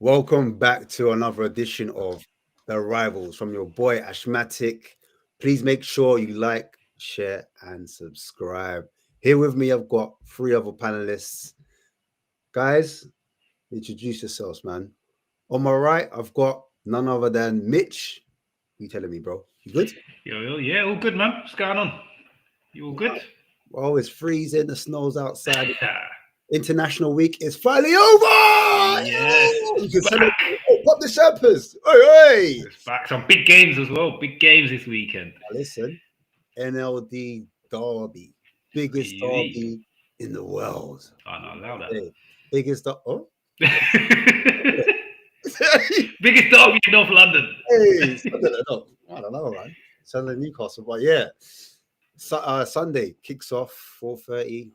Welcome back to another edition of The Rivals from your boy Ashmatic. Please make sure you like, share, and subscribe. Here with me, I've got three other panelists. Guys, introduce yourselves, man. On my right, I've got none other than Mitch. You telling me, bro? You good? Yo, yeah, all good, man. What's going on? You all good? Oh, it's freezing. The snow's outside. International Week is finally over. Yes, You can celebrate. Pop the champers. Hey, it's back. Some big games as well. Big games this weekend. Now listen, NLD Derby, biggest Easy. derby in the world. Oh, no, allow that. Hey, biggest oh. Biggest derby in North London. Hey, I don't know, man. Sunderland Newcastle, but yeah. Sunday kicks off 4:30.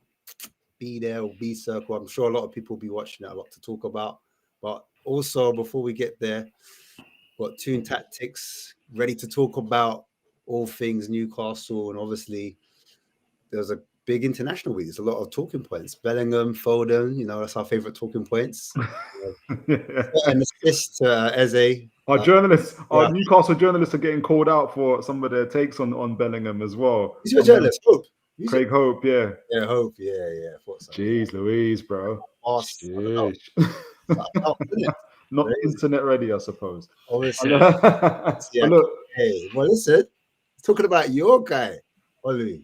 Be there or be circle. I'm sure a lot of people will be watching it. A lot to talk about. But also, before we get there, got Tune Tactics ready to talk about all things Newcastle, and obviously there's a big international week. There's a lot of talking points. Bellingham, Foden, that's our favorite talking points. An assist to Eze. Our Newcastle journalists are getting called out for some of their takes on Bellingham as well. He's your journalist, Hope. Craig Hope, yeah. Yeah, Hope, yeah. I thought so. Jeez Louise, bro. Not internet ready, I suppose. Obviously. Look, hey, well, listen, talking about your guy, Ollie.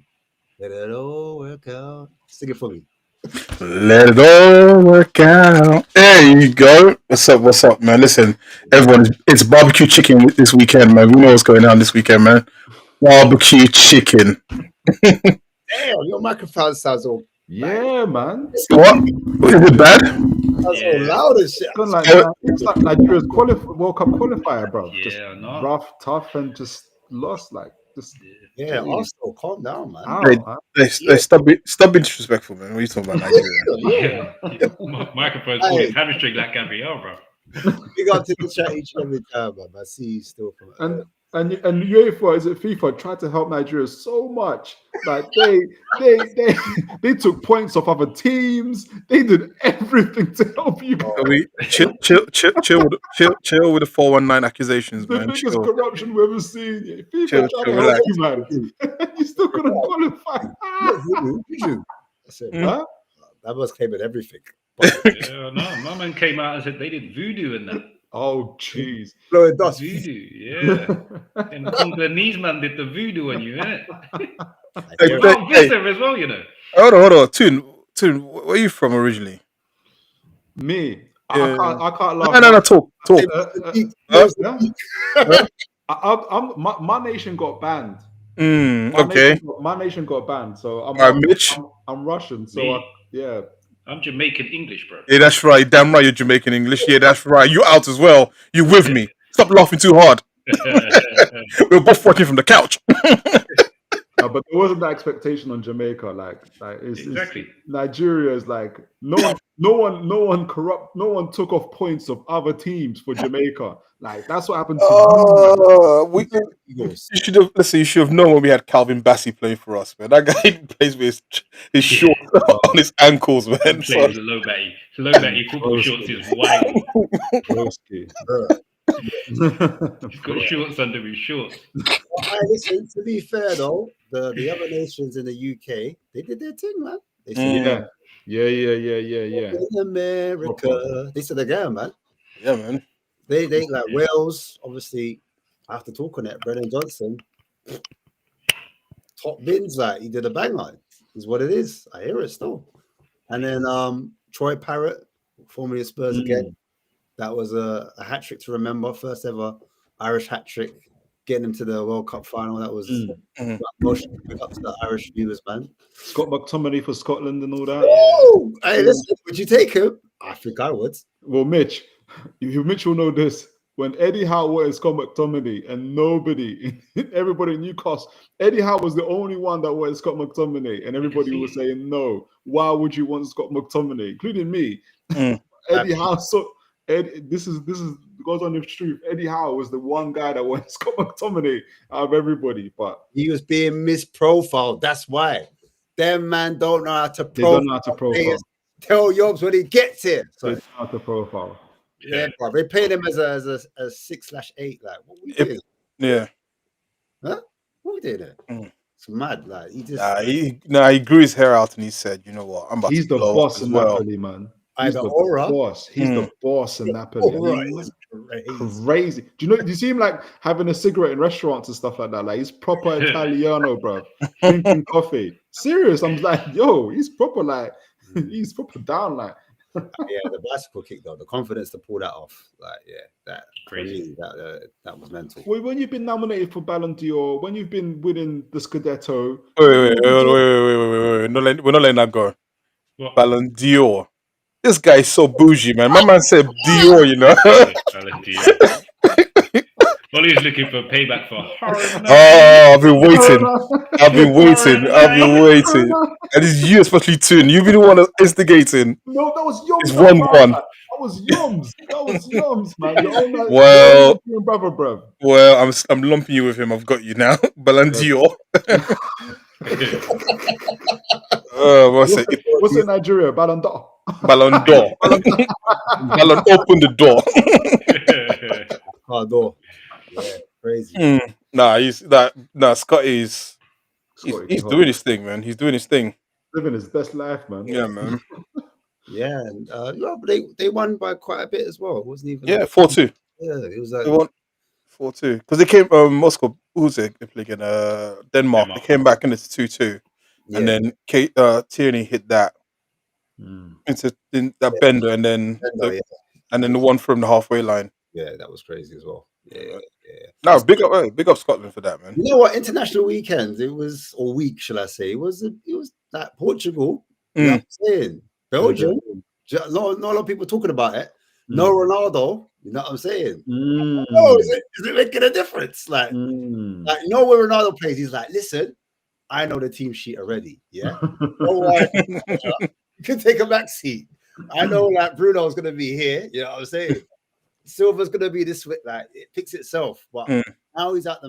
Let it all work out. Sing it for me. Let it all work out. There you go. What's up, man? Listen, everyone, it's barbecue chicken this weekend, man. We know what's going on this weekend, man. Barbecue chicken. Damn, your microphone sounds all man. What? Is it bad? That's all loud as shit. It's like Nigeria's World Cup qualifier, bro. Yeah, just no. rough, tough, and just lost. Arsenal, calm down, man. Stop being disrespectful, man. What are you talking about, Nigeria? Microphone's always hamstring like Gabriel, bro. We got to the chat each and every time, man. I see you still from and UEFA, is it FIFA, tried to help Nigeria so much. Like they took points off other teams. They did everything to help you guys. Chill with the 419 accusations, the man. biggest Chill. corruption we've ever seen. FIFA tried to help you, man. You still couldn't qualify. That must came with everything. My man came out and said they did voodoo in that. Oh, jeez. Blowing dust. Voodoo, yeah. And Congolese man did the voodoo on you, innit? As well, Hold on. Tune, where are you from originally? Me? I can't laugh. No, talk. My nation got banned. Okay. My nation got banned. So Mitch? I'm Russian. So yeah. I'm Jamaican English, bro. Yeah, that's right. Damn right, you're Jamaican English. Yeah, that's right. You out as well. You with me? Stop laughing too hard. We're both watching from the couch. But there wasn't that expectation on Jamaica. Exactly. Nigeria is like no one corrupt. No one took off points of other teams for Jamaica. Like that's what happened to you should have known when we had Calvin Bassey playing for us, man. That guy plays with his shorts on his ankles, man. Plays with low batty football shorts is wild. He's got shorts under his shorts. Listen, to be fair though, the other nations in the UK, they did their thing, man. They said, yeah. In America, they said again, man. Yeah, man. They like Wales, obviously. I have to talk on it. Brennan Johnson, top bins, like he did a banger. Is what it is. I hear it still. And then Troy Parrott, formerly of Spurs again. That was a hat trick to remember. First ever Irish hat trick, getting him to the World Cup final. That was emotional up to the Irish viewers, man. Scott McTominay for Scotland and all that. Oh, hey, listen, would you take him? I think I would. Well, Mitch will know this. When Eddie Howe wanted Scott McTominay and everybody in Newcastle, Eddie Howe was the only one that wanted Scott McTominay, and everybody was saying no. Why would you want Scott McTominay, including me? Eddie Howe. So this goes on the truth. Eddie Howe was the one guy that wanted Scott McTominay out of everybody, but he was being misprofiled. That's why. Them man don't know how to profile. They don't know how to profile. Tell Yobs when he gets here. They don't know how to profile. Yeah, bro. They paid him as a 6/8. Like, what we doing? Yeah. Huh? What we doing there? It's mad. Like, he just. He grew his hair out and he said, "You know what? I'm about He's to the boss in Napoli, man. He's the boss. He's the boss in Napoli. He's crazy. Do you see him like having a cigarette in restaurants and stuff like that? Like he's proper Italiano, bro. Drinking coffee. Serious. I'm like, yo, he's proper down like. Yeah, the bicycle kick though, the confidence to pull that off, like that crazy. That was mental. Well, when you've been nominated for Ballon d'Or, when you've been winning the Scudetto, wait, we're not letting that go. What? Ballon d'Or. This guy is so bougie, man. My man said Dior, you know. Ollie's looking for payback for hard. Oh, I've been waiting. I've been waiting. Alright, I've been waiting. And it's you, especially too. And you've been the one instigating. No, that was Yoms. It's That 1-1. was Yoms. That was Yoms, man. Well, your own brother, bro. Well, I'm lumping you with him. I've got you now. Balandio. What's in Nigeria? Ballon d'Or. Ballon d'Or. Ballon, open the door. door. Yeah, crazy. Scotty is he's doing his thing, man. He's doing his thing. Living his best life, man. Yeah, man. Yeah, and they won by quite a bit as well. It wasn't even 4-2. Yeah, it was like They won 4-2 because they came Moscow. Who was it? They played again. Denmark. They came back and it's 2-2, and then Tierney hit that into that bender, and then the one from the halfway line. Yeah, that was crazy as well. Yeah. No, big up Scotland for that, man. You know what? International weekends, or week, shall I say? It was like Portugal. You know what I'm saying? Belgium. Not a lot of people talking about it. No Ronaldo. You know what I'm saying? Oh, is it making a difference? Like, where Ronaldo plays, he's like, listen, I know the team sheet already. Yeah. You can take a back seat. I know like Bruno's gonna be here. You know what I'm saying? Silva's gonna be this way, like it picks itself. But now he's out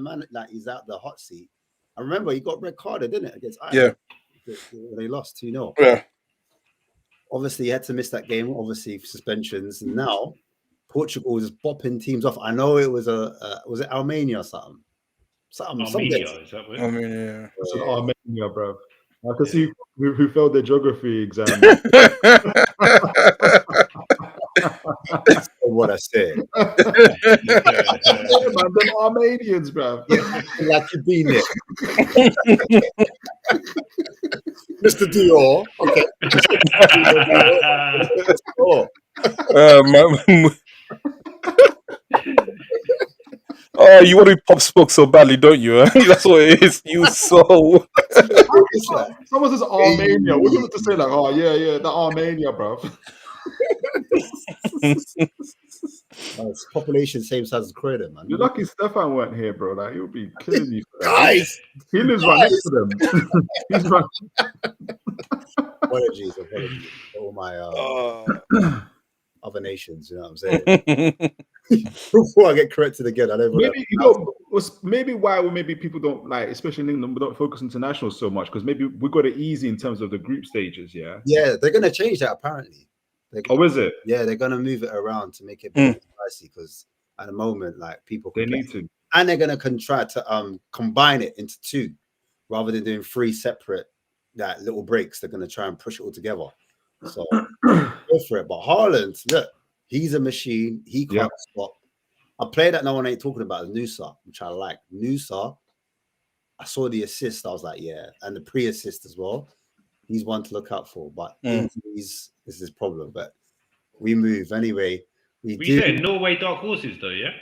he's out the hot seat. I remember he got red carded, didn't it? Against Ireland. They lost 2-0. Yeah. Obviously, he had to miss that game. Obviously, suspensions. And now Portugal is bopping teams off. I know it was was it Armenia or something? Armenia, is that what? Armenia. It's Armenia, bro. I can see who failed their geography exam. What I said. Them Armenians, bro. Like you've been there. Mr. Dior. Okay. Oh, you want to be Pop Smoke so badly, don't you? That's what it is. You so. Someone says Armenia. What do you want to say? Like, oh yeah, that Armenia, bro. It's population same size as Croydon, man. You're lucky Stefan weren't here, bro. Like he'll be killing you. Guys, he lives right next to them. He's right. Apologies. All my other nations, you know what I'm saying? Before I get corrected again, I don't maybe why people don't like, especially in England, we don't focus international so much because maybe we got it easy in terms of the group stages. Yeah, they're gonna change that apparently. Is it? Yeah, they're gonna move it around to make it more spicy because at the moment, like people need to, and they're gonna try to combine it into 2 rather than doing 3 separate little breaks. They're gonna try and push it all together. So go for it. But Haaland, look, he's a machine. He can't stop. A player that no one ain't talking about is Nusa, which I like. Nusa, I saw the assist. I was like, yeah, and the pre-assist as well. He's one to look out for. But injuries is his problem. But we move anyway. We said Norway dark horses though, yeah.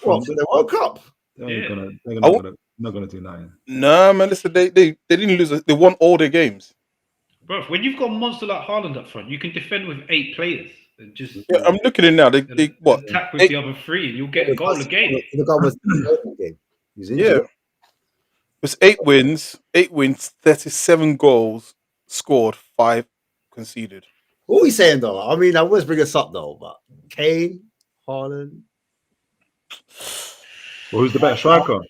What for the World Cup? They're not gonna do nothing. Nah, man. Listen, they didn't lose. They won all their games. Bro, when you've got a monster like Haaland up front, you can defend with 8 players. And just I'm looking at it now. They attack with the other 3 and you'll get a goal again. The guy was in the game. He's injured. It was 8 wins, 37 goals scored, 5 conceded. What are we saying though? I mean, I always bring us up though, but Kane, Haaland. Well, who's the better striker?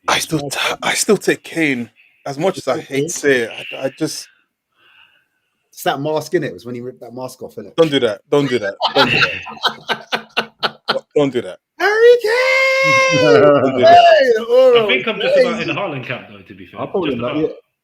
I still take Kane. As much as I hate to say it, I just. It's that mask in it. It was when he ripped that mask off, innit? Don't do that. Don't do that. Don't do that. Harry Kane! I think I'm just about in the Haaland camp though, to be fair. I'll probably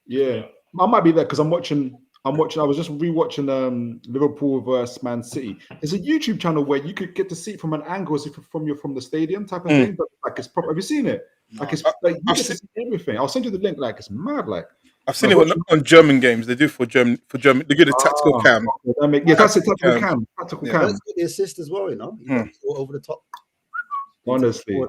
yeah. I might be there because I'm watching. I was just rewatching Liverpool versus Man City. There's a YouTube channel where you could get to see it from an angle as if from the stadium type of thing. But like it's proper. Have you seen it? Like it's like you get to see everything. I'll send you the link. Like it's mad. Like I've seen it on German games. They do for German. They get a tactical cam. That's a tactical cam. Tactical cam. That's the assist as well, you know. All over the top. Honestly,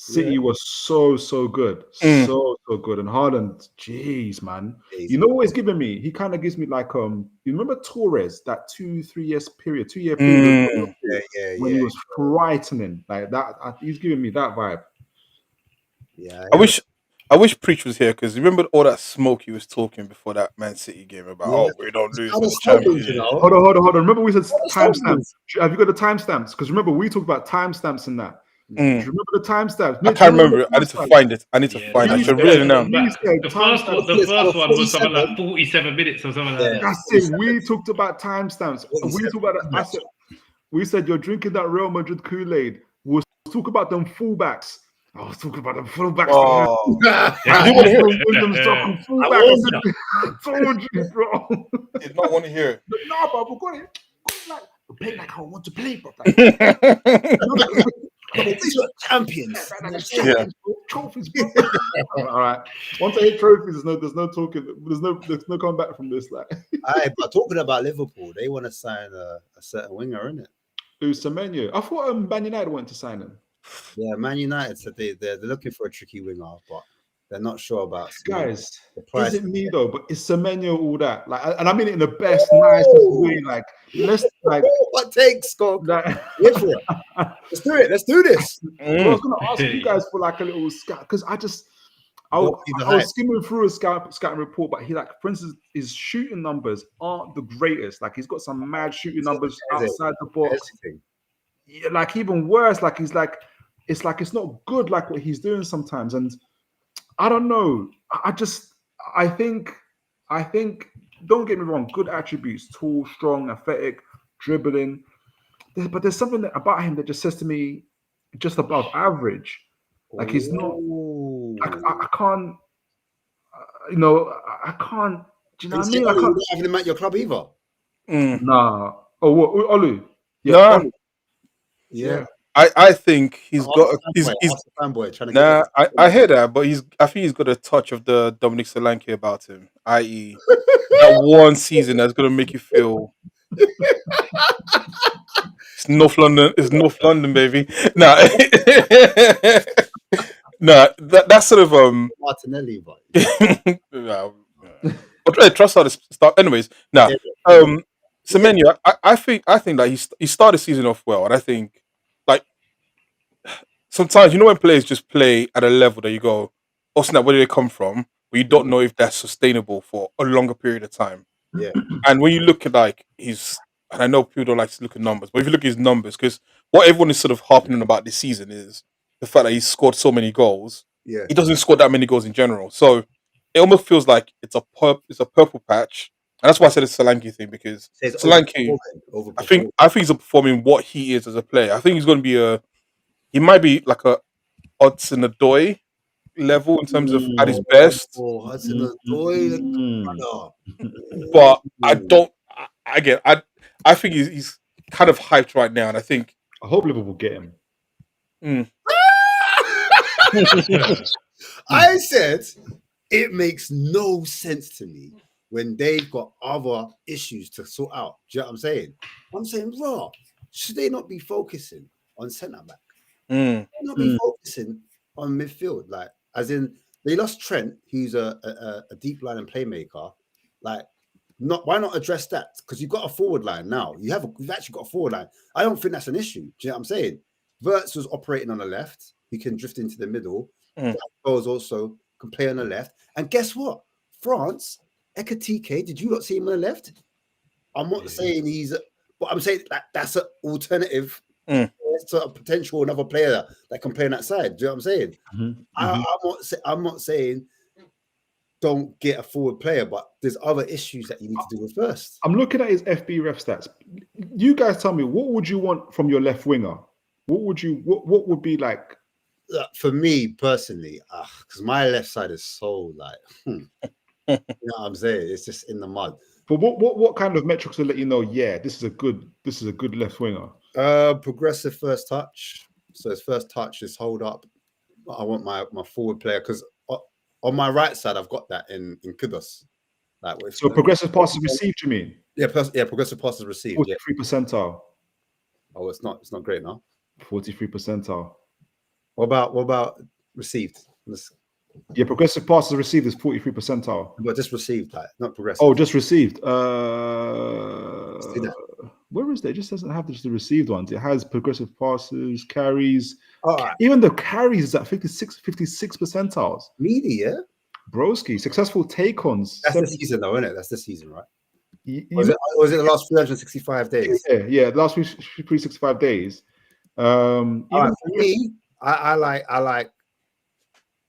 City was so good, so good, and Haaland, jeez, man. You know what he's giving me? He kind of gives me like you remember Torres, that 2-3 years period, 2 year period when he was frightening like that. He's giving me that vibe. Yeah, I wish Preach was here because remember all that smoke he was talking before that Man City game about we don't lose in the Champions. Hold on. Remember we said timestamps. Have you got the timestamps? Because remember we talked about timestamps and that. Do you remember the timestamps? I can't remember it. I need to find it. I should read it now. The first one was something like 47 minutes or something like that. That's it. We talked about timestamps. We talked about that. We said you're drinking that Real Madrid Kool-Aid. We'll talk about them fullbacks. I was talking about them fullbacks. I didn't want to hear it. I told you, bro. Did not want to hear it. No, but we got it. We're playing like I want to play, bro. These are champions. Trophies, bro. All right. Once I hit trophies, there's no talking. There's no coming back from this. Like, but talking about Liverpool, they want to sign a certain winger, innit? Who's Semenyo? I thought Man United went to sign him. Yeah, Man United said they're looking for a tricky winger, but they're not sure about guys. Is it me though? But is Semenyo all that? Like, and I mean it in the best, nicest way. Like, let's like what takes, Scott? Let's do this. I was gonna ask you guys for like a little scout because I was skimming through a scouting report, but he for instance, his shooting numbers aren't the greatest. Like, he's got some mad shooting numbers outside the box. Yeah, like even worse. Like it's not good. Like what he's doing sometimes, and I don't know. I think. Don't get me wrong. Good attributes: tall, strong, athletic, dribbling. But there's something about him that just says to me, just above average. Like he's not. I can't. I can't. Do you know what I mean? I can't have him at your club either. Nah. Oh, what? Olu? Yeah. Olu. Yeah. I think he's got. He's fanboy trying to. I hear that, but I think he's got a touch of the Dominic Solanke about him, i.e., that one season that's gonna make you feel. It's North London, baby. Nah, nah, that's sort of Martinelli, but trust how to start. Anyways, now Semenyo, I think that he started the season off well, and I think like sometimes when players just play at a level that you go, oh snap, where do they come from? But you don't know if that's sustainable for a longer period of time. Yeah, and when you look at like and I know people don't like to look at numbers, but if you look at his numbers, because what everyone is sort of harping on about this season is the fact that he's scored so many goals. Yeah, he doesn't score that many goals in general, so it almost feels like it's a purple patch, and that's why I said it's a Solanke thing because Solanke, I think he's performing what he is as a player. I think he's going to be he might be like a Hudson-Odoi level in terms of at his best. But I don't. I think he's kind of hyped right now, and I think I hope Liverpool get him. I said it makes no sense to me when they've got other issues to sort out. Do you know what I'm saying? I'm saying, bro, should they not be focusing on centre back? Should they not be focusing on midfield? Like, as in, they lost Trent, who's a deep line and playmaker. Like, why not address that? Because you've got a forward line now. You've actually got a forward line. I don't think that's an issue. Do you know what I'm saying? Wirtz was operating on the left. He can drift into the middle. Bowles also can play on the left. And guess what? France, Ekatike, did you not see him on the left? I'm not saying but I'm saying that's an alternative to a potential another player that can play on that side. Do you know what I'm saying? I'm not saying don't get a forward player, but there's other issues that you need to deal with first. I'm looking at his FB ref stats. You guys tell me, what would you want from your left winger? What would be like? For me personally, because my left side is so like, you know what I'm saying? It's just in the mud. But what kind of metrics will let you know? Yeah, this is a good left winger. Progressive first touch. So his first touch is hold up. I want my forward player because on my right side I've got that in Kudos. Like, so progressive passes received, you mean? Yeah, progressive passes received. 43 percentile. Oh, it's not great now. 43 percentile. What about received? Yeah, progressive passes received is 43 percentile. But just received, like not progressive. Oh, just received. See that? Where is that? It just doesn't have just the received ones. It has progressive passes, carries. All right. Even the carries is at 56 percentiles. Media. Broski, successful take-ons. That's the season, though, isn't it? That's the season, right? Was it the last 365 days? Yeah, the last 365 days. Even for me, I like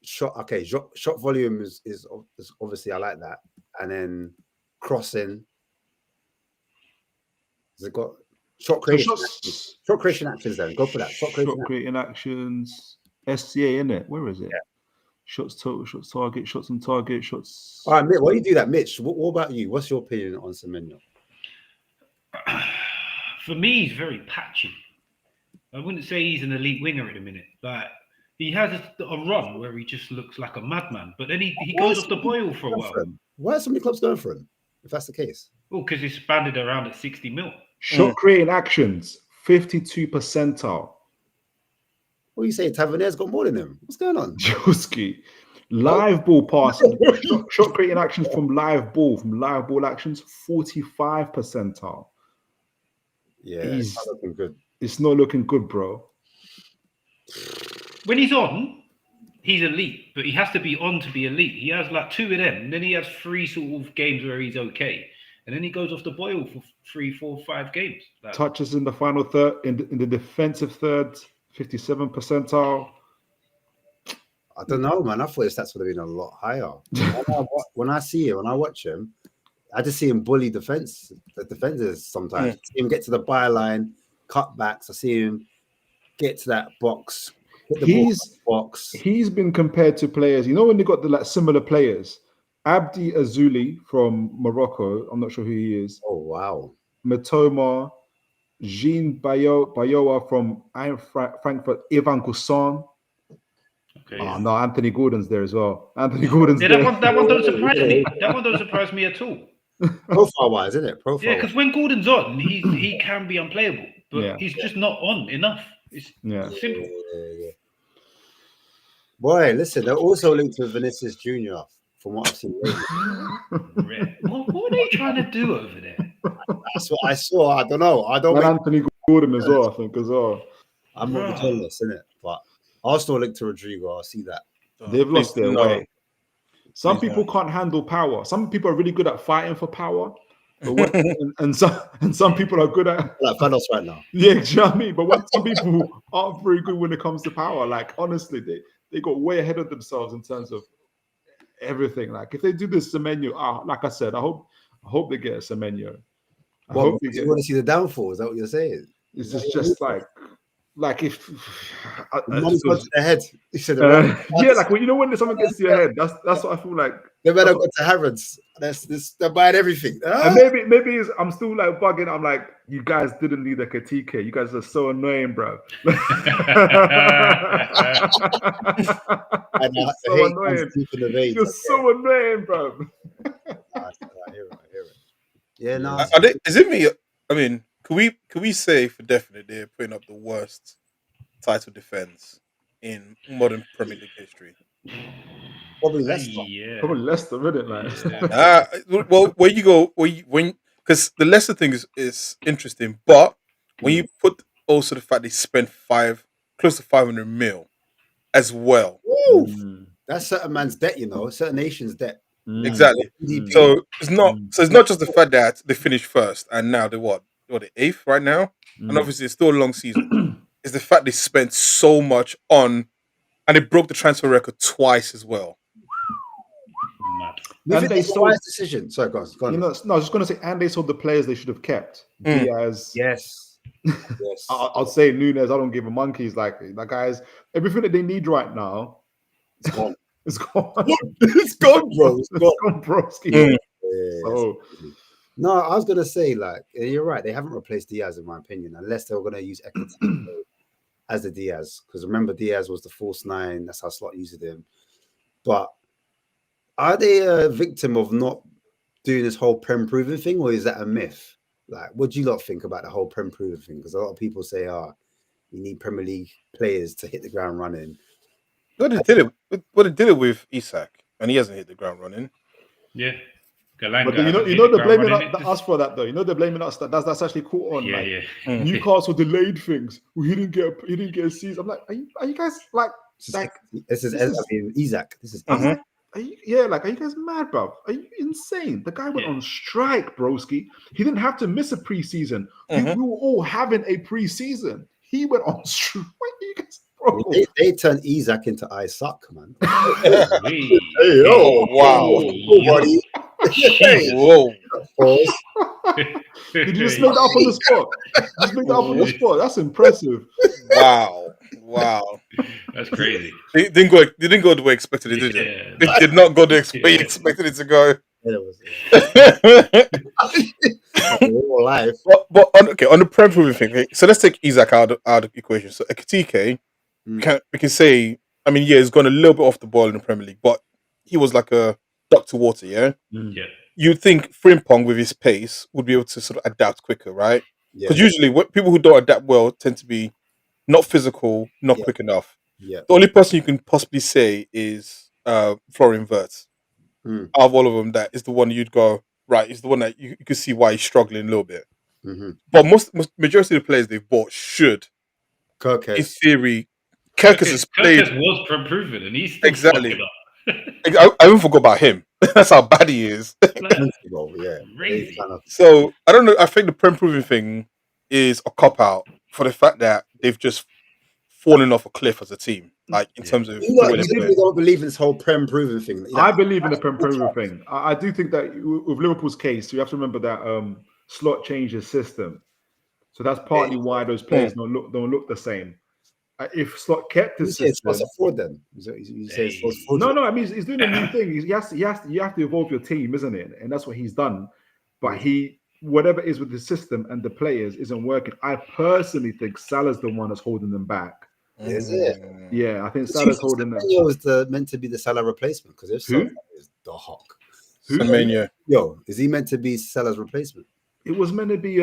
shot. Okay, shot volume is obviously I like that, and then crossing. Has it got shot creation? Shot creation actions. Then go for that. Shot creating actions. SCA in it. Where is it? Yeah. Shots total, shots target, shots on target, shots. All right, Mitch, why do you do that, Mitch? What about you? What's your opinion on Semenyo? For me, he's very patchy. I wouldn't say he's an elite winger at the minute. Like he has a run where he just looks like a madman, but then he goes off the boil for a while. Why are so many clubs going for him? If that's the case, well, because he's banded around at 60 mil. Shot creating actions, 52 percentile. What are you saying? Tavernier's got more than him. What's going on? Joski. Live ball passing. shot creating actions from live ball actions, 45 percentile. Yeah, it's not looking good. It's not looking good, bro. When he's on, he's elite, but he has to be on to be elite. He has like 2 of them, and then he has 3 sort of games where he's okay, and then he goes off the boil for 3, 4, 5 games. Like, touches in the final third, in the defensive third, 57 percentile. I don't know, man. I thought his stats would have been a lot higher. When I see him, when I watch him, I just see him bully the defenders sometimes. I see him get to the byline, cutbacks. I see him get to that box. He's been compared to players. You know when they got the similar players, Abdi Azuli from Morocco. I'm not sure who he is. Oh wow. Matoma, Jean Bayoa from Frankfurt. Ivan Koussan. Okay. Oh no, Anthony Gordon's there as well. Anthony Gordon's there. That one don't surprise me. That one don't surprise me at all. Profile wise, isn't it? Profile. Yeah, because when Gordon's on, he can be unplayable, but he's just not on enough. It's simple. Yeah. Boy, listen, they're also linked with Vinicius Jr. from what I've seen. What are they trying to do over there? That's what I saw. I don't know. Anthony Gordon as well, I think, as well. I'm not jealous, innit? But Arsenal linked to Rodrigo. I see that. They've lost their way. Some people can't handle power. Some people are really good at fighting for power. But and some people are good at like Thanos right now. Yeah, do you know what I mean? But some people aren't very good when it comes to power. Like honestly, they got way ahead of themselves in terms of everything. Like if they do this Semenyo, like I said, I hope they get a Semenyo. You want to see the downfall? Is that what you're saying? It's just like if money got to their head. Yeah, like when something gets to your head, that's what I feel like. They better go to Harrods. They're buying everything. And maybe I'm still like bugging. I'm like, you guys didn't need a critique. You guys are so annoying, bro. So annoying. You're so annoying, bro. I hear it. Yeah, no. Is it me? I mean, could we say for definite they're putting up the worst title defense in modern Premier League history? Probably Leicester. Probably Leicester, isn't it? Well, where you go, because the Leicester thing is interesting, but when you put also the fact they spent close to 500 mil as well. That's certain man's debt, certain nation's debt. Exactly. So it's not just the fact that they finished first and now they're what the 8th right now, and obviously it's still a long season. It's the fact they spent so much on, and they broke the transfer record twice as well. And they sold his decision. Sorry, go on. I was just going to say, and they sold the players they should have kept. Diaz. Yes. I'll say Nunes. I don't give a monkeys. Like that guys, everything that they need right now, it's gone. It's gone. It's gone, bro. It's gone, bro. No, I was gonna say, you're right. They haven't replaced Diaz, in my opinion, unless they were gonna use Ekitike as the Diaz. Because remember, Diaz was the false 9. That's how Slot used him. But are they a victim of not doing this whole Prem proving thing, or is that a myth? Like, what do you lot think about the whole Prem proving thing? Because a lot of people say, You need Premier League players to hit the ground running. What they did it with Isak, and he hasn't hit the ground running. Yeah. Galanga But you hasn't hit know the they're ground blaming running. us for that though. You know they're blaming us that's actually caught on. Yeah, Like yeah. Newcastle delayed things. Well, he didn't get a season. I'm like, are you guys like This is Isaac. This is I'm Isaac. like, are you guys mad, bro? Are you insane? The guy went on strike, broski. He didn't have to miss a preseason. We were all having a preseason. He went on strike. You guys, bro. They turned Isaac into Isaac, man. Hey, Oh, wow. Buddy. Jesus. Whoa. Did you just make that up on the spot? Just make that up on the spot. That's impressive. Wow. That's crazy. They didn't go the way expected it, did it? They did not go the way you expected it to go. Real life. But on the Prem proving thing, okay, so let's take Isaac out of the equation. So Ekitike, we can say, I mean, yeah, he's gone a little bit off the ball in the Premier League, but he was like a duck to water, yeah? Yeah. You'd think Frimpong with his pace would be able to sort of adapt quicker, right? Yeah. Because usually people who don't adapt well tend to be not physical, not quick enough. Yeah. The only person you can possibly say is Florian Wirtz. Out of all of them, that is the one you'd go, right, is the one that you could see why he's struggling a little bit. But most majority of the players they've bought should, in theory, Kirkus has played. Kirkus was proven, and he's still Exactly. up. I even forgot about him. That's how bad he is. Crazy. So I don't know. I think the Prem proving thing is a cop out for the fact that they've just fallen off a cliff as a team. Like in terms of you don't believe in this whole Prem proving thing. I believe in the Prem proving thing. I do think that with Liverpool's case, you have to remember that Slot changed his system, so that's partly why those players don't look the same. If Slot kept his system, for them. You say no. I mean, he's doing a new thing. You have to evolve your team, isn't it? And that's what he's done. But whatever is with the system and the players isn't working. I personally think Salah's the one that's holding them back. Is it? Yeah, I think Salah's holding them. Semenyo was meant to be the Salah replacement because if so, is the Hawk. Semenyo. Yo, is he meant to be Salah's replacement? It was meant to be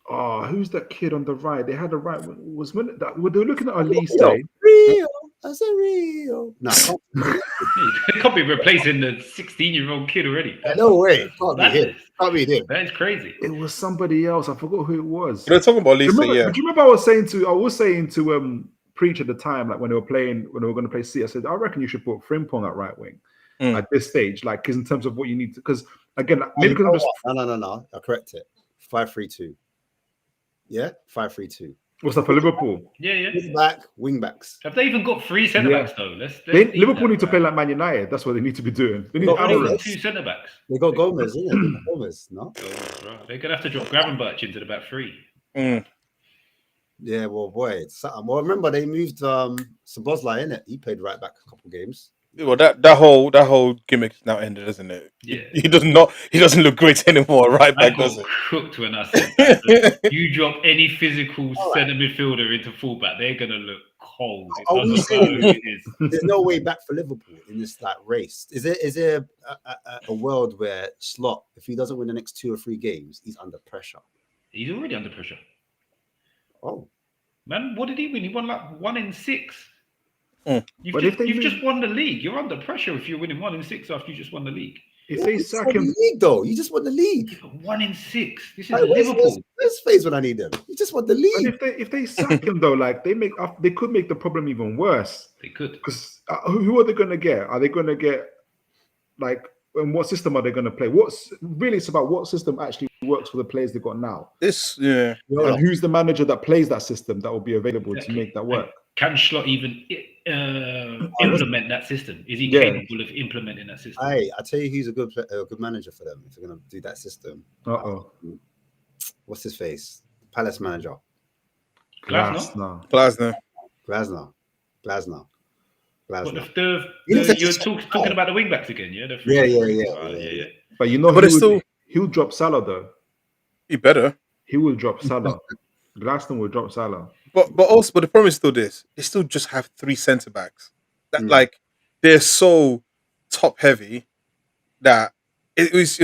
who's that kid on the right? They had the right one. Was when they were looking at Elise. Rio, that's a Rio. No, they can't be replacing the 16-year-old kid already. No way. Can't be him. That is crazy. It was somebody else. I forgot who it was. They're talking about Elise. Do you remember I was saying to Preach at the time, like when they were going to play C, I said, I reckon you should put Frimpong at right wing at this stage, like because in terms of what you need to, because again, maybe because no, I'll correct it. 5-3-2. Yeah, 5-3-2. What's that for Liverpool? Yeah. Wing backs. Have they even got 3 centre backs though? Liverpool need to play like Man United. That's what they need to be doing. They need 2 centre backs. They got Gomez, isn't it? Gomez, no? They're gonna have to drop Gravenberch into the back 3. Yeah, well, boy, it's something. Well, remember they moved Szoboszlai in it. He played right back a couple games. Well, that whole gimmick is now ended, isn't it? Yeah, he doesn't look great anymore, right back, does it? Cooked when I said that. You drop any physical centre midfielder into fullback, they're gonna look cold. There's no way back for Liverpool in this race. Is there a world where Slot, if he doesn't win the next 2 or 3 games, he's under pressure? He's already under pressure. Oh man, what did he win? He won like 1 in 6. You've just won the league. You're under pressure if you're winning 1 in 6 after you just won the league. If they sack him, the league though, you just won the league. 1 in 6. This is Liverpool. Where's Faze when I need them? You just won the league. And if they sack him though, like they could make the problem even worse. They could, because who are they going to get? Are they going to get and what system are they going to play? It's about what system actually works for the players they've got now. And who's the manager that plays that system that will be available to make that work? Can Slot even implement that system? Is he capable of implementing that system? I tell you, he's a good manager for them if they're going to do that system. What's his face? Palace manager. Glasner. You're talking about the wing backs again, yeah? Yeah. But he'll drop Salah though. He better. He will drop Salah. Glasner will drop Salah. But the problem is still this: they still just have 3 centre backs. That they're so top heavy that it was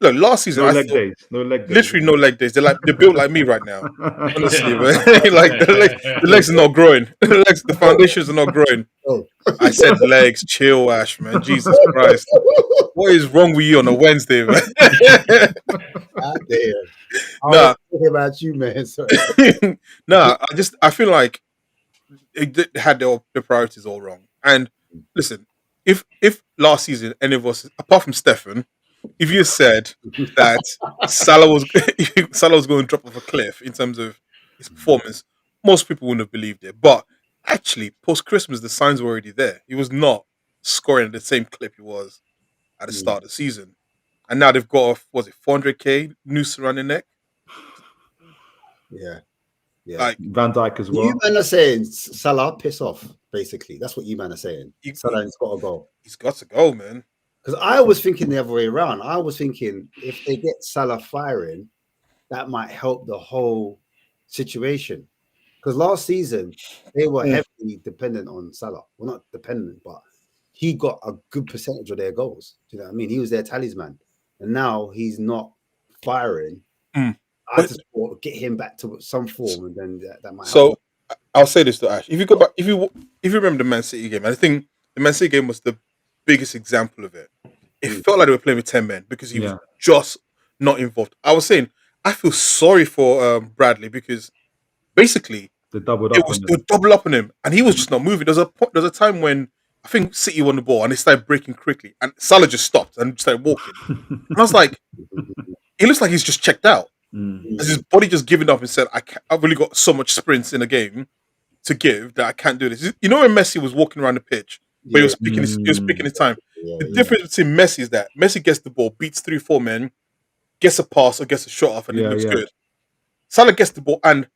look, last season No I leg thought days. No leg days. literally no leg days. They're built like me right now. Honestly, man. Like the legs are not growing. The foundations are not growing. Oh. I said legs, chill, Ash, man. Jesus Christ. What is wrong with you on a Wednesday, man? God damn. I Nah. was thinking about you, man. Sorry. Nah, I feel like they had the priorities all wrong. And listen, if last season any of us, apart from Stefan, if you said that Salah was Salah was going to drop off a cliff in terms of his performance, most people wouldn't have believed it. But actually, post Christmas, the signs were already there. He was not scoring at the same clip he was at the start of the season, and now they've got was it 400k noose around their neck? Yeah. Yeah. Like Van Dijk as well. You man are saying Salah, piss off, basically. That's what you man are saying. He- Salah's got to go. he's got to go, man. Because I was thinking the other way around. I was thinking if they get Salah firing, that might help the whole situation. Because last season, they were heavily dependent on Salah. Well, not dependent, but he got a good percentage of their goals. Do you know what I mean? He was their talisman. And now he's not firing. Mm. I just thought get him back to some form, and then that might So help. I'll say this to Ash: if you go back, if you remember the Man City game, I think the Man City game was the biggest example of it. It felt like they were playing with 10 men because he was just not involved. I was saying I feel sorry for Bradley because basically They doubled it up was on it was double up on him, and he was just not moving. There's a time when I think City won the ball and they started breaking quickly, and Salah just stopped and started walking. And I was like, he looks like he's just checked out. Has his body just given up and said, I've really got so much sprints in a game to give that I can't do this. You know when Messi was walking around the pitch, but he was speaking his time. The difference between Messi is that Messi gets the ball, beats 3-4 men, gets a pass or gets a shot off, and it looks good. Salah gets the ball, and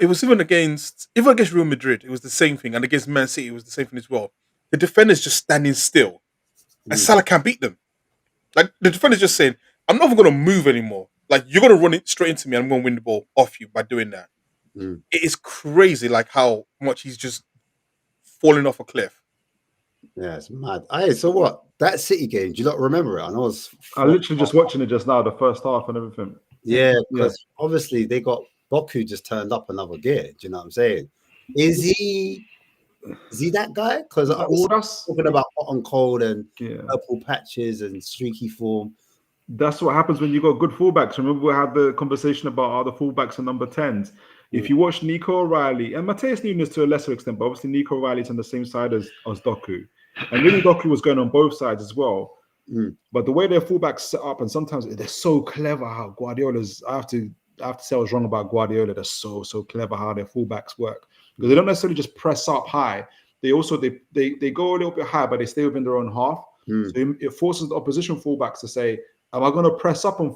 it was even against Real Madrid, it was the same thing, and against Man City, it was the same thing as well. The defender's just standing still, and Salah can't beat them. Like the defender's just saying, "I'm not even going to move anymore. Like you're going to run it straight into me, and I'm going to win the ball off you by doing that." It is crazy, like how much he's just falling off a cliff. Yeah, it's mad. Hey, so what? That City game, do you not remember it? I know I literally just watching it just now, the first half and everything. Yeah, because obviously they got Boku just turned up another gear. Do you know what I'm saying? Is he that guy? Because I was talking about hot and cold and purple patches and streaky form. That's what happens when you got good fullbacks. Remember we had the conversation about the fullbacks and number 10s. If you watch Nico O'Reilly and Mateus Nunes to a lesser extent, but obviously Nico O'Reilly's on the same side as Doku. And really Doku was going on both sides as well. But the way their fullbacks set up, and sometimes they're so clever how Guardiola's, I have to say I was wrong about Guardiola. They're so clever how their fullbacks work. Because they don't necessarily just press up high. They also they go a little bit high, but they stay within their own half. So it forces the opposition fullbacks to say, am I going to press up and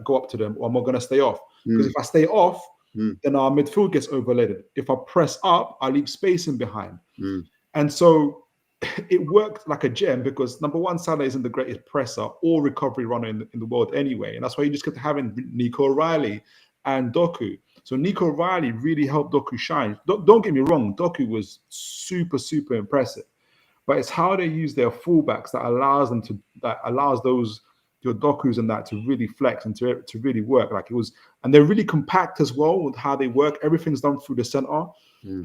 go up to them, or am I going to stay off? Because if I stay off, then our midfield gets overloaded. If I press up, I leave space in behind. And so it worked like a gem because number one, Salah isn't the greatest presser or recovery runner in the world anyway. And that's why you just kept having Nico O'Reilly and Doku. So Nico O'Reilly really helped Doku shine. Don't get me wrong, Doku was super impressive. But it's how they use their fullbacks that allows those your Dokus and that to really flex and to really work. Like it was, and they're really compact as well with how they work. Everything's done through the center.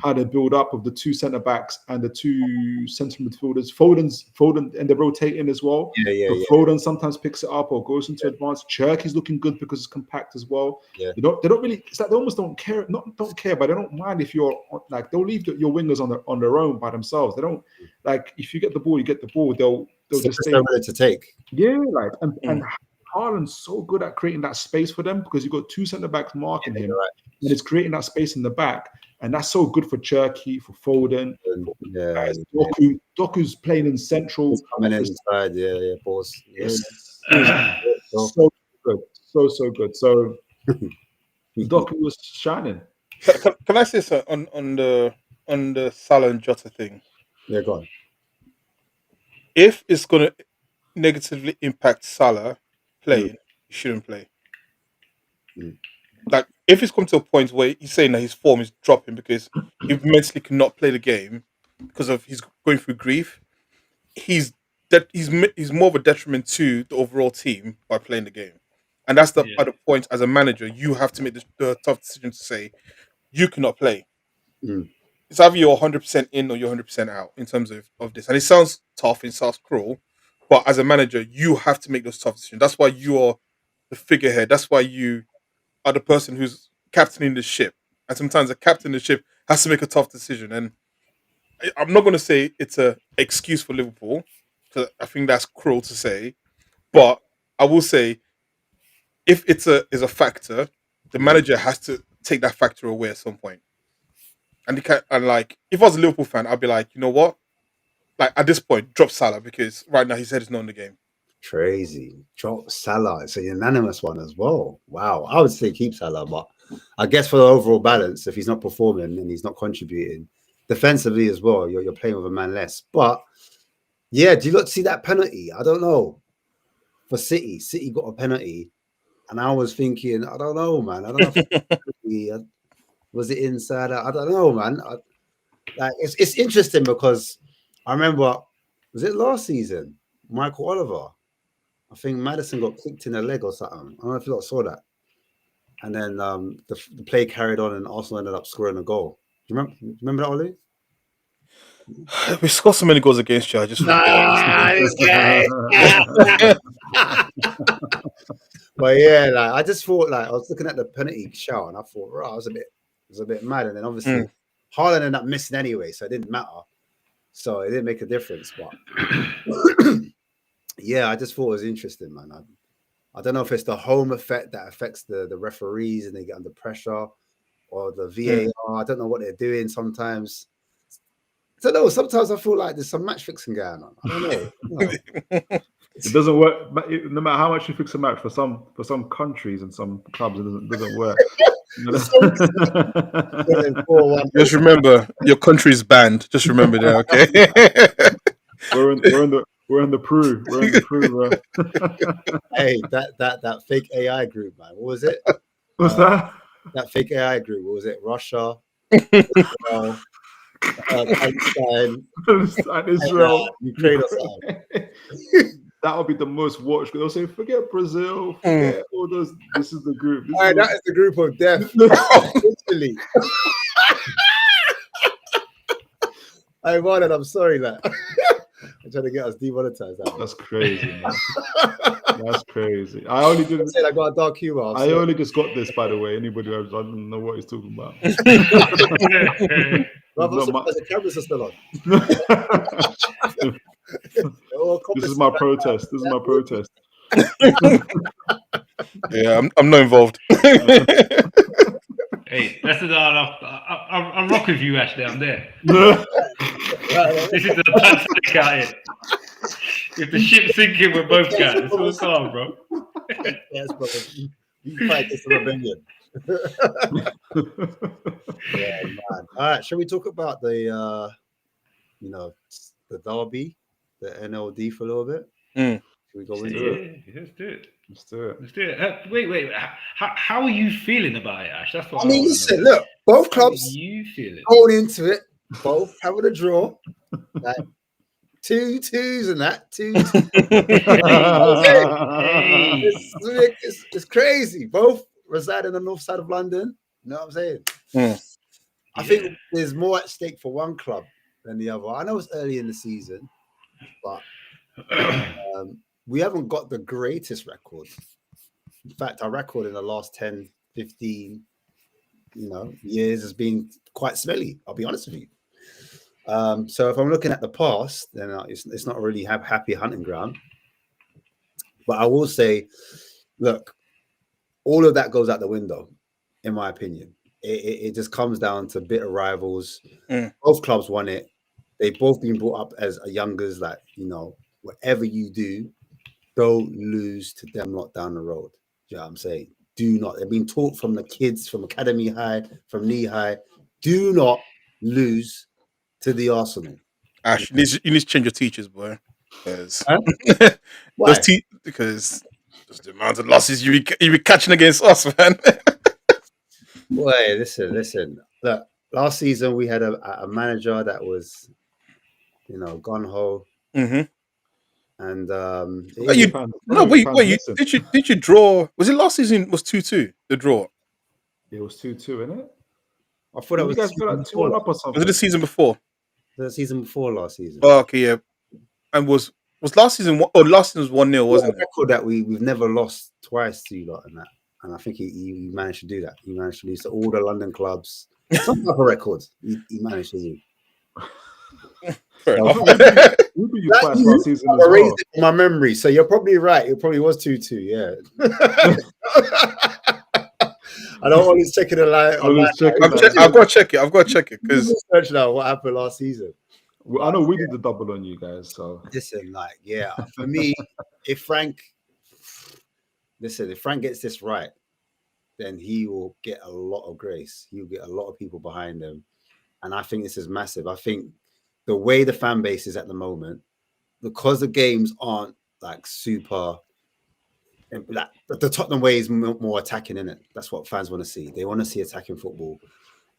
How they build up of the two centre backs and the two centre midfielders. Foden, and they're rotating as well. Foden sometimes picks it up or goes into advance. Cherky's looking good because it's compact as well. They don't really. It's like they almost don't care. Don't care, but they don't mind if you're like they'll leave your wingers on their own by themselves. They don't like if you get the ball, you get the ball. They'll just stay ready to take. Yeah, like and Haaland's so good at creating that space for them because you've got two centre backs marking him, and it's creating that space in the back. And that's so good for Cherky, for Foden. Doku's playing in central. Coming inside, boss. So good. So good. So Doku was shining. Can I say so on the Salah and Jota thing? Yeah, go on. If it's going to negatively impact Salah playing, he shouldn't play. Like, if it's come to a point where he's saying that his form is dropping because he mentally cannot play the game because of he's going through grief, he's he's more of a detriment to the overall team by playing the game, and that's the at the point as a manager you have to make the tough decision to say you cannot play. Mm. It's either you're 100% in or you're 100% out in terms of this, and it sounds tough, it sounds cruel, but as a manager you have to make those tough decisions. That's why you are the figurehead. That's why you are the person who's captaining the ship, and sometimes the captain of the ship has to make a tough decision. And I'm not going to say it's a excuse for Liverpool because I think that's cruel to say, but I will say if it's a factor, the manager has to take that factor away at some point. And like if I was a Liverpool fan, I'd be like, you know what? Like at this point, drop Salah because right now his head is not in the game. Crazy. Drop Salah. It's a unanimous one as well. Wow. I would say keep Salah, but I guess for the overall balance, if he's not performing and he's not contributing defensively as well, you're playing with a man less. But yeah, do you not see that penalty? I don't know. For City, City got a penalty, and I was thinking, I don't know, man. I don't know if was it inside? I don't know, man. Like it's interesting because I remember, was it last season? Michael Oliver, I think Madison got kicked in the leg or something. I don't know if you lot saw that. And then the play carried on, and Arsenal ended up scoring a goal. Do you remember that, Ollie? We scored so many goals against you. I just this guy. But yeah, like I just thought, like I was looking at the penalty shout, and I thought, right, I was a bit mad. And then obviously Haaland ended up missing anyway, so it didn't matter. So it didn't make a difference. But yeah, I just thought it was interesting, man. I don't know if it's the home effect that affects the referees and they get under pressure, or the VAR. I don't know what they're doing sometimes. I don't know. Sometimes I feel like there's some match fixing going on. I don't know. It doesn't work. No matter how much you fix a match for some countries and some clubs, it doesn't work. Just remember, your country's banned. Just remember that, okay? We're in the Peru. We're in the Peru, bro. Hey, that fake AI group, man. What was it? What's that? That fake AI group. What was it? Russia, Israel, Palestine, Israel, Ukraine, or something. That would be the most watched. They'll say, forget Brazil, forget all those. This is the group. That is the group of death. Literally. Hey, Marlon, I'm sorry, lad. I'm trying to get us demonetized. That's crazy, man. That's crazy. I only didn't say I got a dark humor. I only just got this, by the way. Anybody else, I don't know what he's talking about. The cameras are still on. This is my protest. This is my protest. Yeah, I'm not involved. Hey, that's it. I'll rock with you, Ashley. I'm there. This is the Titanic out here. If the ship's sinking, we're both going. It's all calm, bro. Yes, brother. You fight this rebellion. Yeah, man. All right, shall we talk about the the derby, the NLD for a little bit? Should we go into it? Let's do it. Let's do it. Let's do it. Wait. How are you feeling about it, Ash? That's what I mean. Listen, look, both clubs you feeling going into it, both having a draw, like 2-2s and that 2. It's crazy. Both reside on the north side of London. You know what I'm saying? I think there's more at stake for one club than the other. I know it's early in the season, but we haven't got the greatest record. In fact, our record in the last 10, 15, years has been quite smelly. I'll be honest with you. So if I'm looking at the past, then it's not really happy hunting ground. But I will say, look, all of that goes out the window, in my opinion. It just comes down to bitter rivals. Both clubs won it. They've both been brought up as youngers, like, whatever you do, don't lose to them lot down the road. You know what I'm saying? Do not. They've been taught from the kids, from academy high, from knee high. Do not lose to the Arsenal. Ash, you need to change your teachers, boy. Because Why? Because just the amount of losses you be catching against us, man. Boy, listen. Look, last season we had a manager that was, gung ho. And But you, no, wait, did you draw? Was it last season? Was 2-2 the draw? It was 2-2, innit? I thought that You was guys got like 2-1 up or something. Was it the season before? the season before last season. Oh, okay, yeah. And was last season? Last season was 1-0, wasn't it? Record that we've never lost twice to you lot in that, and I think he managed to do that. He managed to lose to all the London clubs. Some type of record he managed to do. Fair enough. We beat you twice last season as I raised well. it from my memory, so you're probably right. It probably was 2-2. Yeah. I don't want to check it online. I've got to check it. I've got to check it because search now what happened last season. I know we did the double on you guys. So listen, like, yeah, for me, if Frank gets this right, then he will get a lot of grace. He'll get a lot of people behind him, and I think this is massive. I think the way the fan base is at the moment, because the games aren't like super. Like the Tottenham way is more attacking, in it. That's what fans want to see. They want to see attacking football,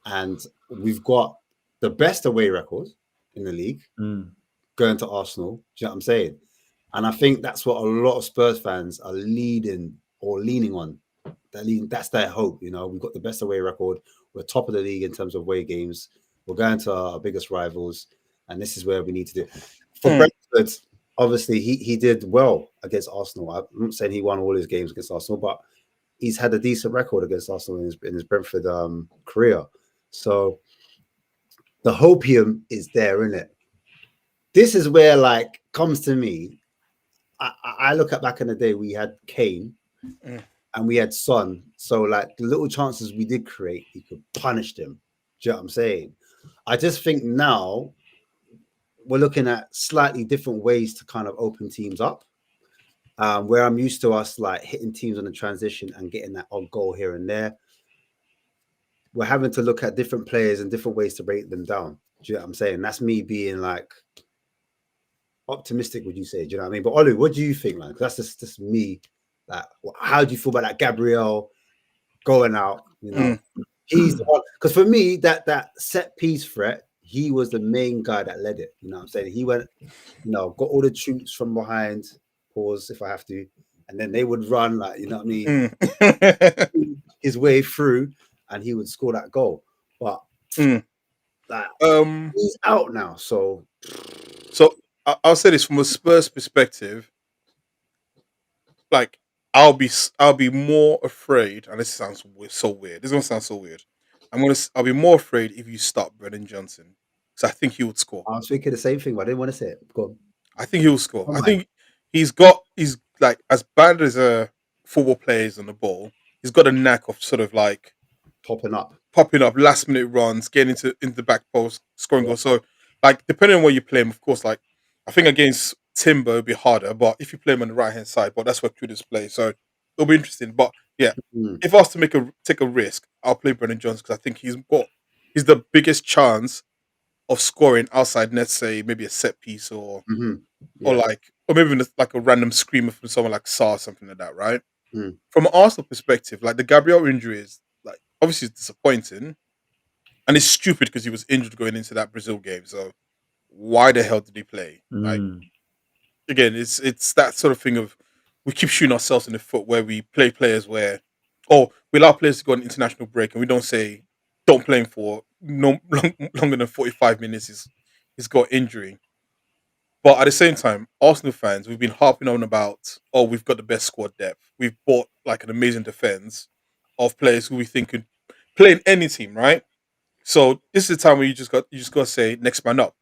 and we've got the best away record in the league, going to Arsenal. Do you know what I'm saying? And I think that's what a lot of Spurs fans are leaning on. That's their hope. You know, we've got the best away record. We're top of the league in terms of away games. We're going to our biggest rivals, and this is where we need to do. For Brentford, obviously, he did well against Arsenal. I'm not saying he won all his games against Arsenal, but he's had a decent record against Arsenal in his Brentford career. So the hopium is there, isn't it? This is where, like, comes to me. I look at back in the day, we had Kane and we had Son. So, like, the little chances we did create, he could punish them. Do you know what I'm saying? I just think now we're looking at slightly different ways to kind of open teams up. Where I'm used to us like hitting teams on the transition and getting that odd goal here and there. We're having to look at different players and different ways to break them down. Do you know what I'm saying? That's me being like optimistic, would you say? Do you know what I mean? But Olu, what do you think, man? That's just me. Like, how do you feel about that Gabriel going out? You know, he's the one. Because for me, that set piece threat, he was the main guy that led it. You know what I'm saying? He went, got all the troops from behind, pause if I have to, and then they would run, like, you know what I mean, his way through, and he would score that goal. But like, he's out now, so I'll say this from a Spurs perspective. Like, I'll be more afraid, and this sounds so weird. This is gonna sound so weird. I'll be more afraid if you start Brennan Johnson, because I think he would score. I was thinking the same thing, but I didn't want to say it. Go on. I think he will score. Oh, I think he's like, as bad as a football player is on the ball, he's got a knack of sort of like popping up last minute runs, getting into the back post, scoring goals. So, like, depending on where you play him, of course, like, I think against Timber it'll be harder, but if you play him on the right hand side, but that's where Kudus plays, so it'll be interesting. But yeah, if I was to take a risk, I'll play Brennan Johnson because I think he's the biggest chance of scoring outside, let's say maybe a set piece or maybe even like a random screamer from someone like Sarr, something like that, right? From an Arsenal perspective, like, the Gabriel injury is, like, obviously it's disappointing, and it's stupid because he was injured going into that Brazil game. So why the hell did he play? Like, again, it's that sort of thing of we keep shooting ourselves in the foot where we play players where, we allow players to go on international break and we don't say don't play him for longer than 45 minutes. He's got injury. But at the same time, Arsenal fans, we've been harping on about, we've got the best squad depth. We've bought like an amazing defense of players who we think could play in any team, right? So this is the time where you just got to say next man up.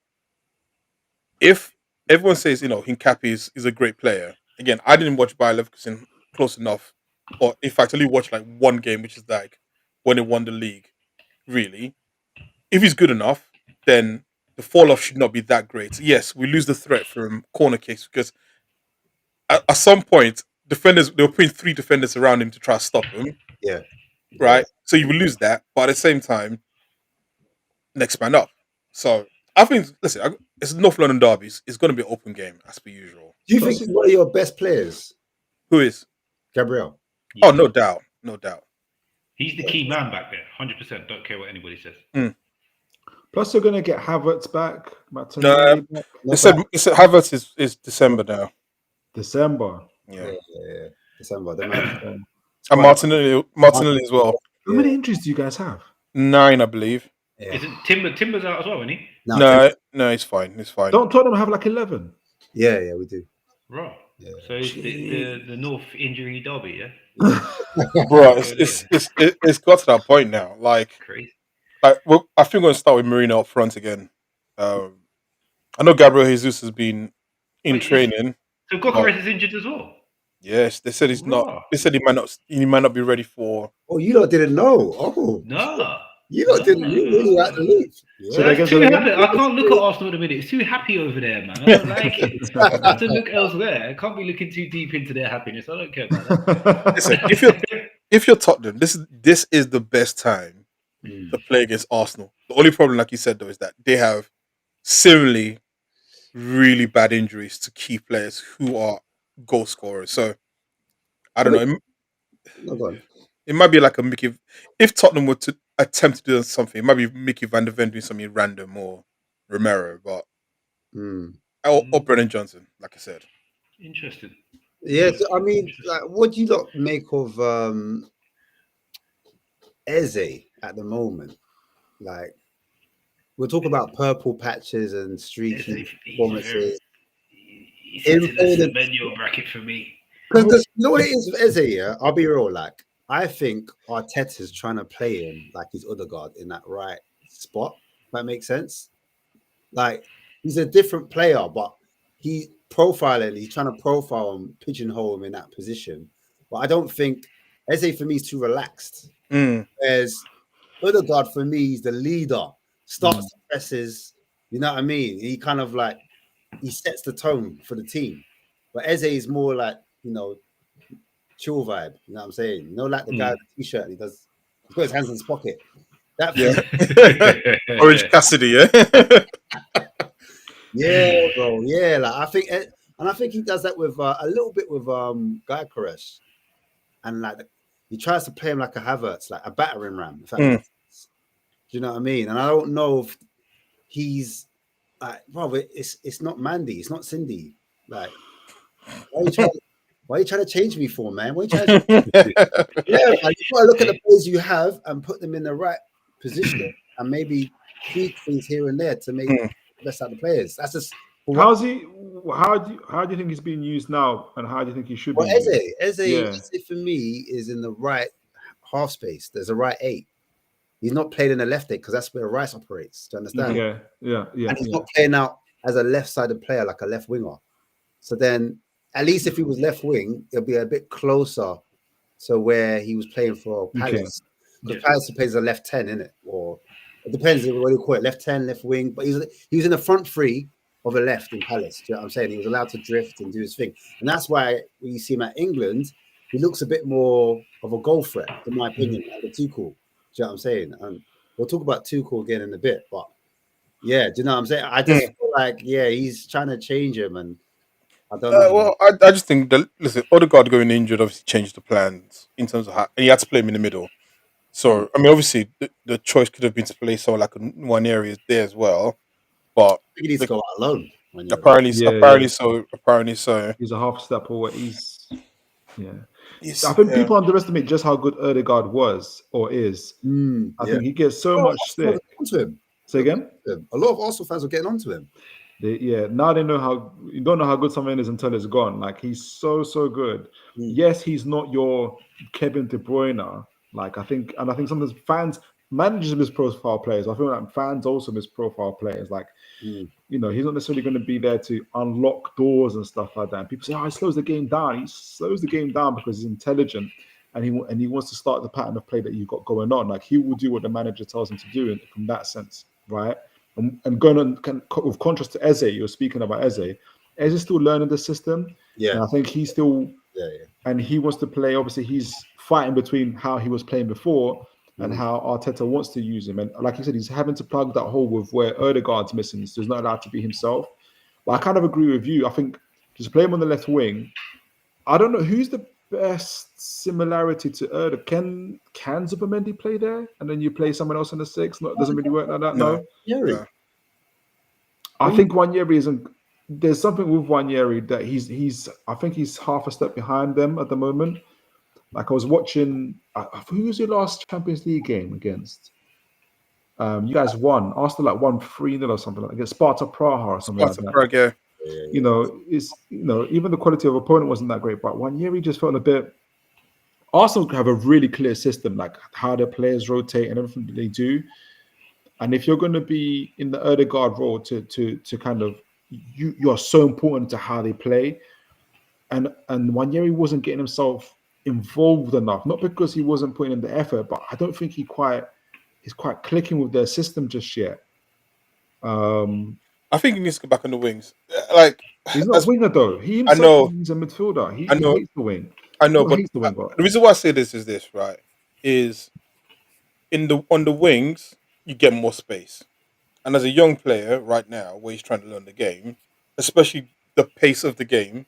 If everyone says, Hincapié is a great player. Again, I didn't watch Bayer Leverkusen close enough, or in fact, I only watched like one game, which is like when they won the league. Really, if he's good enough, then the fall off should not be that great. Yes, we lose the threat from corner kicks because at some point, they were putting 3 defenders around him to try to stop him. Yeah. Right. So you will lose that, but at the same time, next man up. So I think, listen, it's North London derbies. It's going to be an open game as per usual. Do you think he's one of your best players? Who is? Gabriel. Yeah. Oh, no doubt. No doubt. He's the key man back there. 100%. Don't care what anybody says. Plus, you're going to get Havertz back. No, they said Havertz is December now. December. Yeah. Yeah. December. They might Um, And Martinelli as well. How many injuries do you guys have? 9, I believe. Yeah. Isn't Timber's out as well, isn't he? No, it's fine. It's fine. Don't Tottenham have like 11? Yeah, we do. Right. Yeah. So it's the North injury derby, yeah? Bro, it's got to that point now. Like Crazy. I think we're gonna start with Marino up front again. I know Gabriel Jesus has been in Wait, training. So Gokares is injured as well? Yes, they said he's not. Right. They said he might not be ready for. Oh, you lot didn't know. Oh, Nah. you lot didn't. You really out the loop. So Yeah. That's too happy. I can't look at Arsenal at the minute. It's too happy over there, man. I don't like it. I have to look elsewhere. I can't be looking too deep into their happiness. I don't care about that. Listen, if you're Tottenham, this is the best time to play against Arsenal. The only problem, like you said, though, is that they have similarly really bad injuries to key players who are goal scorers. So I don't know. No, go on. It might be like a Mickey. If Tottenham were to attempt to do something, it might be Mickey Van der Ven doing something random or Romero, but or Brennan Johnson, like I said. Interesting. Yeah, I mean, like, what do you lot make of Eze at the moment? Like, we'll talk about purple patches and streaky performances. He's in the Semenyo bracket for me. Because you know what it is with Eze, yeah? I'll be real, like, I think Arteta's trying to play him like he's Odegaard in that right spot. If that makes sense. Like, he's a different player, but he's trying to profile him, pigeonhole him in that position. But I don't think Eze for me is too relaxed. Whereas Odegaard for me is the leader, starts the presses, you know what I mean? He kind of like, he sets the tone for the team. But Eze is more like, chill vibe, you know what I'm saying? You know, like the guy with the t-shirt, he's got his hands in his pocket. Orange Cassidy, yeah. Yeah, bro. Yeah, like I think he does that with a little bit with Guy Koresh, and like he tries to play him like a Havertz, like a battering ram. If that makes sense. Do you know what I mean? And I don't know if he's like, bro, it's not Mandy, it's not Cindy. Like, why are you trying to change me for, man? What are you trying to yeah, man, you gotta look at the players you have and put them in the right position and maybe tweak things here and there to make the best out of the players. That's just How do you think he's being used now, and how do you think he should be used? Eze for me is in the right half space. There's a right 8. He's not played in the left 8 because that's where Rice operates. Do you understand? Yeah. And he's not playing out as a left-sided player like a left winger. So then, at least if he was left wing, it'll be a bit closer to where he was playing for Palace. Because Palace plays a left 10, innit? Or it depends what you call it, left 10, left wing. But he was in the front 3 of a left in Palace. Do you know what I'm saying? He was allowed to drift and do his thing. And that's why when you see him at England, he looks a bit more of a goal threat, in my opinion, under Tuchel. Do you know what I'm saying? And we'll talk about Tuchel again in a bit. But yeah, do you know what I'm saying? I just feel like, he's trying to change him. And I don't know. Well, I just think that, listen, Odegaard going injured obviously changed the plans in terms of how, and he had to play him in the middle. So, I mean, obviously, the choice could have been to play someone like one area there as well. But he needs to go out alone. Apparently so. He's a half step away. I think people underestimate just how good Odegaard was or is. I think he gets so much stick. Say again? A lot of Arsenal fans are getting onto him. Now they know you don't know how good someone is until it's gone. Like, he's so good. Yes, he's not your Kevin De Bruyne. Like, I think sometimes managers miss profile players. I feel like fans also miss profile players. Like, he's not necessarily going to be there to unlock doors and stuff like that. And people say, he slows the game down. He slows the game down because he's intelligent and he wants to start the pattern of play that you've got going on. Like, he will do what the manager tells him to do from that sense, right? And going on with contrast to Eze, you're speaking about Eze. Eze's still learning the system. Yeah, and I think he's still. And he wants to play. Obviously, he's fighting between how he was playing before and how Arteta wants to use him. And like you said, he's having to plug that hole with where Odegaard's missing. So he's not allowed to be himself. But I kind of agree with you. I think just play him on the left wing. I don't know who's the best similarity to Odegaard. Can Zubimendi play there? And then you play someone else in the 6? No, it doesn't really work like that. No. Yeah. I think Wanyeri isn't. there's something with Wanyeri that he's I think he's half a step behind them at the moment. Like I was watching, who was your last Champions League game against? You guys won. Arsenal like won 3-0 or something like against Sparta Praha or something like Sparta that. Prague, yeah. You know, even the quality of opponent wasn't that great, but one year he just felt a bit. Arsenal have a really clear system, like how their players rotate and everything that they do. And if you're going to be in the Erdegaard role to kind of you're so important to how they play, and Wanyeri wasn't getting himself involved enough, not because he wasn't putting in the effort, but I don't think he's quite clicking with their system just yet. I think he needs to go back on the wings. Like He's not a winger though. He I himself know, he's a midfielder. He I know, hates the wing. I know, Not but hates the wing, but the reason why I say this is this, right? Is on the wings you get more space, and as a young player right now, where he's trying to learn the game, especially the pace of the game,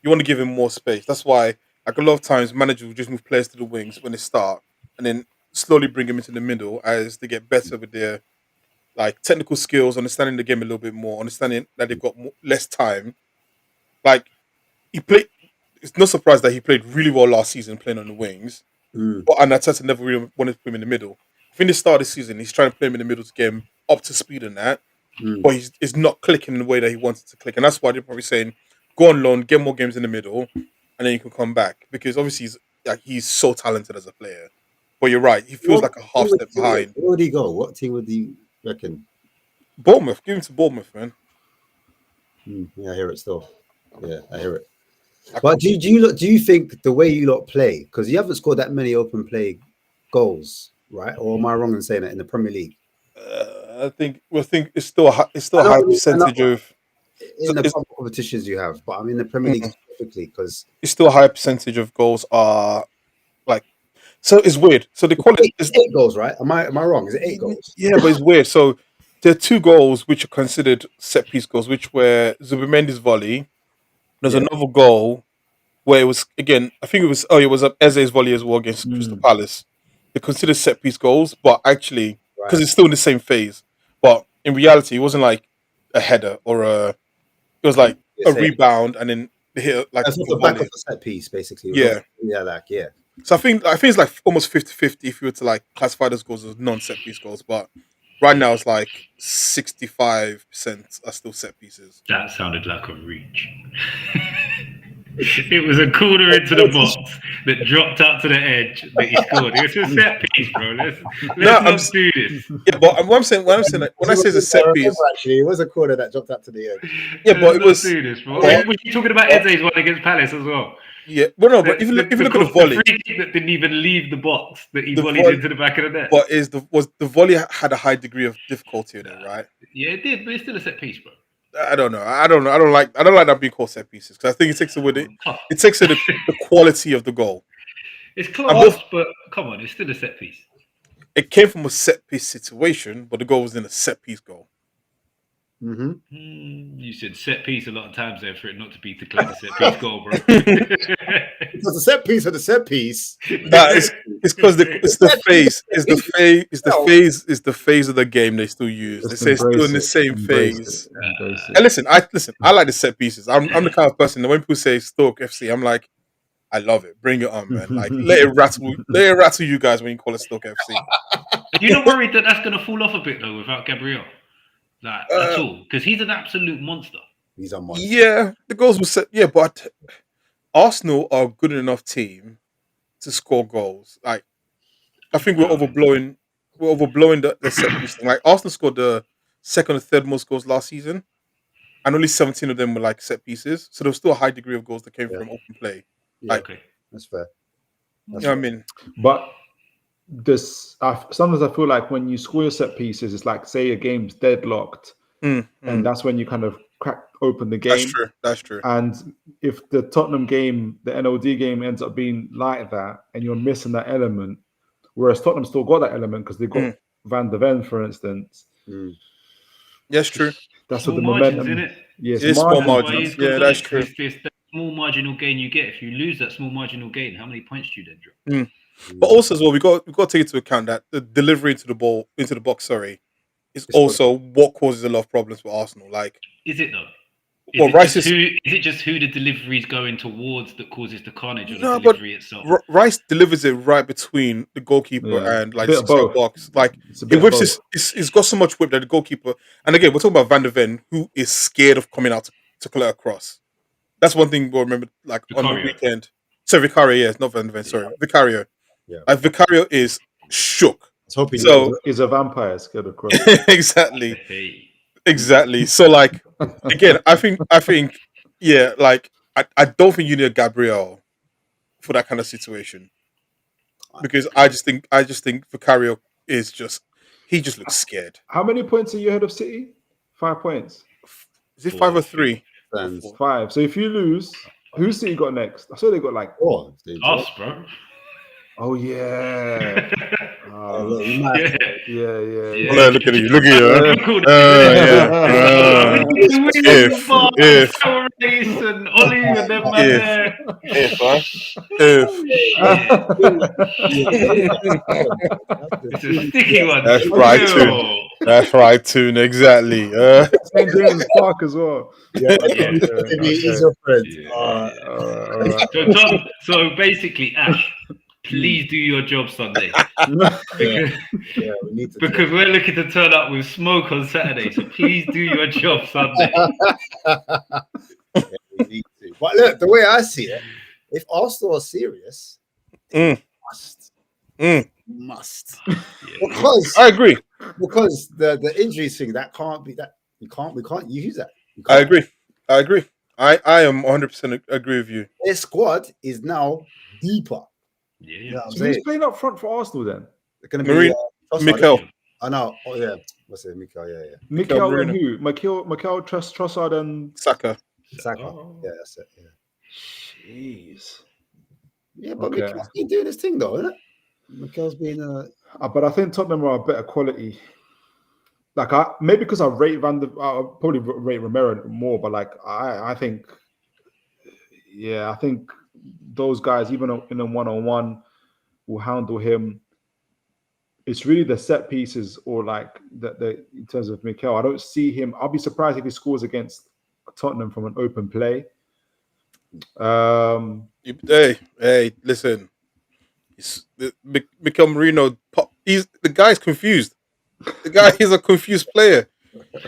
you want to give him more space. That's why, like a lot of times, managers will just move players to the wings when they start, and then slowly bring them into the middle as they get better with their like technical skills, understanding the game a little bit more, understanding that they've got less time. Like he played. It's no surprise that he played really well last season playing on the wings. Mm, But and Arteta never really wanted to put him in the middle. I think the start of the season, he's trying to play him in the middle to get him up to speed on that. mm. But he's not clicking in the way that he wanted to click. And that's why they're probably saying, go on loan, get more games in the middle, and then you can come back. Because obviously he's so talented as a player. But you're right, he feels like a half step behind. Where would he go? What team would you reckon? Bournemouth, give him to Bournemouth, man. Yeah, I hear it still. Yeah, I hear it. But do you think the way you lot play, because you haven't scored that many open play goals, right? Or am I wrong in saying that in the Premier League? I think it's still a high percentage of In the it's, public competitions you have, but I mean the Premier League specifically, because it's still a high percentage of goals are like so it's weird. So they call it eight goals, right? Am I wrong? Is it 8 goals? yeah, but it's weird. So there are 2 goals which are considered set piece goals, which were Zubimendi's volley. There's Yeah, another goal where it was again. I think it was Eze's volley as well against Crystal Palace. They consider set piece goals, but actually because right. it's still in the same phase. But in reality, it wasn't like a header or a. It was like a rebound and then they hit like That's off the a back volley. of a set piece, basically. Yeah. Yeah. So I think it's like almost 50-50 if you were to like classify those goals as non-set piece goals, but right now it's like 65% are still set pieces. That sounded like a reach. It was a corner into the box that dropped out to the edge that he scored. It was a set piece, bro. Let's not do this. Yeah, but what I'm saying, like, when I say it's a set piece, actually, it was a corner that dropped out to the edge. Yeah, but it was. Do this, bro. Was you talking about Eze's one against Palace as well? Yeah, well, no, but if you look at the volley, the free kick that didn't even leave the box that he volleyed into the back of the net. But was the volley had a high degree of difficulty in it, right? Yeah, it did, but it's still a set piece, bro. I don't know. I don't like that being called set pieces because I think it takes away the quality of the goal. It's close, but come on, it's still a set piece. It came from a set piece situation, but the goal was in a set piece goal. You said set piece a lot of times there for it not to be declared a set piece goal, bro. Because the set piece of the set piece. It's because it's the phase of the game they still use. They say it's still in the same phase. And listen, I like the set pieces. I'm the kind of person that when people say Stoke FC, I'm like, I love it. Bring it on, man. Like let it rattle you guys when you call it Stoke FC. Are you not worried that that's gonna fall off a bit though without Gabriel? Like at all, because he's an absolute monster. He's a monster. Yeah, the goals were set. Yeah, but Arsenal are a good enough team to score goals. Like, I think we're overblowing the set piece thing. Like, Arsenal scored the second and third most goals last season, and only 17 of them were like set pieces. So there was still a high degree of goals that came from open play. Yeah, like, okay, that's fair. You know what I mean? But sometimes I feel like when you score your set pieces, it's like say a game's deadlocked, and that's when you kind of crack open the game. That's true. And if the Tottenham game, the NLD game, ends up being like that, and you're missing that element, whereas Tottenham still got that element because they got Van der Ven, for instance. Yes, true. That's small what the margins, momentum. Isn't it? Yes, it's small margins. Yeah, that's true. It's that small marginal gain you get. If you lose that small marginal gain, how many points do you then drop? But also as well, we got to take into account that the delivery into the box, is also what causes a lot of problems for Arsenal. Like, is it though? Well, Rice is it just who the delivery is going towards that causes the carnage, or the no, but delivery itself? Rice delivers it right between the goalkeeper Yeah. and like Bit of 6-yard both. box. Like It's a he bit of whips both. he's got so much whip that the goalkeeper. And again, we're talking about Van der Ven, who is scared of coming out to collect a cross. That's one thing we'll remember. Like on the Vicario. weekend, sorry, Vicario, yes, not Van der Ven, sorry, Vicario. Yeah. Like Vicario is shook. I was hoping So He's a vampire scared of cross. exactly. Hey. Exactly. So like again, I think yeah, like I don't think you need a Gabriel for that kind of situation. Because I just think Vicario is he just looks scared. How many points are you ahead of City? 5 points. Is it 5 or 3? fans. 5. So if you lose, who's City got next? I saw they got like. Oh, Us, bro. Oh yeah. look, you might have to- Yeah. Yeah. Look at you. Look at you. If Race and Ollie and them man If. there. It's a sticky one. That's right, too. That's right, Toon. Exactly. St. James Park as well. Yeah, Yeah. he's your friend. Yeah. All right. So Tom, so basically, Ash, please do your job Sunday. Because, Yeah, we need to. because we're looking to turn up with smoke on Saturday. So please do your job Sunday. We need to. But look, the way I see it, if Arsenal are serious, they must. Because I agree. the injury thing that can't be that we can't use that. I agree. I am 100% agree with you. Their squad is now deeper. Yeah. You know what I'm So saying? who's playing up front for Arsenal then? They're going to be Marine, Trossard, Mikel. I know. Oh yeah, what's it? Mikel. Yeah. Mikel Bruno. and who? Mikel Trossard and Saka. Saka. Oh. Yeah, that's it. Yeah. jeez. Yeah, but Okay. Mikel's been doing his thing though, isn't it? Mikel's been But I think Tottenham are a better quality. Like maybe because I rate I'll probably rate Romero more, but like I think those guys, even in a one-on-one, will handle him. It's really the set pieces or like the in terms of Mikel. I don't see him. I'll be surprised if he scores against Tottenham from an open play. Hey, listen. Mikel Merino, the guy's confused. The guy is a confused player.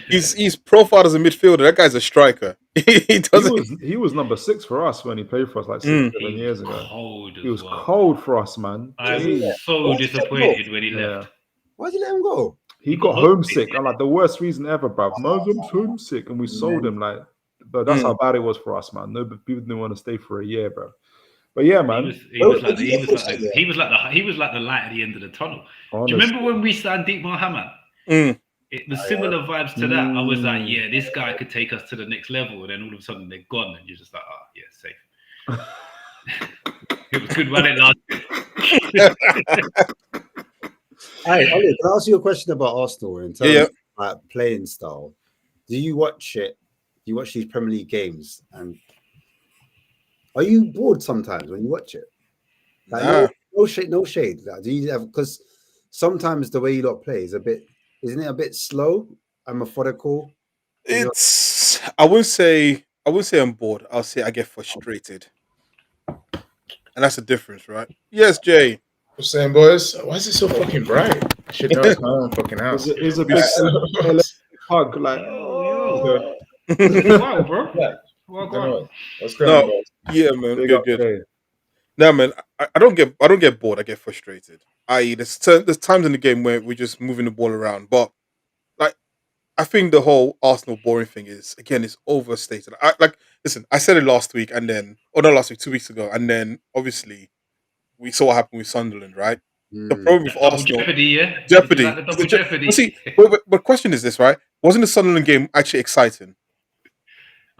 He's profiled as a midfielder. That guy's a striker. He doesn't. He was number 6 for us when he played for us like 6-7 years ago. He was cold for us, man. I was so disappointed when he left. why'd you let him go? He got homesick. I'm like the worst reason ever, bro. Man's homesick, and we sold him like. But that's how bad it was for us, man. No, people didn't want to stay for a year, bro. But yeah, man. He was like the light at the end of the tunnel. Honestly. Do you remember when we signed Deep Mohammed? It was similar vibes to that. I was like, yeah, this guy could take us to the next level, and then all of a sudden they're gone, and you're just like, oh yeah, safe. It was good while it lasted. Hey, Ollie, can I ask you a question about Arsenal in terms of like, playing style? Do you watch it? Do you watch these Premier League games, and are you bored sometimes when you watch it? Like, no shade. Like, do you have, because sometimes the way you lot play is isn't it a bit slow and methodical? It's I wouldn't say I'm bored. I'll say I get frustrated, and that's the difference, right? Yes, Jay. What's saying, boys? Why is it so fucking bright? I should know it's my own fucking house. It's a big hug, like. Wow, bro. What's going on, boys? Yeah, man. Good. No, man. I don't get bored. I get frustrated. There's times in the game where we're just moving the ball around, but like I think the whole Arsenal boring thing is it's overstated. Listen, I said it last week, and then not last week, 2 weeks ago, and then obviously we saw what happened with Sunderland, right? The problem with Arsenal, Jeopardy. Like the double Jeopardy. See, but the question is this, right? Wasn't the Sunderland game actually exciting?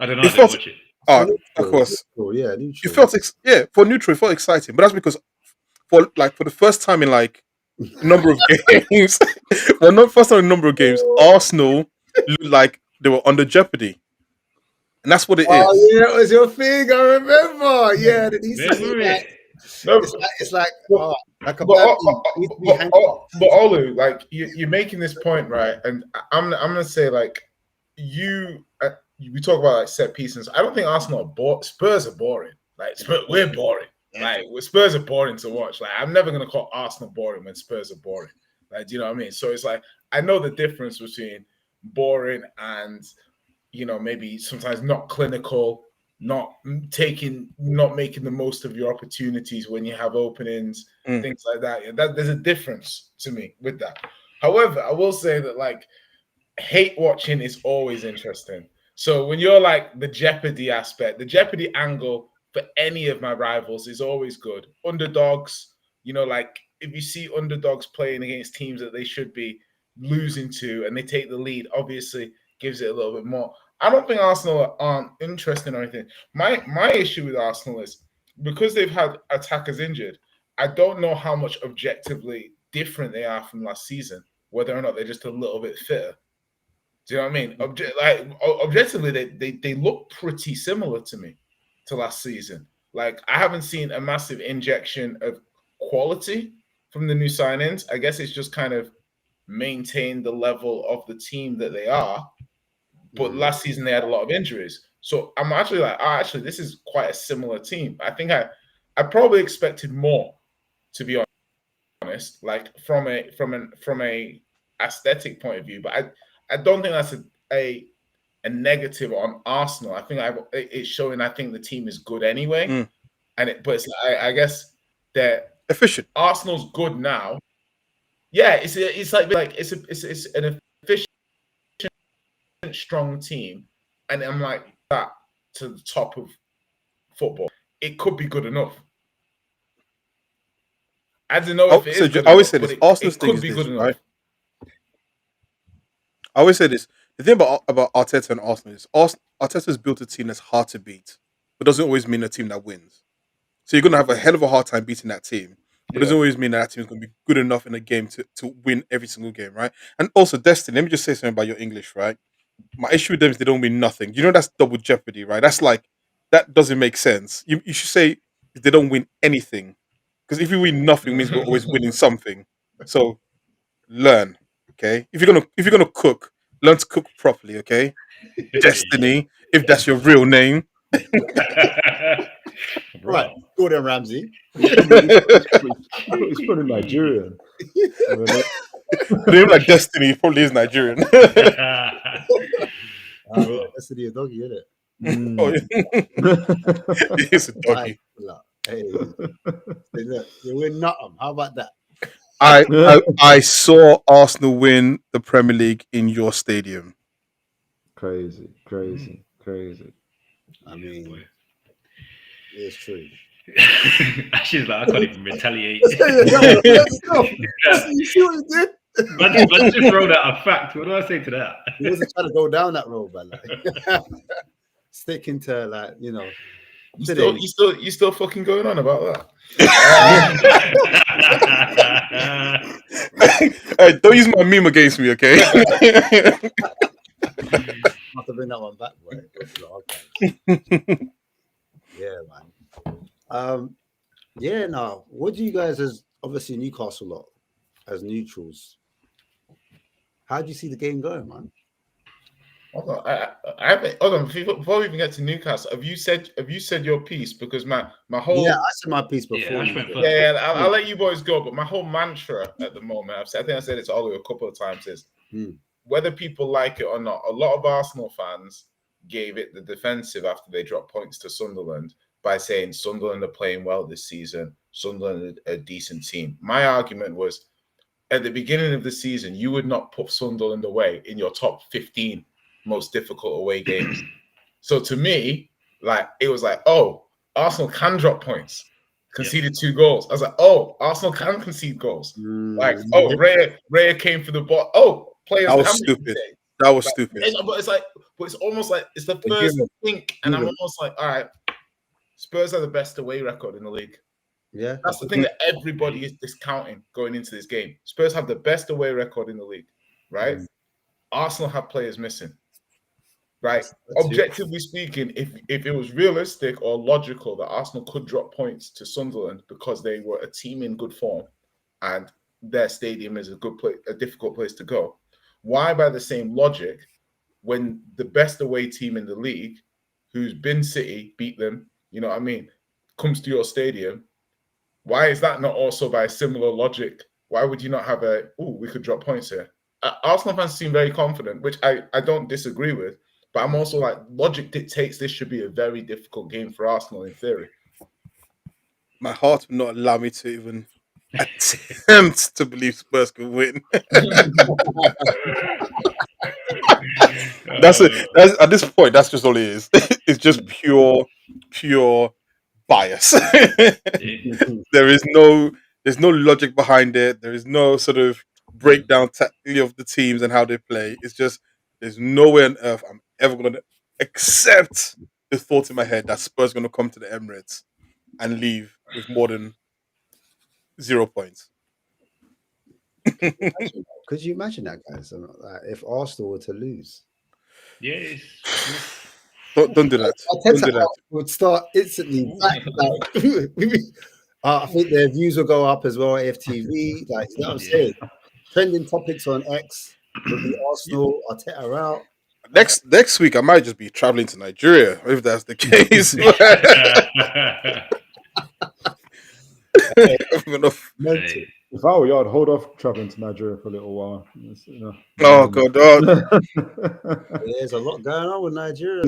I don't know. I didn't watch it. Of course. Neutral, yeah, neutral. It felt for neutral, it felt exciting, but that's because for the first time in like a number of games, Arsenal looked like they were under jeopardy, and that's what it is. Oh yeah, it was your thing. I remember. Yeah, that he said it's like a but Olu, like you're making this point, right? And I'm gonna say like we talk about like set pieces. I don't think Arsenal are bored. Spurs are boring. Like we're boring. Like Spurs are boring to watch. Like I'm never gonna call Arsenal boring when Spurs are boring. Like, do you know what I mean? So it's like I know the difference between boring and maybe sometimes not clinical, not making the most of your opportunities when you have openings, things like that. That there's a difference to me with that. However, I will say that like hate watching is always interesting. So when you're like the jeopardy aspect, the jeopardy angle for any of my rivals is always good. Underdogs, like if you see underdogs playing against teams that they should be losing to and they take the lead, obviously gives it a little bit more. I don't think Arsenal aren't interesting or anything. My issue with Arsenal is because they've had attackers injured, I don't know how much objectively different they are from last season, whether or not they're just a little bit fitter. Do you know what I mean? Objectively, they look pretty similar to me to last season. Like I haven't seen a massive injection of quality from the new signings. I guess it's just kind of maintained the level of the team that they are. But last season they had a lot of injuries. So I'm actually like, actually, this is quite a similar team. I think I probably expected more, to be honest, like from a aesthetic point of view. But I don't think that's a negative on Arsenal. I think it's showing. I think the team is good anyway, but I guess that efficient. Arsenal's good now. Yeah, it's an efficient, strong team, and I'm like that to the top of football. It could be good enough. I don't know if it is. I always say this. Arsenal's thing is this, right? I always say this. The thing about Arteta and Arsenal is Arteta's built a team that's hard to beat, but doesn't always mean a team that wins. So you're going to have a hell of a hard time beating that team. But it doesn't always mean that team is going to be good enough in a game to win every single game, right? And also, Destiny, let me just say something about your English, right? My issue with them is they don't win nothing. You know that's double jeopardy, right? That's like, that doesn't make sense. You should say they don't win anything. Because if you win nothing, it means we're always winning something. So learn, okay? If you're gonna cook, learn to cook properly, okay? Destiny, if that's your real name. Right, Gordon Ramsay. It's probably Nigerian. Name like Destiny probably is Nigerian. Destiny a doggy, isn't it? Oh, yeah. It's a doggy. Hey, look, you win nothing. How about that? I saw Arsenal win the Premier League in your stadium. Crazy. I mean, it's true. She's like, I can't even retaliate. Let's go. You see what he did? Let's just throw that a fact. What do I say to that? He wasn't trying to go down that road, but like, sticking to like, You still fucking going on about that? Hey, don't use my meme against me, okay? I have to bring that one back, boy. Yeah, man. No. What do you guys, as obviously Newcastle lot, as neutrals, how do you see the game going, man? Hold on. Before we even get to Newcastle, have you said your piece? Because my whole I said my piece before. I'll let you boys go. But my whole mantra at the moment, I think I said it to Ollie a couple of times, is whether people like it or not. A lot of Arsenal fans gave it the defensive after they dropped points to Sunderland by saying Sunderland are playing well this season. Sunderland are a decent team. My argument was at the beginning of the season, you would not put Sunderland away in your top 15 most difficult away games. So to me, like it was like, oh, Arsenal can drop points. Conceded 2 goals. I was like, oh, Arsenal can concede goals. Like, oh, Raya came for the ball. Oh, players. That was stupid. That was stupid. But it's almost like it's the first think, and I'm almost like, all right, Spurs are the best away record in the league. Yeah, that's the thing that everybody is discounting going into this game. Spurs have the best away record in the league, right? Arsenal have players missing. Right. Objectively speaking, if it was realistic or logical that Arsenal could drop points to Sunderland because they were a team in good form and their stadium is a difficult place to go, why, by the same logic, when the best away team in the league, who's been City, beat them, you know what I mean, comes to your stadium, why is that not also by similar logic? Why would you not have we could drop points here? Arsenal fans seem very confident, which I don't disagree with, but I'm also like, logic dictates this should be a very difficult game for Arsenal in theory. My heart will not allow me to even attempt to believe Spurs can win. That's at this point. That's just all it is. It's just pure bias. There's no logic behind it. There is no sort of breakdown tactically of the teams and how they play. It's just there's no way on earth I'm ever going to accept the thought in my head that Spurs going to come to the Emirates and leave with more than 0 points. Could you imagine that, guys? Like, if Arsenal were to lose, Yes. Don't do that. Don't do that. Would start instantly. I think their views will go up as well at FTV. Like, you know what I'm saying? Trending topics on X would be Arsenal, Arteta out. Next week, I might just be traveling to Nigeria if that's the case. If I were you, I'd hold off traveling to Nigeria for a little while. You know. Oh God! There's a lot going on with Nigeria.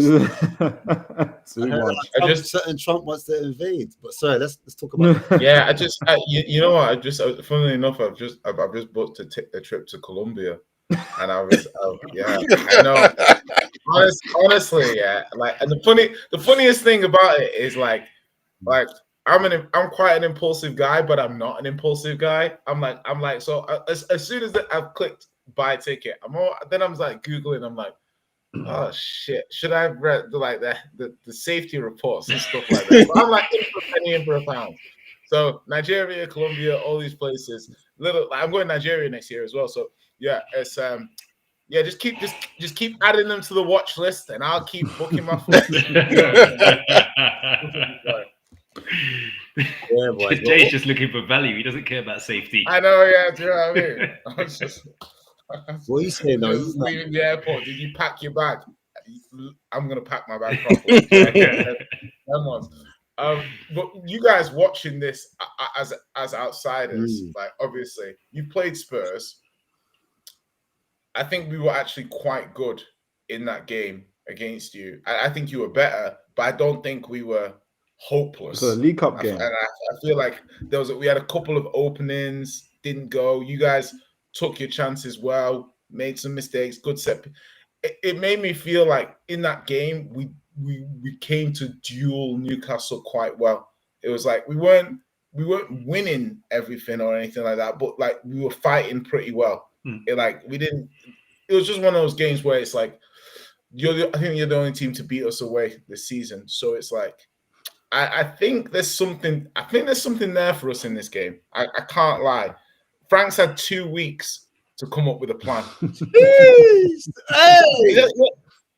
Trump wants to invade, but sorry, let's talk about. Yeah, you know what? Funnily enough, I've just booked a trip to Colombia, and I know. Honestly, yeah. Like, and the funniest thing about it is like. I'm quite an impulsive guy, but I'm not an impulsive guy. I'm like so as soon as I've clicked buy ticket, then I'm like Googling. I'm like, oh shit, should I have read the safety reports and stuff like that? But I'm like in for a penny, in for a pound. So Nigeria, Colombia, all these places. I'm going to Nigeria next year as well. So yeah, it's just keep adding them to the watch list, and I'll keep booking my flights. Yeah, boy. Jay's just looking for value. He doesn't care about safety. I know, yeah. Do you know what I mean? I was just. What are you saying? No, just leaving the airport. Did you pack your bag? I'm gonna pack my bag properly. But you guys watching this as outsiders, like obviously you played Spurs. I think we were actually quite good in that game against you. I think you were better, but I don't think we were hopeless. So a League Cup game. And I feel like we had a couple of openings, didn't go. You guys took your chances well, made some mistakes, good set. It made me feel like in that game we came to duel Newcastle quite well. It was like we weren't winning everything or anything like that, but like we were fighting pretty well. It was just one of those games where it's like I think you're the only team to beat us away this season. So it's like I think there's something there for us in this game. I can't lie. Frank's had 2 weeks to come up with a plan. He's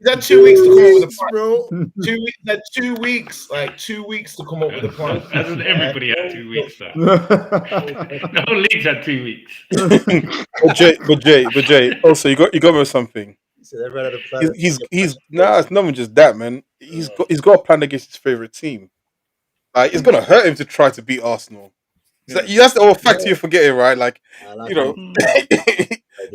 had 2 weeks to come up with a plan, bro. 2 weeks. Had 2 weeks, like 2 weeks to come up with a plan. Hasn't everybody had 2 weeks? Though? The whole league's had 2 weeks. But Jay. Also, you got me something. He's it's not even just that, man. He's got a plan against his favorite team. It's gonna hurt him to try to beat Arsenal. That's the whole fact you're forgetting, right? Like you know,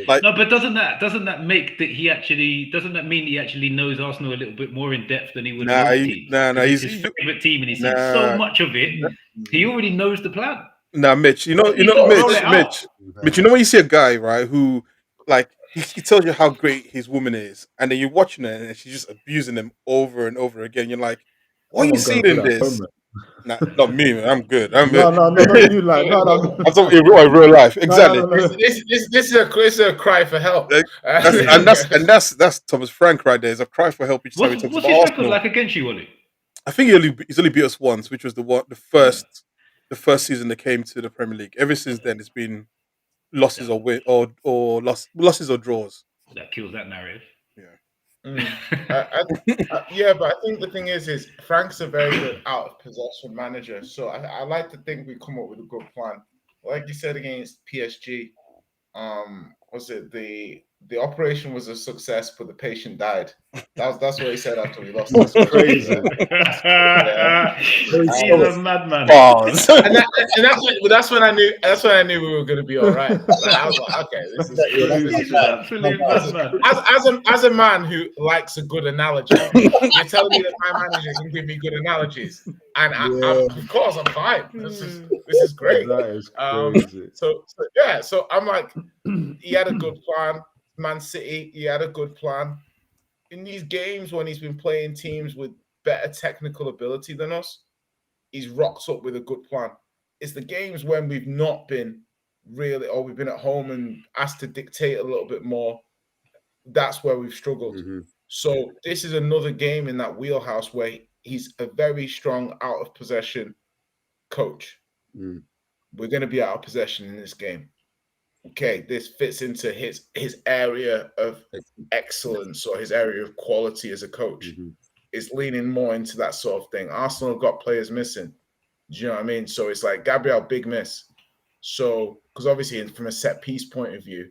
like no, but doesn't that make that he actually mean he actually knows Arsenal a little bit more in depth than he would? He's his favorite team, and he's seen so much of it. He already knows the plan. Mitch. You know, Mitch. You know when you see a guy, right, who like he tells you how great his woman is, and then you're watching her and she's just abusing him over and over again. You're like, what are you seeing in this? Nah, not me, man. I'm good. No, not you. Like, no. I'm talking in real life. Exactly. No. This is a cry for help. That's Thomas Frank right there. It's a cry for help each time he talks what's about his Arsenal. record like against you, Ollie? I think he's only beat us once, which was the first season they came to the Premier League. Ever since then, it's been losses or losses or draws. That kills that narrative. Yeah, but I think the thing is Frank's a very good out of possession manager. So I like to think we come up with a good plan. Like you said against PSG, was it the the operation was a success, but the patient died. That's what he said after we lost. That's crazy. He's a madman. Bars. And that's when I knew we were going to be all right. Like, I was like, okay, this is He's an absolute madman. as a man who likes a good analogy, you're telling me that my manager can give me good analogies, and I'm, of course I'm fine. This is great. That is crazy. So I'm like, he had a good plan. Man City, he had a good plan. In these games when he's been playing teams with better technical ability than us, he's rocked up with a good plan. It's the games when we've not been really, or we've been at home and asked to dictate a little bit more, that's where we've struggled. Mm-hmm. So this is another game in that wheelhouse where he's a very strong out of possession coach. Mm. We're going to be out of possession in this game. Okay, this fits into his area of excellence or his area of quality as a coach. Mm-hmm. It's leaning more into that sort of thing. Arsenal have got players missing. Do you know what I mean? So it's like Gabriel, big miss. So because obviously from a set piece point of view,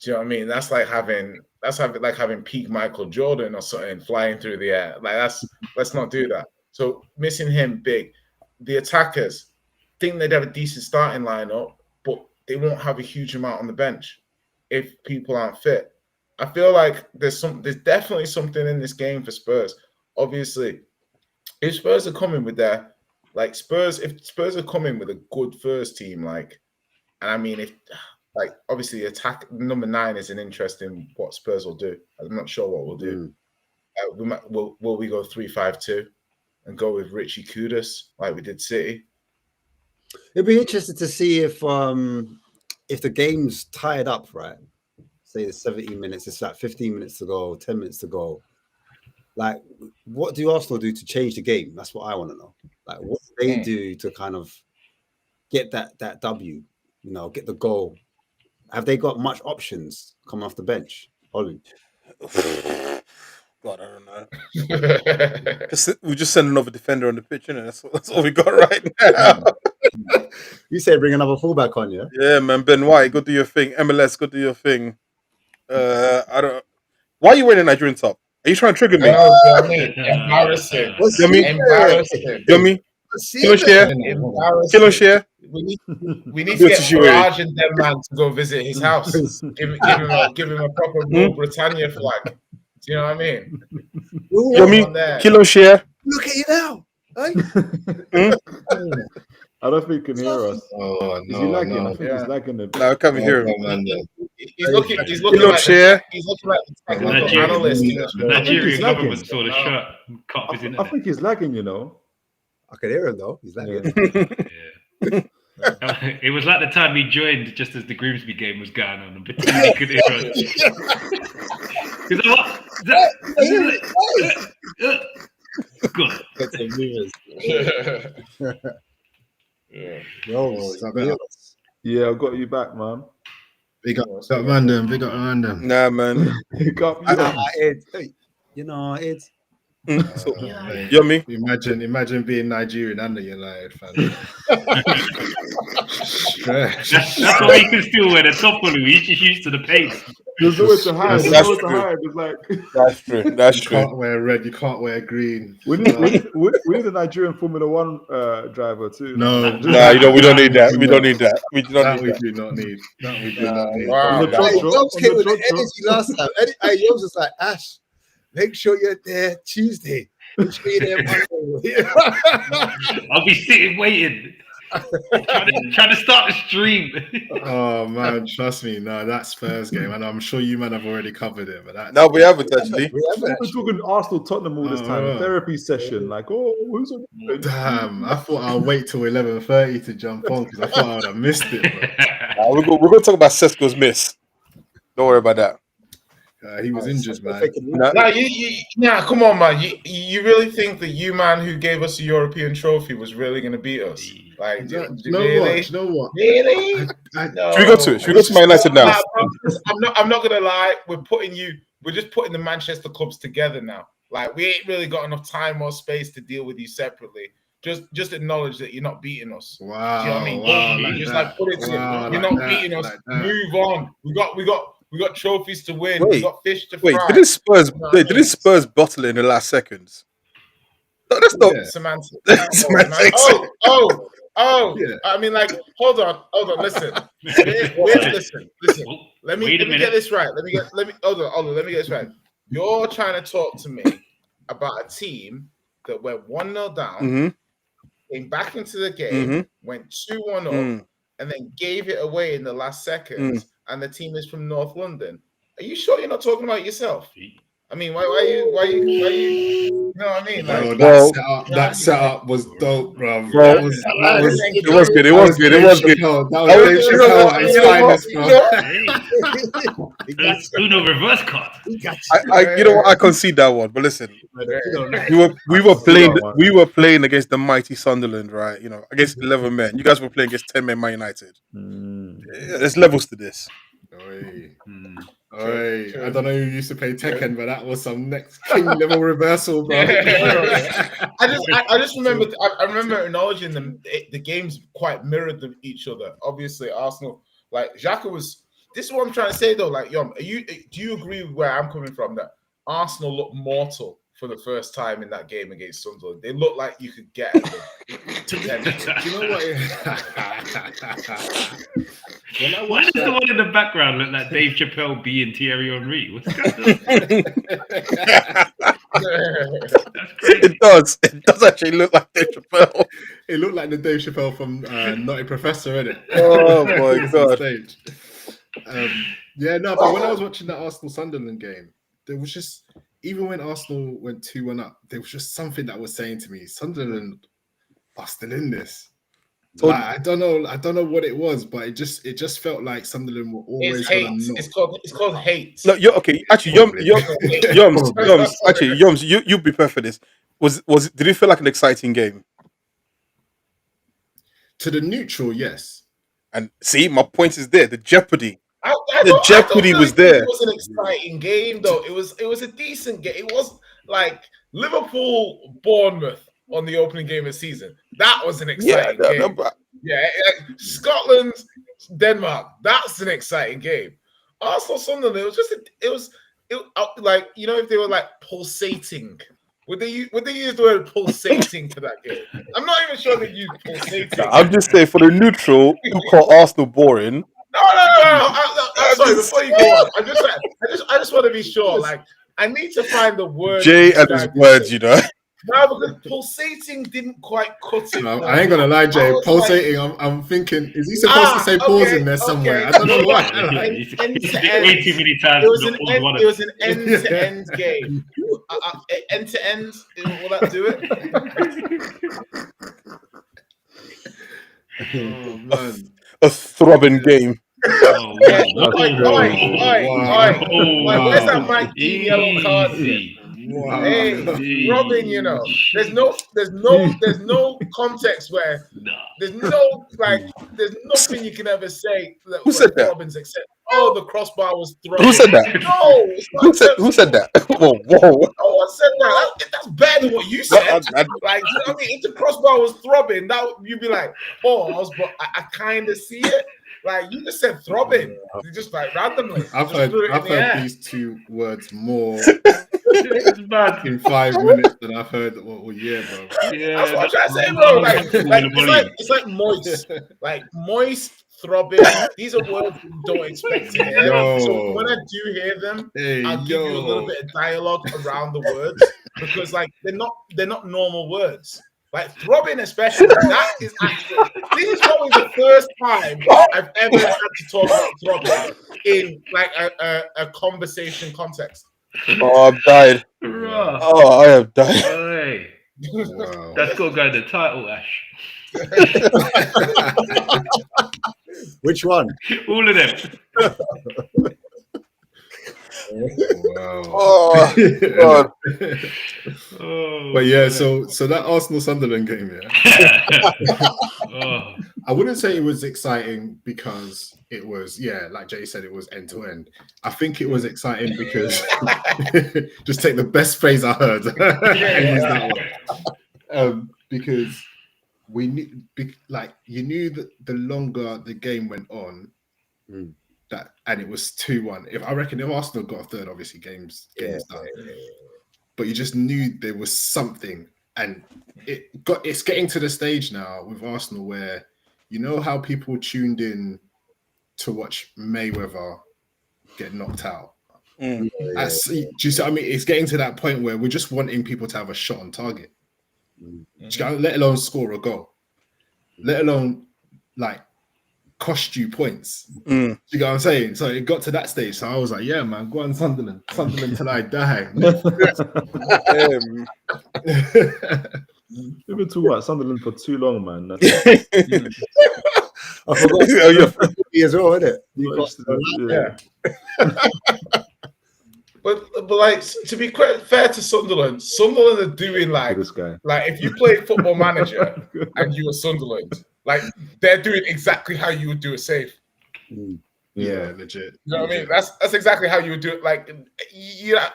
do you know what I mean? That's like having peak Michael Jordan or something flying through the air. Like let's not do that. So missing him big. The attackers think they'd have a decent starting lineup, but they won't have a huge amount on the bench if people aren't fit. I feel like there's definitely something in this game for Spurs. Obviously, if Spurs are coming with their if Spurs are coming with a good first team, and I mean if obviously attack number 9 is an interesting what Spurs will do. I'm not sure what we'll do. Will we go 3-5-2 and go with Richie Kudus like we did City? It'd be interesting to see if the game's tied up, right? Say it's 17 minutes, it's like 15 minutes to go, 10 minutes to go. Like, what do Arsenal do to change the game? That's what I want to know. Like, what do they do to kind of get that W? You know, get the goal. Have they got much options coming off the bench, Ollie? God, I don't know. We just send another defender on the pitch, innit? That's all we got right now. You say bring another fullback on, yeah? Yeah, man. Ben White, go do your thing. MLS, go do your thing. I don't. Why are you wearing a Nigerian top? Are you trying to trigger me? Embarrassing. Embarrassing. Yummy. Kilo share. We need to get Farage and them man to go visit his house. give him a proper Rule Britannia flag. Do you know what I mean? Yummy. Kilo share. Look at you now. I don't think he can hear us. Oh no! Is he lagging? No. I think he's lagging a bit. No, I can't hear him. He's looking like the analyst. Nigerian government saw the shirt. Cut off his I internet. think he's lagging, you know. I can hear him though. He's lagging. Yeah. It was like the time he joined just as the Grimsby game was going on, and pretending he could hear us. He's like, what? Good. Get some movers. Yeah, I've got you back, man. Big up random. Nah, man. Pick up You know, it's Yummy. Imagine being Nigerian and the United fan. That's why he can still wear the top on him. He's just used to the pace. There's always to hide. It's like That's true. That's true. You can't wear red. You can't wear green. we need a Nigerian Formula One driver too. No, Nah, we don't need that. We don't need that. We do not That need we that. do not need. That we do not need. Wow. Jobs came with the energy last time. Jobs was like, Ash, make sure you're there Tuesday. Make sure you're there Monday. I'll be sitting waiting. trying to start the stream. Oh man, trust me. No, that Spurs game, and I'm sure you man have already covered it. But No, we haven't actually. We're talking Arsenal Tottenham all this time. Therapy session. Like, who's on? Damn, I thought I'll wait till 11:30 to jump on because I thought I would have missed it. We're going to talk about Sesko's miss. Don't worry about that. He was injured, man. Come on, man. You really think that you man who gave us a European trophy was really going to beat us? Like, You really? know what? Really? No. Should we go to it? Should we go to Man United now? I'm not gonna lie. We're just putting the Manchester clubs together now. Like, we ain't really got enough time or space to deal with you separately. Just acknowledge that you're not beating us. Wow. Do you know what I mean? Wow, You're not beating us. like Move on. We We got trophies to win. We Wait, got fish to wait, fry. didn't Spurs? You know what I Didn't mean? Spurs bottle it in the last seconds? No, that's not. Yeah. Semantics. Semantics. Yeah. I mean, like, hold on. Listen. Listen. Let me get this right. Let me get this right. You're trying to talk to me about a team that went 1-0 down, Mm-hmm. came back into the game, went 2-1 up, and then gave it away in the last seconds, and the team is from North London. Are you sure you're not talking about yourself? I mean, why you you know what I mean? Like, Bro, that setup was dope, bro. It was good. That was Dave Chappelle at his finest, bro. Uno reverse card. You know what? I concede that one. But listen, we were playing against the mighty Sunderland, right? You know, against 11 men. You guys were playing against 10 men Man United. Yeah, there's levels to this. I don't know who used to play Tekken, but that was some next king level reversal, bro. I just remember. I remember acknowledging them. The games quite mirrored each other. Obviously, Arsenal, like Xhaka was. This is what I'm trying to say, though. Like, Yom, do you agree with where I'm coming from? That Arsenal looked mortal for the first time in that game against Sunderland. They looked like you could get at them. Do you know what? Why does the one in the background look like Dave Chappelle being Thierry Henry? What's going on? That's crazy. It does. It does actually look like Dave Chappelle. It looked like the Dave Chappelle from Naughty Professor, innit? Oh my god. Stage. But when I was watching that Arsenal Sunderland game, there was just, even when Arsenal went 2-1 up, there was just something that was saying to me, Sunderland are still in this. Like, I don't know what it was, but it just felt like Sunderland were always It's hate. gonna knock. It's called hate. No, you're okay. Actually, Yoms, you prepare for this. Did it feel like an exciting game? To the neutral, yes. And see, my point is there. The jeopardy. The jeopardy was there. It was an exciting game, though. It was a decent game. It was like Liverpool, Bournemouth on the opening game of the season. That was an exciting game. Like Scotland, Denmark. That's an exciting game. Arsenal, Sunderland. It was like, you know, if they were like pulsating. Would they use the word pulsating for that game? I'm not even sure they use pulsating. I'm just saying, for the neutral, you call Arsenal boring. No. Sorry, before you go on, I just want to be sure. Like, I need to find the word. Jay and his words, you know. No, because pulsating didn't quite cut it. No, I ain't gonna lie, Jay. Pulsating. Like, I'm thinking, is he supposed to say pause in there somewhere? I don't know why. Way too many times. It was an end-to-end game. End-to-end. Will that do it? Oh man. A throbbing game. Oh, where's that Mike Dean yellow card? Wow. Hey, Robin, you know, there's no context where there's nothing you can ever say that Who said that? Robin's except the crossbar was thrown. Who said that? No, Who said that? Whoa. No one said that. That's better than what you said. Like, you know what I mean, if the crossbar was throbbing, you'd be like, pause, but I kind of see it. Like, you just said throbbing. You just like randomly. I've heard these two words more It's bad. in 5 minutes than I've heard all year, bro. Yeah, that's what I'm trying to say, bro. It's like moist. Like moist, throbbing. These are words you don't expect to hear. So when I do hear them, I'll give you a little bit of dialogue around the words, because like they're not normal words. Like throbbing, especially, this is probably the first time I've ever had to talk about throbbing in like a conversation context. Oh, I've died. Oh, I have died. Hey. Wow. That's got to go in the title, Ash. Which one? All of them. Wow. Oh, God. But yeah, so that Arsenal Sunderland game, I wouldn't say it was exciting because it was, like Jay said, it was end to end. I think it was exciting because just take the best phrase I heard and use that one. Because we knew, like, you knew that the longer the game went on, and it was 2-1. If Arsenal got a third, obviously game's done. But you just knew there was something, and it's getting to the stage now with Arsenal where you know how people tuned in to watch Mayweather get knocked out. Do you see what I mean? It's getting to that point where we're just wanting people to have a shot on target, let alone score a goal, let alone like cost you points. You know what I'm saying? So it got to that stage. So I was like, yeah, man, go on Sunderland till I die. We've been talking about Sunderland for too long, man. I forgot you're as well, isn't it? But like, to be quite fair to Sunderland are doing like this guy. Like if you play Football Manager and you were Sunderland, like they're doing exactly how you would do a save. Yeah, legit. You know what I mean? That's exactly how you would do it. Like,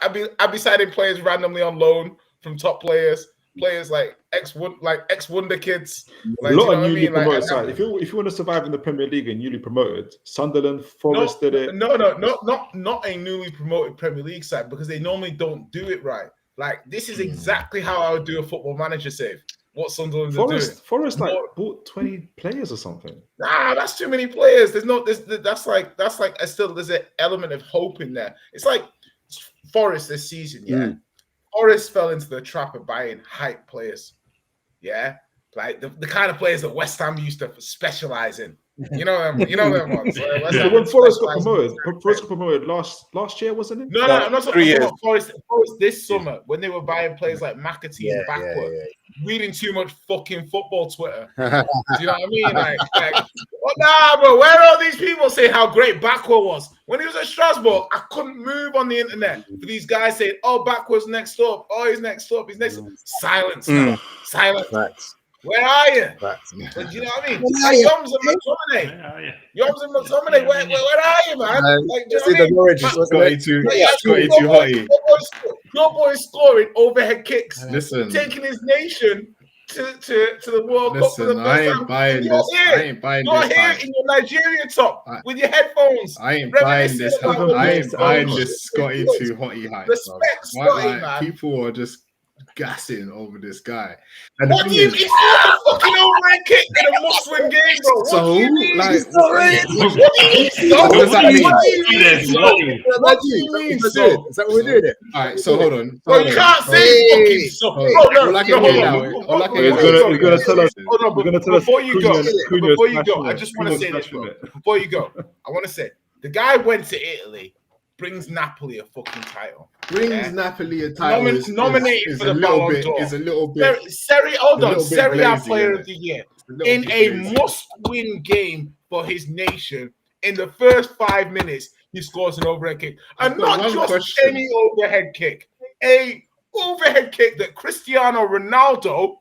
I'd be signing players randomly on loan from top players like ex Wonder Kids. Like, a lot of you newly know what I mean? promoted sides. If you want to survive in the Premier League and newly promoted, Sunderland, Forest did it. No, not a newly promoted Premier League side, because they normally don't do it right. Like, this is exactly how I would do a Football Manager save. What Sunderland are doing. Forest bought 20 players or something. Nah, that's too many players. There's an element of hope in there. It's like Forest this season, yeah. Forest fell into the trap of buying hype players. Yeah. Like the kind of players that West Ham used to specialize in. You know them ones. When Forest got promoted last year, wasn't it? No, I'm not talking about Forest this summer when they were buying players like McAtee and Backward. Reading too much fucking football Twitter. Do you know what I mean? Like, bro, where are all these people saying how great Backward was? When he was at Strasbourg, I couldn't move on the internet for these guys saying, oh, Backward's next up. Oh, he's next up. He's next up. Silence. Silence. Facts. Where are you? Facts. Do you know what I mean? Yoms and McTominay. Where are you, man? Like, do you know what I mean? Scotty too hotty. Your boy's scoring overhead kicks. Listen, taking his nation to the World Cup for the first time. I ain't buying this. You're here in your Nigeria top with your headphones. I ain't buying this. I ain't buying this Scotty too hotty hype. Respect Scotty, man. People are just gassing over this guy. And what do you mean? He's not a fucking overhead kick in a must-win game, bro. So, what do you mean? Like, what do you mean? What does that mean? What do you mean, sir? Is that what we're doing? All right, so hold on. Bro, you can't say fucking stuff. All I can hear now. He's going to tell us. Before you go, I just want to say this, bro. Before you go, I want to say the guy went to Italy. Brings Napoli a fucking title. Napoli a title. Nominated for the Ballon d'Or. Is a little bit. Serie A Player of the Year in a must-win game for his nation. In the first 5 minutes, he scores an overhead kick, and not just any overhead kick. A overhead kick that Cristiano Ronaldo,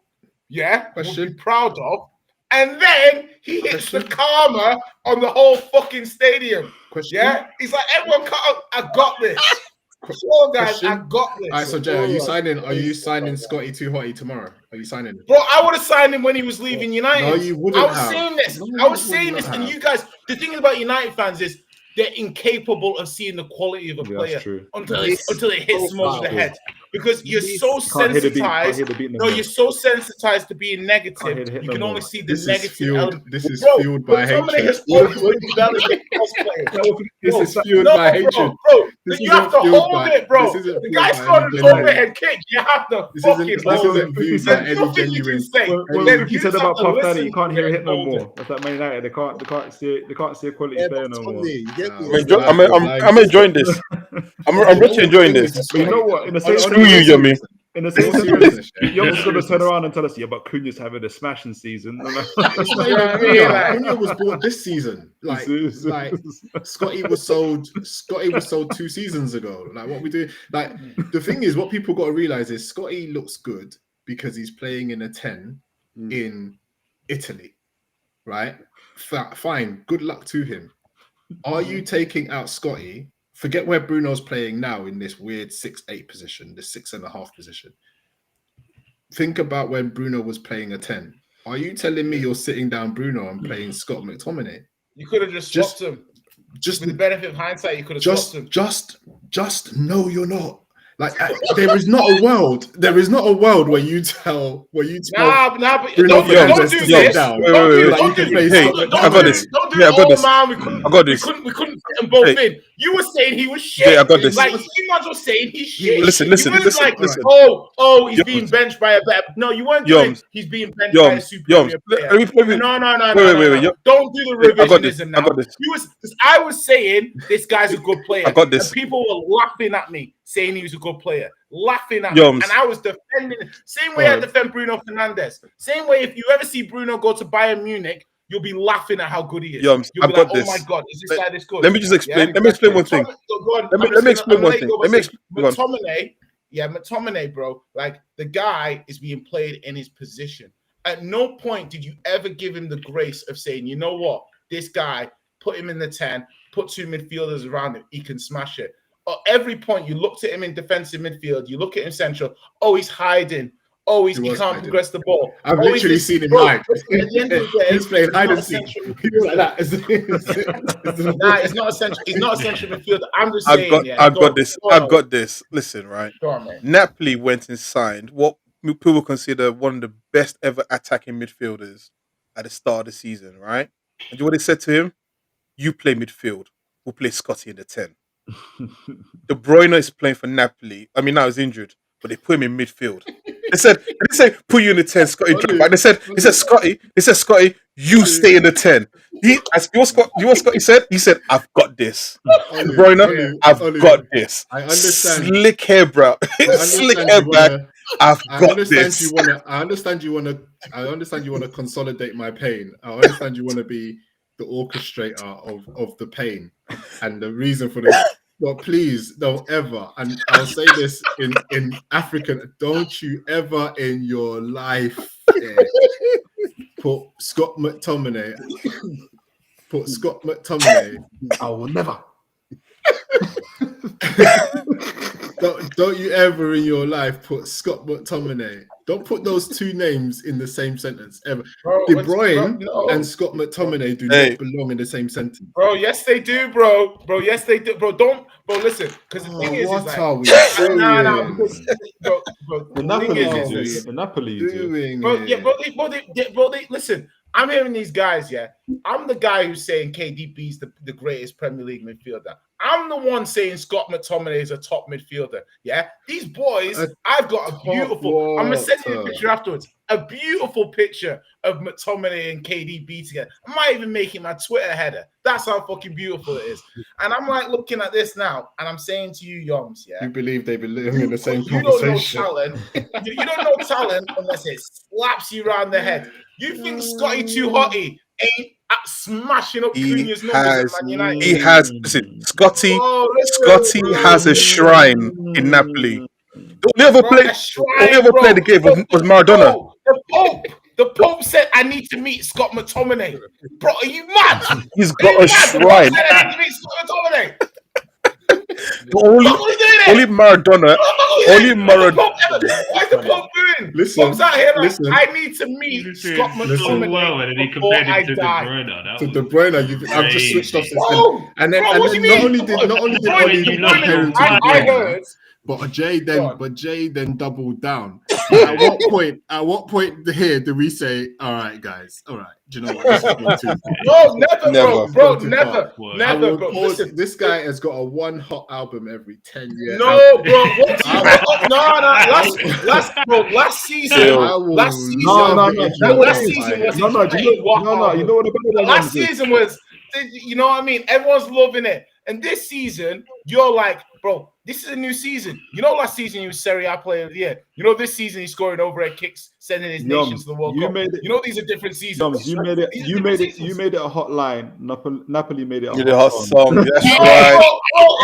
would be proud of. And then he hits the karma on the whole fucking stadium. Yeah, he's like, everyone, I got this. Sure, guys, I got this. All right, so Jay, are you signing Scotty too hotty tomorrow? Are you signing him? Bro, I would have signed him when he was leaving United. No, you wouldn't. I was saying this, and you guys. The thing about United fans is they're incapable of seeing the quality of a player until it hits them over the head. Because you're so sensitized. You're so sensitized to being negative. You can only see the negative element. This is fueled by hatred. This is fueled by hatred. You have to hold it, bro. The guy scored an overhead kick. You have to fucking hold it. There's nothing you can say. When you said about Puff Daddy, you can't hear it hit no more. That's like Man United. They can't see a quality player no more. I'm enjoying this. I'm actually enjoying this. But you know what? In the same Screw you, Yummy. In the same seriousness, you're just going to turn around and tell us, but Cunha's having a smashing season. Cunha was bought this season. Like Scotty was sold 2 seasons ago. Like, what we do? Like, the thing is, what people got to realize is Scotty looks good because he's playing in a 10 in Italy, right? Fine, good luck to him. Are you taking out Scotty? Forget where Bruno's playing now in this weird 6'8" position, the 6.5 position. Think about when Bruno was playing a 10. Are you telling me you're sitting down Bruno and playing Scott McTominay? You could have just swapped him. just With the benefit of hindsight, you could have stopped him. just no, you're not. Like there is not a world. There is not a world where you tell. Nah, but Bruno don't Fernandes do to this. sit down. Wait, Don't do Like, you can face Hey, Scott I got this. Don't do Yeah, I got oh this. man, I got this. we couldn't fit them both Hey. in. You were saying he was shit. Jay, I got this. Like you might as well saying he's shit. Listen, You listen, weren't listen, like, listen. oh, he's Yoms. being benched by a better. No, you weren't doing. Yoms. He's being benched by a superior player. Let me. No. Wait. Don't do the Wait, I got revisionism this. I now. got this. I was saying this guy's a good player. I got this. And people were laughing at me saying he was a good player. Laughing at me. Yoms. And I was defending it. Same way I defend Bruno Fernandes. Same way if you ever see Bruno go to Bayern Munich, you'll be laughing at how good he is. Yoms, You'll I've be got like, this. oh my God, is this guy this good? Let me just explain. Yeah? Let me explain one thing. Let me explain one thing. McTominay, McTominay, bro, like the guy is being played in his position. At no point did you ever give him the grace of saying, you know what, this guy, put him in the 10, put two midfielders around him, he can smash it. At every point you looked at him in defensive midfield, you look at him central, oh, he's hiding. Oh, he can't hiding. progress the ball. I've literally seen him hide. He's playing hide and seek. He was like that. Nah, it's not essential. He's not essential midfielder. I'm just saying. I've got this. Listen, right? Go on, man. Napoli went and signed what people consider one of the best ever attacking midfielders at the start of the season, right? And do you know what they said to him? You play midfield. We'll play Scotty in the 10. De Bruyne is playing for Napoli. I mean, now he's injured, but they put him in midfield. They said put you in the 10, Scotty. They said Scotty, you stay in the 10. You know what Scotty said? He said, I've got this. De Bruyne, I've got this. I understand. Slick hair, bro. Slick hair back. I understand you want to consolidate my pain. I understand you want to be the orchestrator of the pain and the reason for this. But please don't ever, and I'll say this in African, don't you ever in your life put Scott McTominay. I will never. Don't you ever in your life put Scott McTominay. Don't put those two names in the same sentence ever. De Bruyne and Scott McTominay do not belong in the same sentence. Bro, yes they do, bro. Bro, yes they do. Bro, listen, because the thing is, what like, are we saying? The Napoli doing. Bro, listen. I'm hearing these guys, yeah. I'm the guy who's saying KDB's the greatest Premier League midfielder. I'm the one saying Scott McTominay is a top midfielder. Yeah, these boys, I've got a beautiful. I'm gonna send you a picture afterwards. A beautiful picture of McTominay and KDB together. I might even make it my Twitter header. That's how fucking beautiful it is. And I'm like looking at this now, and I'm saying to you, Yoms, yeah, you believe they belong in the same you conversation. Don't know talent. You don't know talent unless it slaps you around the head. You think Scotty Too Hotty ain't smashing up Cunha's numbers at Man United? He has. Listen, Scotty has a shrine in Napoli. The only other player the game was Maradona. The Pope said, "I need to meet Scott McTominay." Bro, are you mad? He's got a shrine. I need to meet Scott McTominay. Only Maradona. What's the Pope doing? Listen, Pope's out here like, I need to meet Scott McTominay before I die. To De Bruyne, I've just switched off since then. And then not only did I heard. But Jay then doubled down. At what point here do we say, all right, guys, all right, do you know what? This is going too far. Never, bro. Listen, this guy has got a one hot album every 10 years. No, bro. Last season. Last season was, you know what I mean? Everyone's loving it. And this season, you're like, bro, this is a new season. You know, last season he was Serie A Player of the Year. You know, this season he's scoring overhead kicks, sending his nation to the World Cup. You know, these are different seasons. You made it a hot line. Napoli made it a hot song. That's right. Oh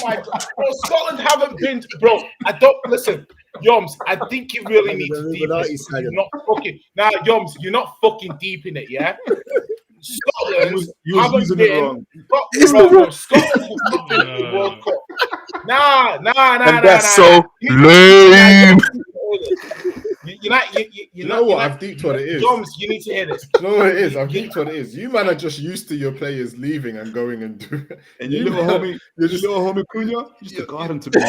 my God, bro! Scotland haven't been, bro. I don't listen, Yoms. I think you really need to deep it. You're not fucking now, Yoms. You're not fucking deep in it, yeah. Scotland haven't been. Scotland has not been in the World Cup. Nah. And that's so lame. You know what? I've deeped what it is. Joms, you need to hear this. You know what it is? I've deeped what it is. You man are just used to your players leaving and going and doing. And your little homie Cunha, just a garden to me.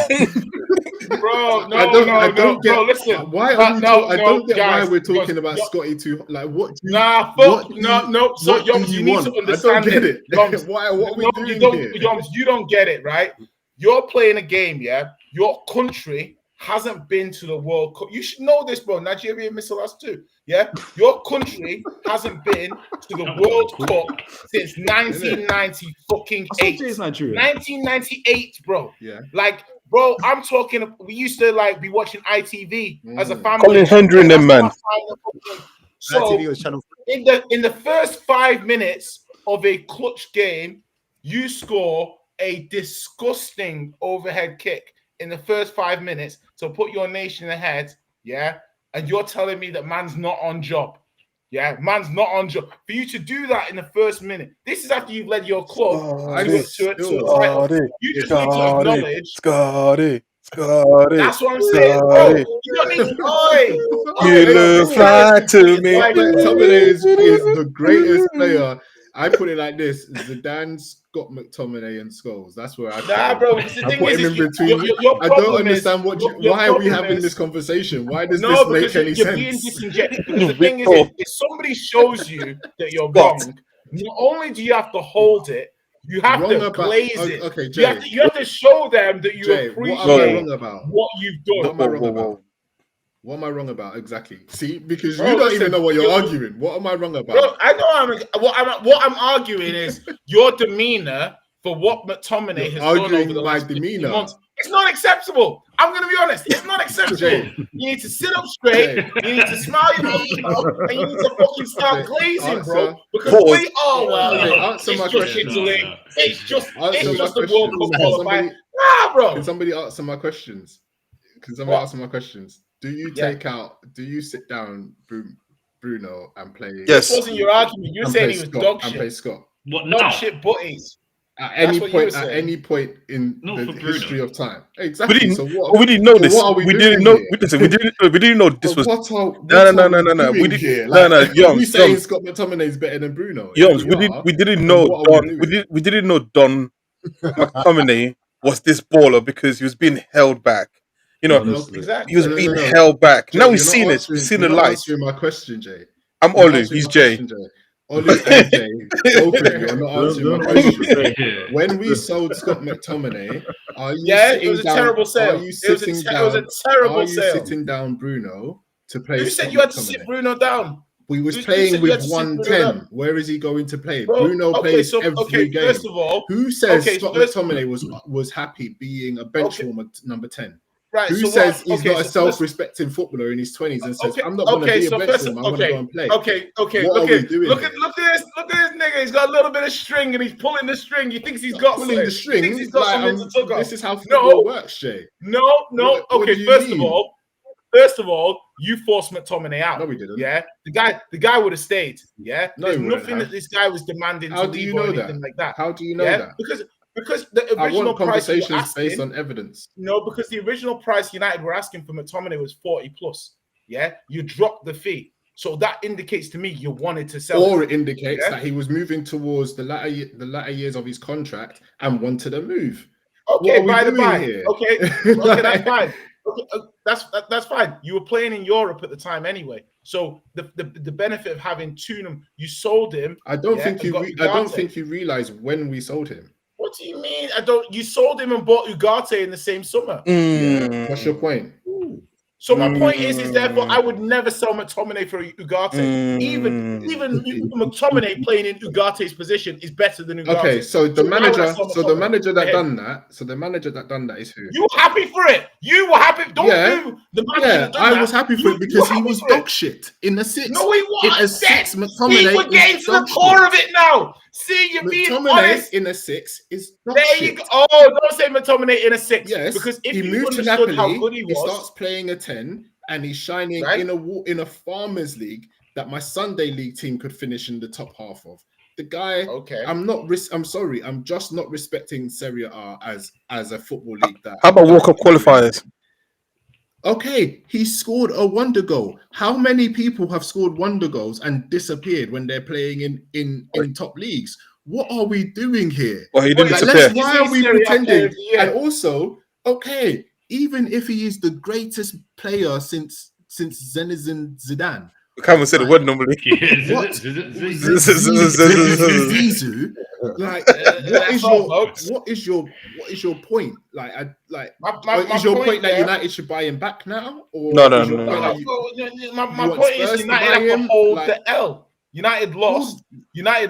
Bro, no, I don't get. bro, listen. Why are we? I don't get guys, why we're talking about Scotty too. Like, what? Do you, no. So, Joms, you need to understand it. Joms, Why? What are we doing here? Joms, you don't get it, right? You're playing a game, yeah. Your country hasn't been to the World Cup. You should know this, bro. Nigeria missed the last two. Yeah, your country hasn't been to the World Cup since 1990 fucking 8. 1998, bro. Yeah. Like, bro, I'm talking. We used to like be watching ITV as a family. Colin Hendry and them, man. So in the first 5 minutes of a clutch game, you score a disgusting overhead kick in the first 5 minutes to put your nation ahead, yeah? And you're telling me that man's not on job, yeah? Man's not on job. For you to do that in the first minute, this is after you've led your club to a title. You just need to acknowledge. Scotty. That's what I'm saying, bro. You don't need to. You look fly to me. McTominay is the greatest player. I put it like this: Zidane, Scott McTominay, and Scholes. That's where I. Bro. I put him in between. I don't understand why are we having this conversation? Why does this make any sense? Being disingenuous. Because the thing is, if somebody shows you that you're wrong, not only do you have to hold it, you have to glaze it. Okay, Jay, you have to show them that you appreciate what you've done. What am I wrong about? What am I wrong about exactly? See, because you don't even know what you're arguing. What am I wrong about? Bro, I know what I'm arguing is your demeanor for what McTominay has done over the last 15 months. It's not acceptable. I'm going to be honest. It's not acceptable. You need to sit up straight. You need to smile your face up, and you need to fucking start glazing, bro. Because answer my question. It's just a World Cup qualifier. Nah, bro. Can somebody answer my questions? Do you take out? Do you sit down Bruno and play? Yes. This wasn't your argument. You're saying he was dog shit. And play Scott. What dog now? shit butties. At any point in the history of time. Exactly. We didn't know this. We didn't know. We didn't know this was. No. Yoms, you saying Scott McTominay is better than Bruno? Yoms, we didn't know Don. We didn't know Don McTominay was this baller because he was being held back. You know, exactly. He was being held back. Jay, now we've seen it. We've seen the light. Answering my question, Jay. I'm Olu. He's Jay. Olu and Jay. Both of you are not answering my question. When we sold Scott McTominay, are you it was a terrible sale. It was a terrible sale. Sitting down Bruno to play? Who said you had to sit Bruno down? We was playing with 110. Where is he going to play? Bruno plays every game. First of all, who says Scott McTominay was happy being a bench warmer number 10? Right, who says he's not a self-respecting footballer in his 20s and says, I'm not going to be a bench warmer, I'm going to go and play. Okay. Look at this nigga. He's got a little bit of string and he's pulling the string. He thinks he's got pulling the string. He's got something to tug off. This is how football works, Jay. No. Okay, first of all, you forced McTominay out. No, we didn't. Yeah, the guy would have stayed. Yeah, no, there's nothing that this guy was demanding to leave or anything like that. How do you know that? Because the original price conversations based on evidence. No, because the original price United were asking for McTominay was 40 plus. Yeah, you dropped the fee, so that indicates to me you wanted to sell. Or it indicates that he was moving towards the latter years of his contract and wanted a move. Okay, by the by. Okay, that's fine. Okay, that's fine. You were playing in Europe at the time anyway, so the benefit of having Tunham, you sold him. I don't think you realize when we sold him. What do you mean? You sold him and bought Ugarte in the same summer. Yeah. What's your point? So my point is therefore I would never sell McTominay for Ugarte. Even McTominay playing in Ugarte's position is better than Ugarte. Okay, so the manager that done that is who? You were happy for it. You were happy. Don't do the manager. Yeah, I was happy for it because he was dog shit in the 6. No, he was. In a 6, McTominay. We're getting to the core of it now. See, you're being honest. In a 6 is there you go. Oh, don't say McTominay in a 6. Yes, because if he you moved to understood Napoli, how good he was, he starts playing a 10 and he's shining in a farmers league that my Sunday league team could finish in the top half of. The guy, I'm sorry, I'm just not respecting Serie A as a football league. How about World Cup qualifiers? Okay, he scored a wonder goal. How many people have scored wonder goals and disappeared when they're playing in top leagues? What are we doing here? Well, he didn't Like, disappear. why are we Serie A player pretending? of the year. And also, okay, even if he is the greatest player since Zinedine Zidane, We can't even say the word normally. what? Zizou. Zizou, like, what is your point? Like, is your point that United should buy him back now, or No. is your point that My want point is Spurs to United buy have to him? hold Like- the L. United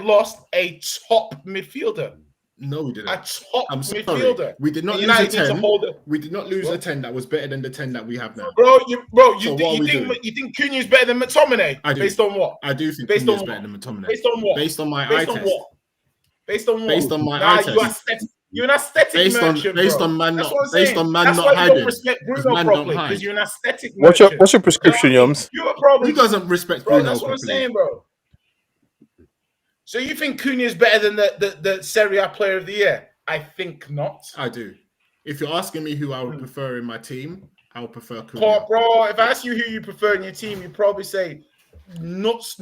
lost a top midfielder. No, we A didn't. top I'm sorry. midfielder. We did not And lose a United need to 10. hold it. We did not lose What? a 10 that was better than the 10 that we have now. Bro, you So what are we doing? think Cunha is better than McTominay? I do. Based on what? I do think Based Cunha is on better what? than McTominay. Based on what? Based on my eye Based on test. what? Based on what? Based on my Nah, eye test. you're an aesthetic merchant, based bro. on man That's not what I'm based saying. on man That's not why you hiding. don't respect 'Cause Bruno man don't properly, hide. because you're an aesthetic What's merchant. your prescription, Yums? You were probably Who doesn't respect bro. Bruno That's what I'm properly? saying, bro. So you think Cunha is better than the Serie A player of the year? I think not. I do. If you're asking me who I would prefer in my team, I would prefer Cunha. Bro, if I ask you who you prefer in your team, you'd probably say nuts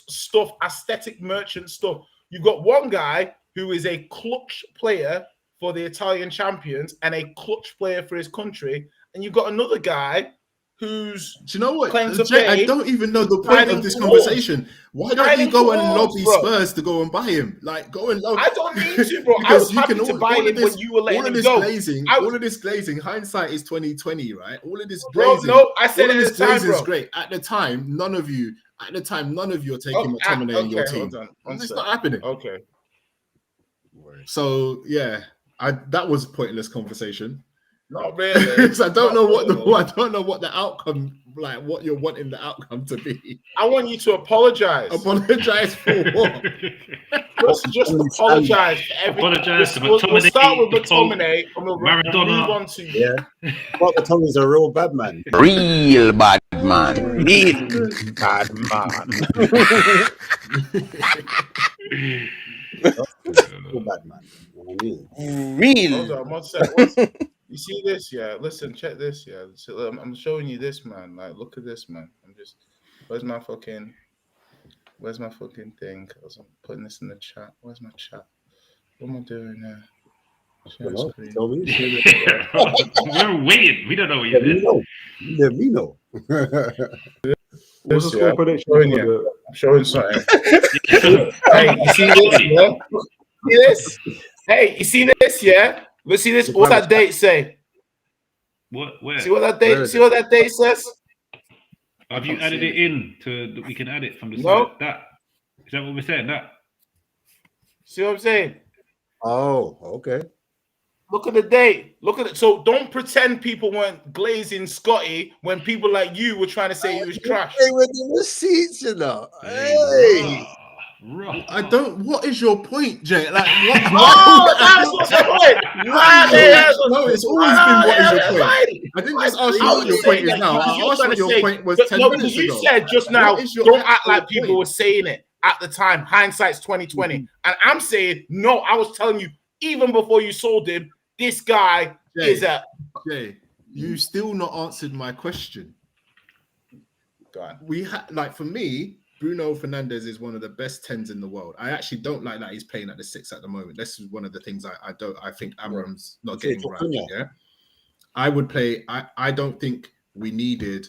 stuff, aesthetic merchant stuff. You've got one guy who is a clutch player for the Italian champions and a clutch player for his country, and you've got another guy who's Do you know what? claims to Jay, I play don't even know the point riding of this towards. conversation. Why don't Riding you go and towards, lobby bro. Spurs to go and buy him? Like, go and lobby. I don't need to, bro. I Because was you happy can to buy all of him this- when you were letting all of him this go. glazing, I- all of this glazing. Hindsight is 2020, right? All of this Bro, glazing. no, I said all of it this at the time, glazing is bro. great. At the time, none of you are taking McTominay in your team. Hold on. One It's sec. not happening. Okay. So yeah, that was a pointless conversation. Not really. Because I don't know what Not really. I don't know what the outcome, like what you're wanting the outcome to be. I want you to apologize. Apologize for what? Just apologize for everything. Apologise to We'll McTominay, start with the Pope, McTominay and we'll Maradona. move on to Yeah. But Tommy's a real bad man. Real bad man. Real bad man. Real bad man. You know what I mean? Hold Real. on, one sec. You see this? Yeah. Listen, check this. Yeah. So, I'm showing you this, man. Like, look at this, man. Where's my fucking thing? I was putting this in the chat. Where's my chat? What am I doing now? Share Hello? screen. Tell me. We're waiting. We don't know what you Let me did. know. Let me know. What's the Yeah. score prediction? Showing for you. the- I'm showing something. Hey, you see this? Yeah? See this? Hey, you see this? Yeah. Let's see this. What's that date say? What? Where? See what that Where date? is See what that date says? Have you can't added see it in to that we can add it from the No. side? That is that what we're saying? That See what I'm saying? Oh, okay. Look at the date. Look at it. So don't pretend people weren't glazing Scotty when people like you were trying to say he was trash. Hey, with the receipts, you know. Hey. Rough. I don't. What is your point, Jay? Like, what? Oh, that's what's the point. No, it's always been what is your point. I didn't just ask you I what was your saying point is that now. because you I were asked trying what to your say- point was But 10 no, minutes because you ago. said just now, What is your don't act like actual people point? were saying it at the time. Hindsight's 2020. And I'm saying, no, I was telling you, even before you sold him, this guy Jay. is a... Jay, you still not answered my question. Go on. We had, like, for me, Bruno Fernandes is one of the best 10s in the world. I actually don't like that he's playing at the 6 at the moment. This is one of the things I think Amram's not Okay, getting right. Cunha. Yeah, I would play. I don't think we needed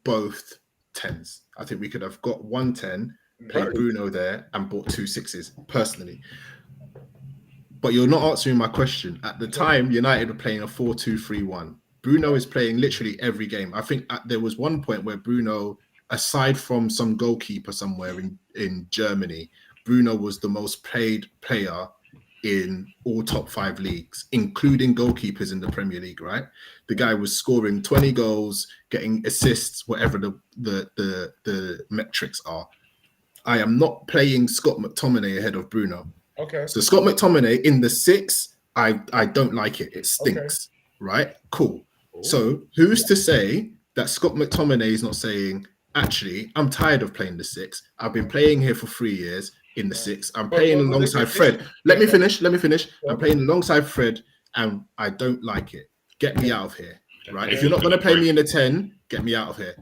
both 10s. I think we could have got 1 10, played Bruno there, and bought 2 6s personally. But you're not answering my question. At the time, United were playing a 4-2-3-1. Bruno is playing literally every game. I think there was one point where Bruno, aside from some goalkeeper somewhere in Germany, Bruno was the most played player in all top 5 leagues, including goalkeepers in the Premier League, right? The guy was scoring 20 goals, getting assists, whatever the metrics are. I am not playing Scott McTominay ahead of Bruno. Okay. So Scott McTominay in the 6, I don't like it. It stinks, right? Cool. So who's to say that Scott McTominay is not saying, actually, I'm tired of playing the 6. I've been playing here for 3 years in the 6. I'm playing alongside Fred. Let me finish. I'm playing alongside Fred and I don't like it. Get me out of here. right? If you're not going to play me in the 10, get me out of here.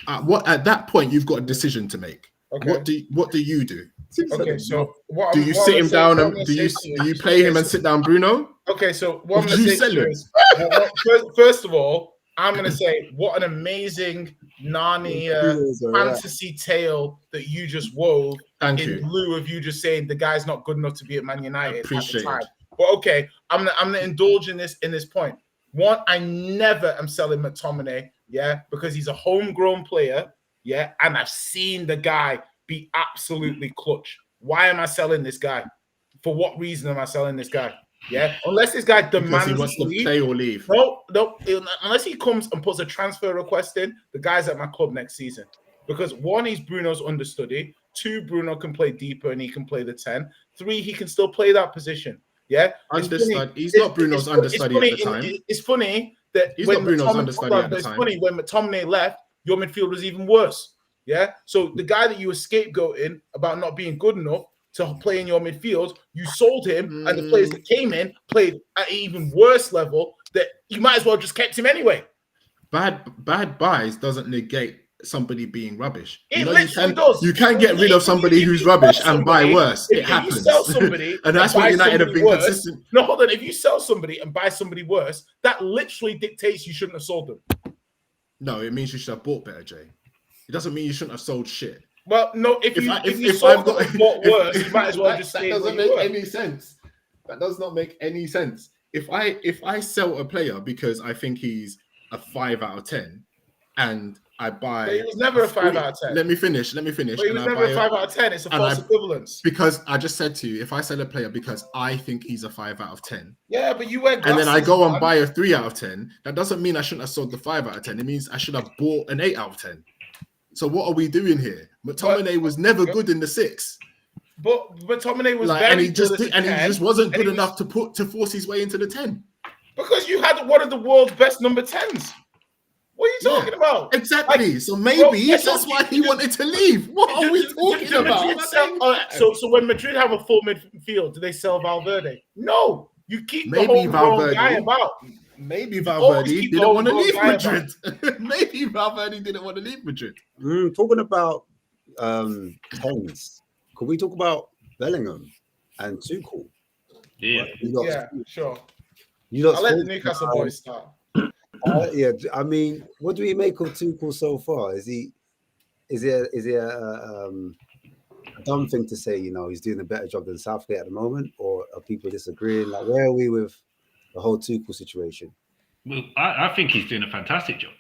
At that point, you've got a decision to make. Okay. What do you do? Okay, so Do you sit him down and do you play him and sit down Bruno? Okay, so what I'm Or going do to you say sell to you him? is, first of all, I'm going to say what an amazing Narnia fantasy tale that you just wove Thank in you. lieu of you just saying the guy's not good enough to be at Man United Appreciate at the time. it. But okay, I'm gonna indulge in this point. One, I never am selling McTominay, yeah, because he's a homegrown player, yeah, and I've seen the guy be absolutely clutch. Why am I selling this guy? For what reason am I selling this guy? Yeah, unless this guy demands Because he wants to leave. play or leave. No, unless he comes and puts a transfer request in, the guy's at my club next season. Because one, he's Bruno's understudy. Two, Bruno can play deeper and he can play the 10. Three, he can still play that position. Yeah, He's not Bruno's understudy at the time. It's funny that He's not Bruno's understudy at the time. It's funny when McTominay left, your midfield was even worse. Yeah, so the guy that you were scapegoating about not being good enough to play in your midfield, you sold him, and the players that came in played at an even worse level. That you might as well just kept him anyway. Bad buys doesn't negate somebody being rubbish. It literally does. You can get rid of somebody who's rubbish and buy worse. It happens. If you sell somebody, and that's what United have been consistent. No, hold on. If you sell somebody and buy somebody worse, that literally dictates you shouldn't have sold them. No, it means you should have bought better, Jay. It doesn't mean you shouldn't have sold shit. Well, no. If you sold them and bought worse, you might as well just stay. That doesn't make any sense. That does not make any sense. If I sell a player because I think he's a 5 out of 10, and I buy, but he was never a 5 out of 10. Let me finish. But he was never a 5 out of 10. It's a false equivalence. Because I just said to you, if I sell a player because I think he's a 5 out of 10. Yeah, but you wear glasses, and then I go and buy a 3 out of 10. That doesn't mean I shouldn't have sold the 5 out of 10. It means I should have bought an 8 out of 10. So what are we doing here? McTominay was never good in the 6. But McTominay was and he just wasn't good enough to force his way into the 10. Because you had one of the world's best number 10s. What are you talking about? Exactly. So maybe that's why he wanted to leave. What are we talking about? So when Madrid have a full midfield, do they sell Valverde? No. You keep the whole guy about. Maybe Valverde didn't want to leave Madrid. Maybe Valverde didn't want to leave Madrid. Talking about 10s, could we talk about Bellingham and Tuchel? Yeah, sure. I'll let the Newcastle boys start. Yeah, I mean, what do we make of Tuchel so far? Is he a dumb thing to say? You know, he's doing a better job than Southgate at the moment, or are people disagreeing? Like, where are we with the whole Tuchel situation? Well, I think he's doing a fantastic job.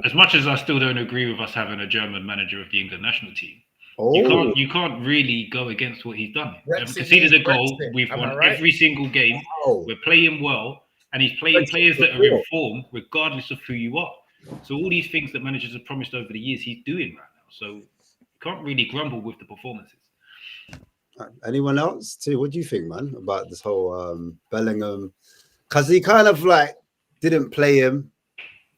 As much as I still don't agree with us having a German manager of the England national team, you can't really go against what he's done. We've conceded a goal. We've won every single game. We're playing well, and he's playing players that are in form, regardless of who you are. So all these things that managers have promised over the years, he's doing right now. So you can't really grumble with the performances. Anyone else too? What do you think, man, about this whole Bellingham? Because he kind of like didn't play him,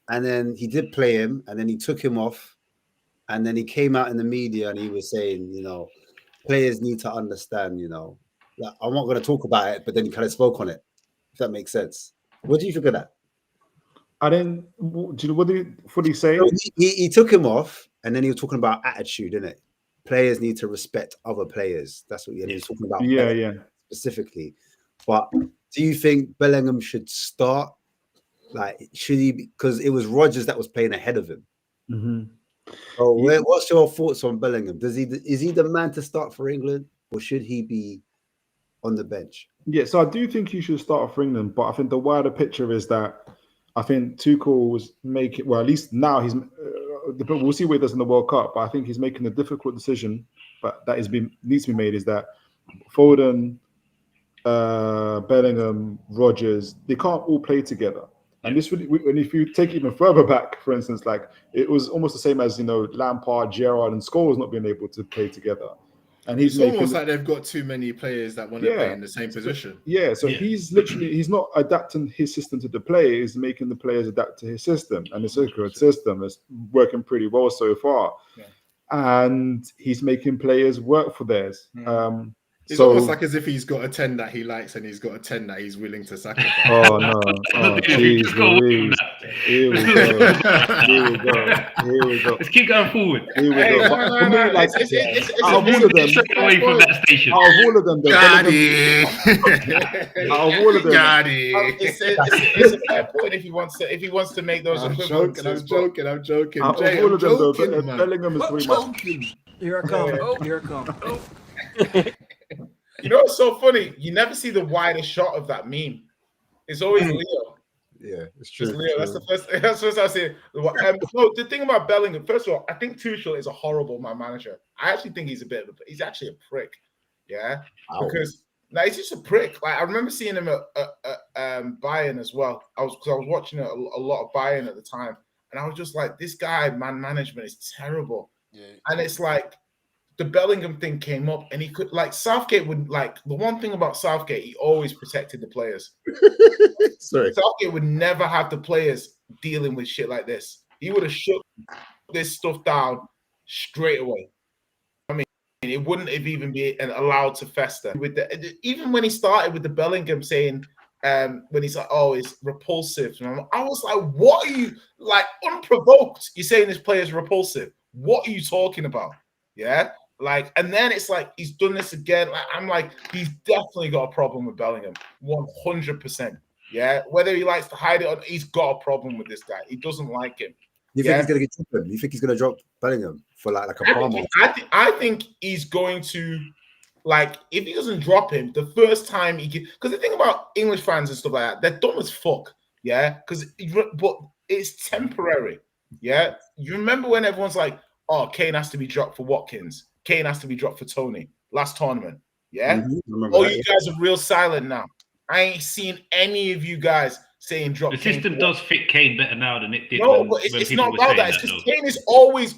and then he did play him, and then he took him off, and then he came out in the media and he was saying, you know, players need to understand, you know, like, I'm not going to talk about it, but then he kind of spoke on it, if that makes sense. What do you think of that? I didn't. Do you know what did he say? So he took him off, and then he was talking about attitude, didn't it? Players need to respect other players. That's what he was talking about. Yeah. Specifically. But do you think Bellingham should start? Like, should he? Because it was Rodgers that was playing ahead of him. Mm-hmm. So, what's your thoughts on Bellingham? Is he the man to start for England, or should he be on the bench? Yeah, so I do think he should start for England, but I think the wider picture is that I think Tuchel was making, well, at least now he's. We'll see what he does in the World Cup, but I think he's making a difficult decision. But that needs to be made is that Foden, Bellingham, Rodgers, they can't all play together. And this really, and if you take it even further back, for instance, like it was almost the same as, you know, Lampard, Gerrard, and Scholes not being able to play together. And it's almost like they've got too many players that want to play in the same position. Yeah, so he's not adapting his system to the players, he's making the players adapt to his system. And it's a good system. It's working pretty well so far. Yeah. And he's making players work for theirs. It's almost like as if he's got a 10 that he likes and he's got a 10 that he's willing to sacrifice. Oh no! Oh jeez, Louise! Here we go! Here we go! Here we go! Let's keep going forward. Here we go! But for me, like, out of all of them, Straight away from that station. out of all of them, though, Got Bellingham, it. out of all of them, Got it. It's a fair point if he wants to make those I'm equivalences. joking. I'm joking. out Jay, of all I'm of them, though, joking, man. Bellingham is pretty much. Here I come. Here I come. You know what's so funny? You never see the wider shot of that meme. It's always Leo. Yeah, it's true. It's Leo. That's the first. That's the first I see. No, the thing about Bellingham. First of all, I think Tuchel is a horrible man manager. I actually think he's he's actually a prick. Yeah, because he's just a prick. Like I remember seeing him at Bayern as well. I was watching a lot of Bayern at the time, and I was just like, this guy, man management is terrible. Yeah. And it's like the Bellingham thing came up, and he could Southgate would the one thing about Southgate, he always protected the players. Sorry. Southgate would never have the players dealing with shit like this. He would have shut this stuff down straight away. I mean, it wouldn't have even been allowed to fester. Even when he started with the Bellingham saying, when he's like, "Oh, it's repulsive," I was like, "What are you unprovoked? You're saying this player is repulsive? What are you talking about?" Yeah. And then it's like he's done this again. I'm like, he's definitely got a problem with Bellingham, 100%. Yeah, whether he likes to hide it or he's got a problem with this guy. He doesn't like him. You think he's gonna get dropped? You think he's gonna drop Bellingham for like a Palmer? I think he's going to if he doesn't drop him the first time he gets, because the thing about English fans and stuff like that, they're dumb as fuck. Yeah, but it's temporary. Yeah, you remember when everyone's like, "Oh, Kane has to be dropped for Watkins. Kane has to be dropped for Tony last tournament." Yeah. Mm-hmm. You guys are real silent now. I ain't seen any of you guys saying drop. The system does fit Kane better now than it did. No, but it's not about that. It's just Kane is always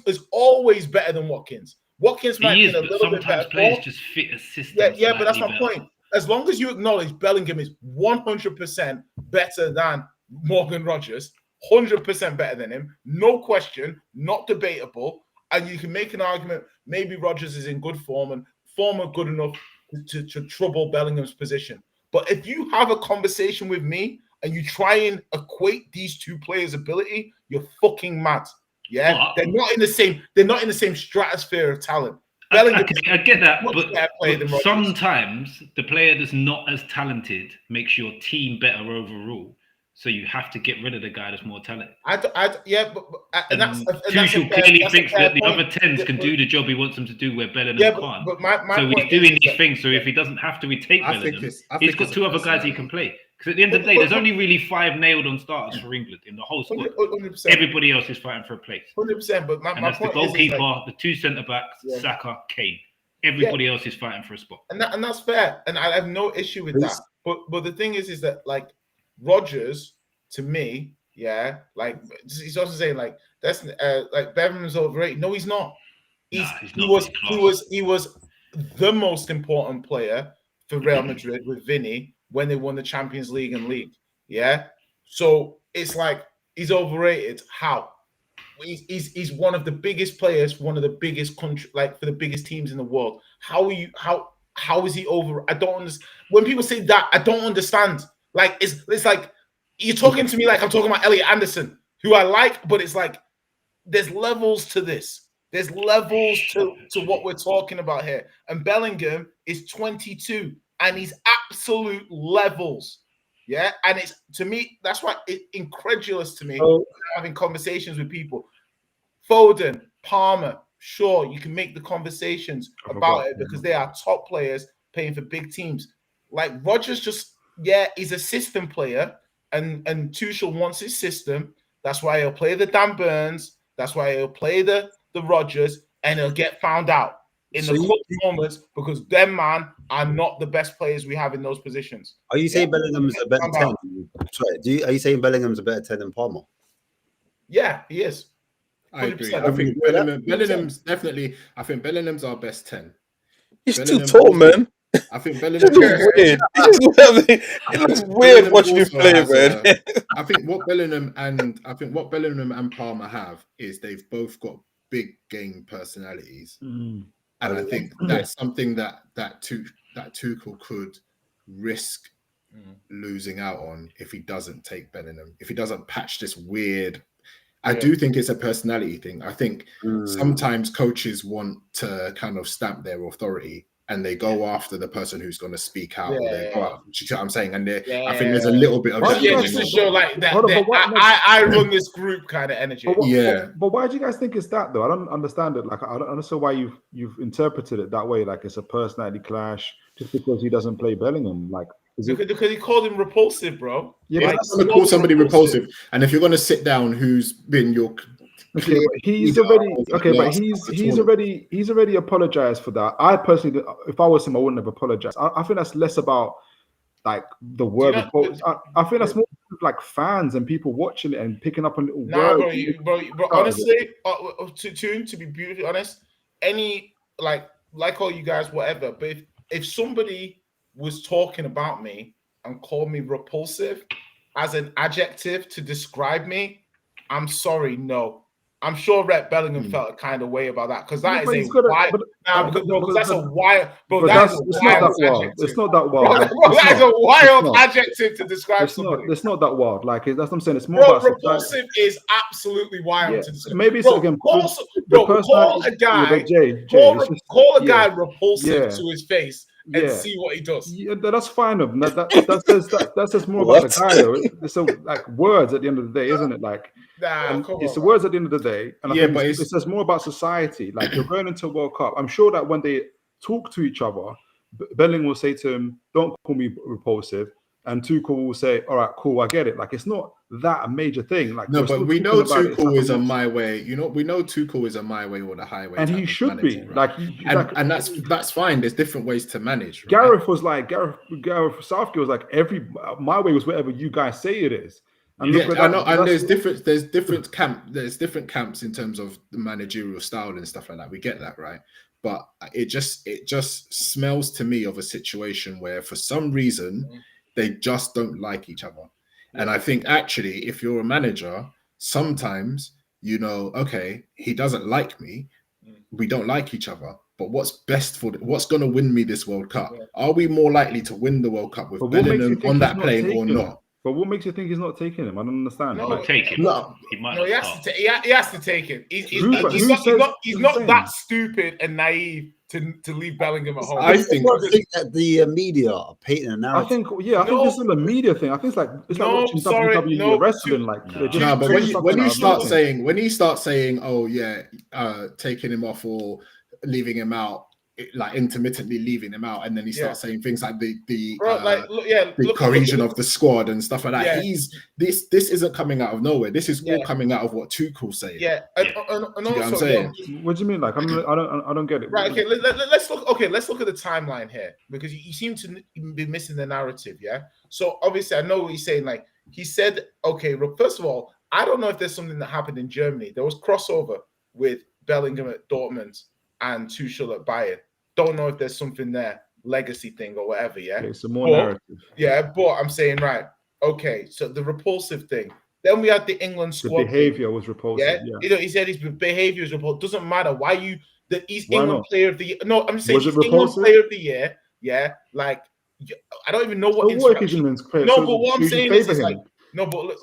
better than Watkins. Watkins might be a little bit better. Sometimes players just fit a system. Yeah, but that's my point. As long as you acknowledge Bellingham is 100% better than Morgan Rodgers, 100% better than him, no question, not debatable. And you can make an argument, maybe Rodgers is in good form and good enough to trouble Bellingham's position. But if you have a conversation with me and you try and equate these two players' ability, you're fucking mad. Yeah, they're not in the same stratosphere of talent. I get that, but sometimes the player that's not as talented makes your team better overall. So you have to get rid of the guy that's more talented. Tuchel clearly thinks that the other 10s can do the job he wants them to do where Bellingham can't. So he's doing these things. So if he doesn't have to retake Bellingham, he's got two other guys he can play. Because at the end of the day, there's only really 5 nailed-on starters for England in the whole squad. 100%. Everybody else is fighting for a place. 100%. But my that's point the goalkeeper, the 2 centre-backs, Saka, Kane. Everybody else is fighting for a spot. And that's fair. And I have no issue with that. But the thing is that Rodgers, to me, he's also saying that's Bellingham overrated. No, he's not. He was the most important player for Real Madrid with Vinny when they won the Champions League and League. Yeah, so it's like he's overrated. How? He's one of the biggest players, one of the biggest country, for the biggest teams in the world. How is he over? I don't understand. When people say that, I don't understand. It's like you're talking to me like I'm talking about Elliot Anderson, who I like, but it's like there's levels to this. There's levels to what we're talking about here. And Bellingham is 22, and he's absolute levels. Yeah, and it's, to me, that's why it's incredulous to me having conversations with people. Foden, Palmer, sure, you can make the conversations about it because they are top players playing for big teams. Rodgers he's a system player, and Tuchel wants his system. That's why he'll play the Dan Burns. That's why he'll play the Rodgers, and he'll get found out in the close moments because them man are not the best players we have in those positions. Are you saying Bellingham's a better 10? Sorry, are you saying Bellingham's a better 10 than Palmer? Yeah, he is. 100%. I agree. I think Bellingham's definitely. I think Bellingham's our best 10. He's too tall, man. I think Bellingham. It looks weird watching him play, man. I think what Bellingham and Palmer have is they've both got big game personalities, And I think that's something that Tuchel could risk losing out on if he doesn't take Bellingham, if he doesn't patch this weird. I do think it's a personality thing. I think sometimes coaches want to kind of stamp their authority and they go after the person who's going to speak out. Or they go out, you know what I'm saying? And I think there's a little bit of that. Yeah, just to show like that. I run this group kind of energy. But why do you guys think it's that though? I don't understand it. Like I don't understand why you've interpreted it that way. Like it's a personality clash just because he doesn't play Bellingham. Like because he called him repulsive, bro. Yeah, but that's going to call somebody repulsive. And if you're going to sit down, who's been your Okay, but he's already apologized for that. I personally, if I was him, I wouldn't have apologized. I think that's less about like the word. I think that's more like fans and people watching it and picking up on little words. Bro, honestly, to be brutally honest, any like all you guys, whatever. But if somebody was talking about me and called me repulsive as an adjective to describe me, I'm sorry, no. I'm sure Rhett Bellingham felt a kind of way about that because that's a wild. It's not that wild. That is a wild adjective to describe somebody. It's not that wild. Like that's what I'm saying. It's more about repulsive is absolutely wild to describe. Maybe it's again. Call a guy. Call a guy repulsive to his face. And see what he does. Yeah, that's fine. That says more about the guy. Though. It's like words at the end of the day, isn't it? Like, it's the words at the end of the day. And I think it says more about society. Like you're going into a World Cup. I'm sure that when they talk to each other, Bellingham will say to him, "Don't call me repulsive," and Tuchel will say, "All right, cool, I get it." Like it's not that a major thing. Like no, but we know Tuchel is a my way. We know Tuchel is a my way or the highway, and he should be. Right? And that's fine. There's different ways to manage. Right? Gareth Southgate was like my way was whatever you guys say it is. And I know. And there's different camps in terms of the managerial style and stuff like that. We get that, right? But it just smells to me of a situation where for some reason they just don't like each other. And I think actually, if you're a manager, sometimes okay, he doesn't like me. We don't like each other. But what's best what's going to win me this World Cup? Yeah. Are we more likely to win the World Cup with Bellingham on that plane or not? But what makes you think he's not taking him? I don't understand. No, take him. No, he has to take him. He's not that stupid and naive to leave Bellingham at home. I think that the media are painting a narrative. I think it's still a media thing. I think it's like watching WWE wrestling. But when he starts saying, "Oh yeah, taking him off or leaving him out," like intermittently leaving him out, and then he starts saying things like the cohesion of the squad and stuff like that. This isn't coming out of nowhere. This is all coming out of what Tuchel's saying. And also, what I'm saying? What do you mean? Like I don't get it. Right. Okay. Let's look. Okay. Let's look at the timeline here because you seem to be missing the narrative. Yeah. So obviously, I know what he's saying. Like he said, okay. First of all, I don't know if there's something that happened in Germany. There was crossover with Bellingham at Dortmund and Tuchel at Bayern. Don't know if there's something there, legacy thing or whatever, yeah? Okay, so more narrative. Yeah, but I'm saying, right, okay, so the repulsive thing. Then we had the England squad. The behavior was repulsive, yeah. He said his behavior is repulsive. Doesn't matter why he's England player of the year. No, I'm just saying he's England player of the year, yeah? Like, I don't even know what No, but what I'm saying is like, no, but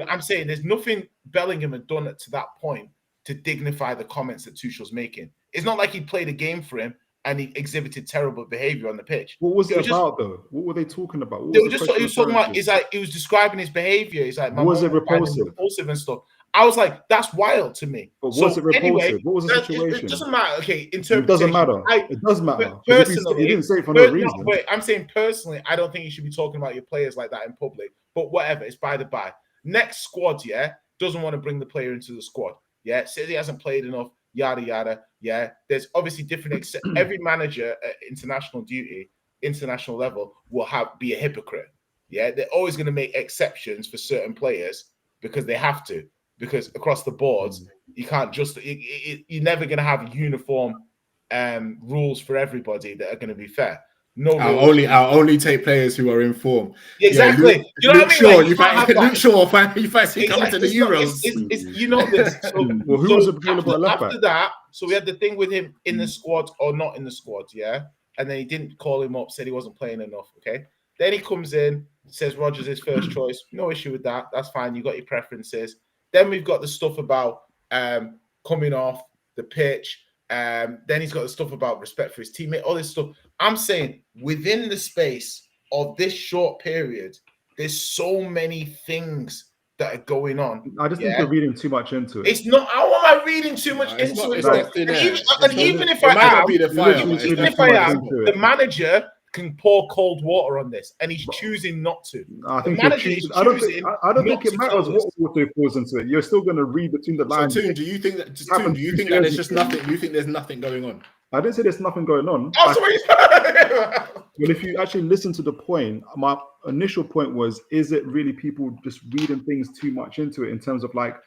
I'm saying there's nothing Bellingham had done to that point to dignify the comments that Tuchel's making. It's not like he played a game for him and he exhibited terrible behavior on the pitch. What was it about, though? What were they talking about? He was talking about. He's like he was describing his behavior. He's like, was it repulsive? Repulsive and stuff. I was like, that's wild to me. But was it repulsive? Anyway, what was the situation? It doesn't matter. Okay, interpretation. It doesn't matter. It does matter. Personally, he didn't say it for no reason. No, but I'm saying personally, I don't think you should be talking about your players like that in public. But whatever, it's by the by. Next squad, doesn't want to bring the player into the squad. Yeah, says he hasn't played enough. Yada yada. Yeah, there's obviously different. Every manager at international duty, international level, will be a hypocrite. Yeah, they're always going to make exceptions for certain players because they have to. Because across the boards, you can't just. You're never going to have uniform rules for everybody that are going to be fair. No, I'll only take players who are in form. Exactly. You know what I mean? Luke Shaw, if I see coming to the Euros. You know this. So, well, who was available at left back? After that, So we had the thing with him in the squad or not in the squad, yeah? And then he didn't call him up, said he wasn't playing enough, okay? Then he comes in, says Rodgers his first choice. No issue with that. That's fine. You got your preferences. Then we've got the stuff about coming off the pitch. Then he's got the stuff about respect for his teammate, all this stuff. I'm saying within the space of this short period, there's so many things that are going on. I just think you're reading too much into it. It's not. How am I reading too much into it? Even if I am, the manager can pour cold water on this, and he's choosing not to. I think I don't think it matters what water he pours into it. You're still going to read between the lines. So, Toon, do you think that? Do you think that there's just nothing? You think there's nothing going on? I didn't say there's nothing going on. Oh, sorry. Well, if you actually listen to the point, my initial point was: is it really people just reading things too much into it in terms of like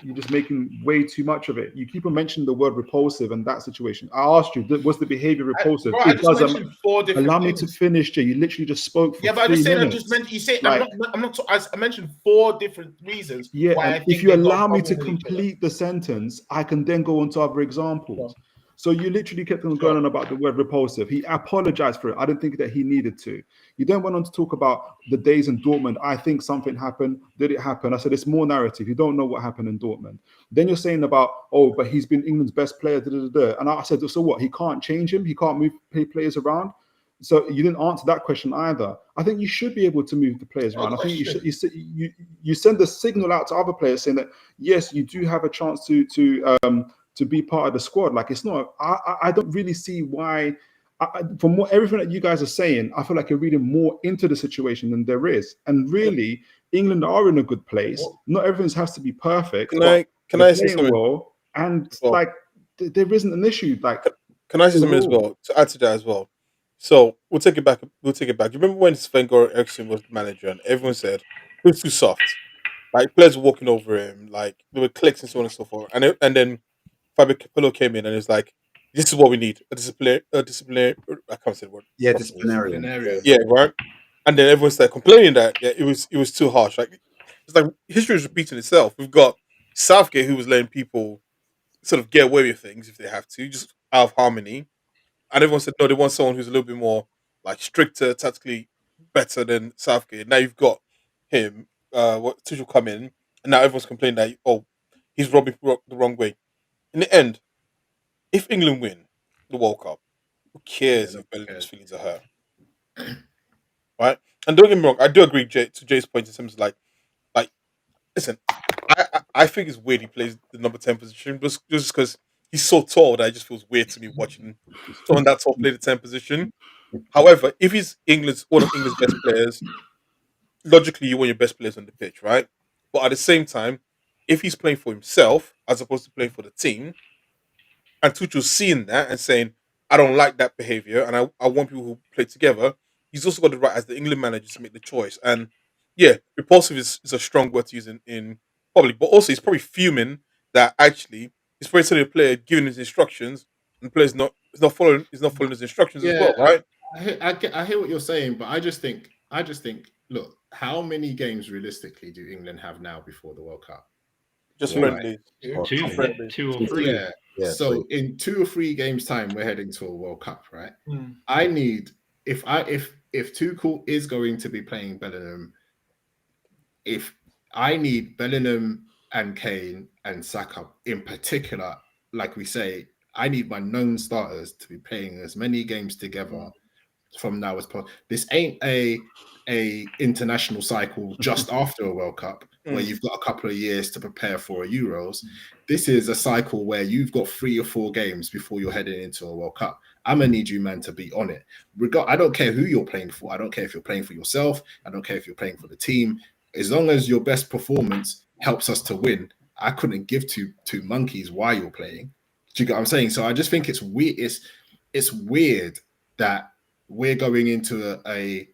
you're just making way too much of it? You keep on mentioning the word repulsive in that situation. I asked you, was the behavior repulsive? I just mentioned 4 different allow things. me to finish, Jay. You literally just spoke for but I just said minutes. I just meant you say I'm not. I mentioned 4 different reasons. Yeah, why and if you allow me to complete the sentence, I can then go on to other examples. Sure. So you literally kept on going on about the word repulsive. He apologized for it. I didn't think that he needed to. You then went on to talk about the days in Dortmund. I think something happened. Did it happen? I said, it's more narrative. You don't know what happened in Dortmund. Then you're saying about, but he's been England's best player. And I said, so what? He can't change him? He can't move players around? So you didn't answer that question either. I think you should be able to move the players around. I think you send the signal out to other players saying that, yes, you do have a chance to be part of the squad. Like, it's not, I don't really see why, from everything that you guys are saying, I feel like you're reading more into the situation than there is. And really, England are in a good place. Not everything has to be perfect. Can I say something? Well, and there isn't an issue. Like, can I say something as well to add to that as well? So we'll take it back. You remember when Sven-Göran Eriksson was the manager and everyone said he was too soft? Like, players were walking over him, like there were clicks and so on and so forth. And then Fabio Capello came in and it's like, this is what we need. A disciplinary. I can't say the word. Yeah, disciplinarian. Yeah, right. And then everyone started complaining that it was too harsh. Like, it's like history is repeating itself. We've got Southgate who was letting people sort of get away with things if they have to, just out of harmony. And everyone said no, they want someone who's a little bit more like stricter, tactically better than Southgate. Now you've got him, Tuchel come in, and now everyone's complaining that he's robbing the wrong way. In the end, if England win the World Cup, who cares if Bellingham's feelings are hurt? Right? And don't get me wrong, I do agree to Jay's point in terms of like, listen, I think it's weird he plays the number 10 position just because he's so tall that it just feels weird to me watching someone that tall play the 10 position. However, if he's one of England's best players, logically you want your best players on the pitch, right? But at the same time, if he's playing for himself as opposed to playing for the team, and Tuchel's seeing that and saying, I don't like that behavior and I want people who play together, he's also got the right as the England manager to make the choice. And yeah, repulsive is a strong word to use in public, but also he's probably fuming that actually he's probably telling the player, giving his instructions, and the player's not following his instructions as well, right? I hear what you're saying, but I just think, look, how many games realistically do England have now before the World Cup? Just friendly. Two or three. Yeah. So in 2 or 3 games' time, we're heading to a World Cup, right? I need, if Tuchel is going to be playing Bellingham, I need Bellingham and Kane and Saka in particular, like we say, I need my known starters to be playing as many games together from now as possible. This ain't a international cycle just after a World Cup where you've got a couple of years to prepare for a Euros. This is a cycle where you've got 3 or 4 games before you're heading into a World Cup. I'm gonna need you, man, to be on it. I don't care who you're playing for. I don't care if you're playing for yourself. I don't care if you're playing for the team. As long as your best performance helps us to win, I couldn't give two monkeys why you're playing. Do you get what I'm saying? So I just think it's weird. It's weird that we're going into a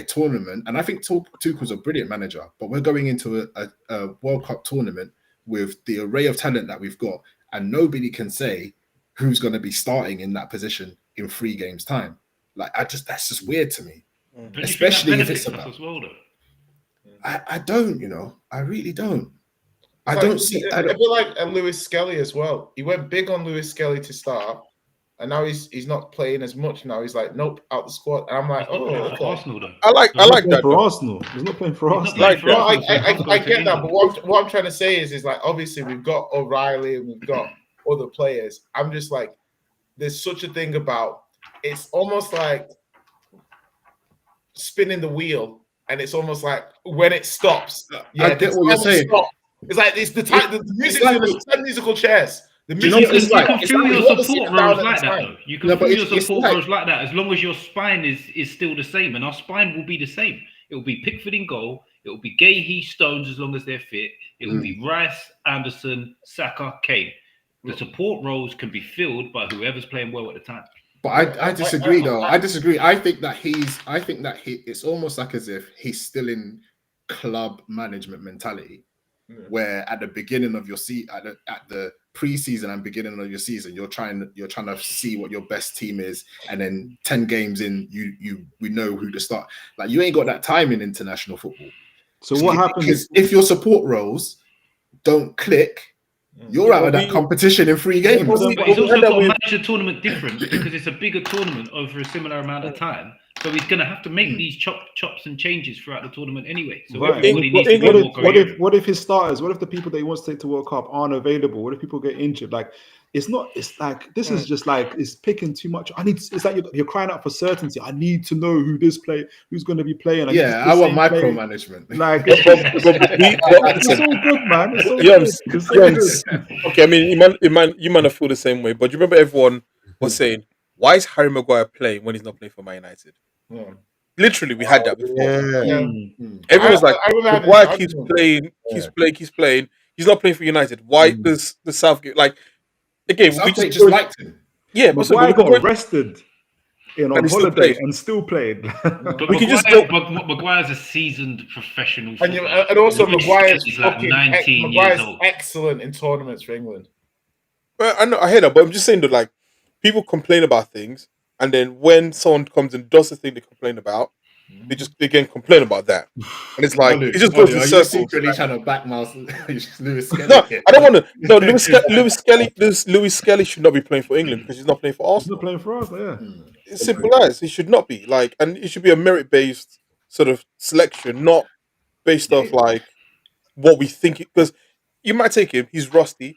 tournament, and I think Tuchel's a brilliant manager, but we're going into a World Cup tournament with the array of talent that we've got, and nobody can say who's going to be starting in that position in 3 games' time. Like, that's just weird to me, especially if it's about. As well, I don't, I really don't. I don't see a bit like Lewis Skelly as well. He went big on Lewis Skelly to start, and now he's not playing as much. Now he's like, nope, out the squad. And I'm like, okay. Arsenal though. I like that for though. Arsenal. He's not playing for Arsenal. Like that. I get that, but what I'm trying to say is like obviously we've got O'Reilly and we've got other players. I'm just like, there's such a thing about it's almost like spinning the wheel, and it's almost like when it stops. Yeah, I get what you're saying. It's like it's the time. The music's in the 10 musical chairs. You can feel your support roles like that, though. You can feel your support roles like that as long as your spine is still the same, and our spine will be the same. It will be Pickford in goal. It will be Gahey, Stones as long as they're fit. It will be Rice, Anderson, Saka, Kane. The support roles can be filled by whoever's playing well at the time. But I disagree, though. I disagree. I think that it's almost like as if he's still in club management mentality, where at the beginning of your at the pre-season and beginning of your season, you're trying to see what your best team is, and then 10 games in, we know who to start. Like, you ain't got that time in international football. So what happens if your support roles don't click? You're out of that competition in 3 games. But he's also got to manage the tournament different because it's a bigger tournament over a similar amount of time. So he's going to have to make these chops and changes throughout the tournament anyway. So everybody needs to be more coherent. What if his starters? What if the people that he wants to take to World Cup aren't available? What if people get injured? Like, it's like this is just like it's picking too much. It's like you're crying out for certainty. I need to know who's going to be playing. I want micromanagement. Like, it's all good, man. It's so good. Okay, I mean, you might not feel the same way, but you remember everyone was saying, "Why is Harry Maguire playing when he's not playing for Man United?" Yeah. Literally, we had that before. Everyone was like, "Maguire keeps playing, keeps playing. He's not playing for United. Why does the Southgate like?" Again, we just liked him. Yeah, but Maguire got arrested on holiday and still played. But we can just go. Maguire's a seasoned professional, and also Maguire's like 19 years old. Excellent in tournaments for England. Well, I know, I hear that, but I'm just saying that like people complain about things, and then when someone comes and does the thing they complain about, they just again complain about that, and it's like it just goes in circles. Secretly trying to backmouth Lewis Skelly. No, I don't want to. No, Lewis Skelly should not be playing for England because he's not playing for Arsenal. He's not playing for Arsenal. Yeah, it's simple as he should not be like, and it should be a merit-based sort of selection, not based off like what we think. Because you might take him, he's rusty,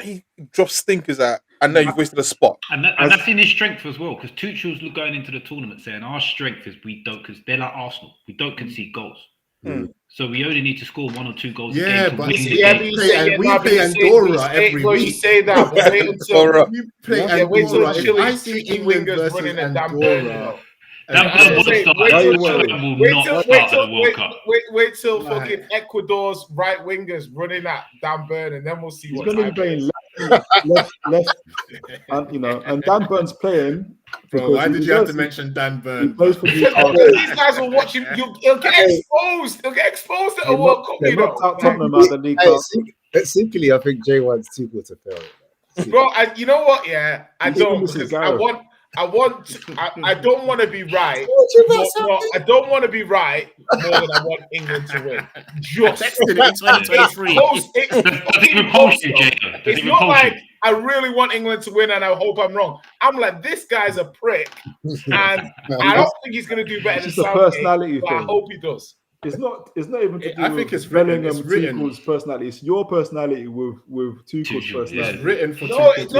he drops stinkers at. And now you've wasted a spot. And that's in his strength as well, because Tuchel's going into the tournament saying our strength is we don't, because they're like Arsenal, we don't concede goals. So we only need to score 1 or 2 goals a game to win the game. We play Andorra every week. You say that, but wait until we play Andorra. If I see England versus Andorra, Wait till fucking Ecuador's right wingers running at Dan Burn, and then we'll see what's going to be playing left, and Dan Burn's playing. Bro, why did you have to mention Dan Burn? These guys will watch him. He'll get exposed. He'll get exposed at a World Cup. They knocked out Tottenham out the league. Simply, I think J1's too good to fail. Bro, you know what? Yeah, I don't. I don't want to be right. I don't want to be right more than I want England to win. Just in 2023. It's not like I really want England to win and I hope I'm wrong. I'm like, this guy's a prick, and I don't think he's going to do better than Southgate, but I hope he does. It's not even to do I think it's Bellingham, written. Tuchel's personality. It's your personality with Tuchel's personality. It's written for No. It's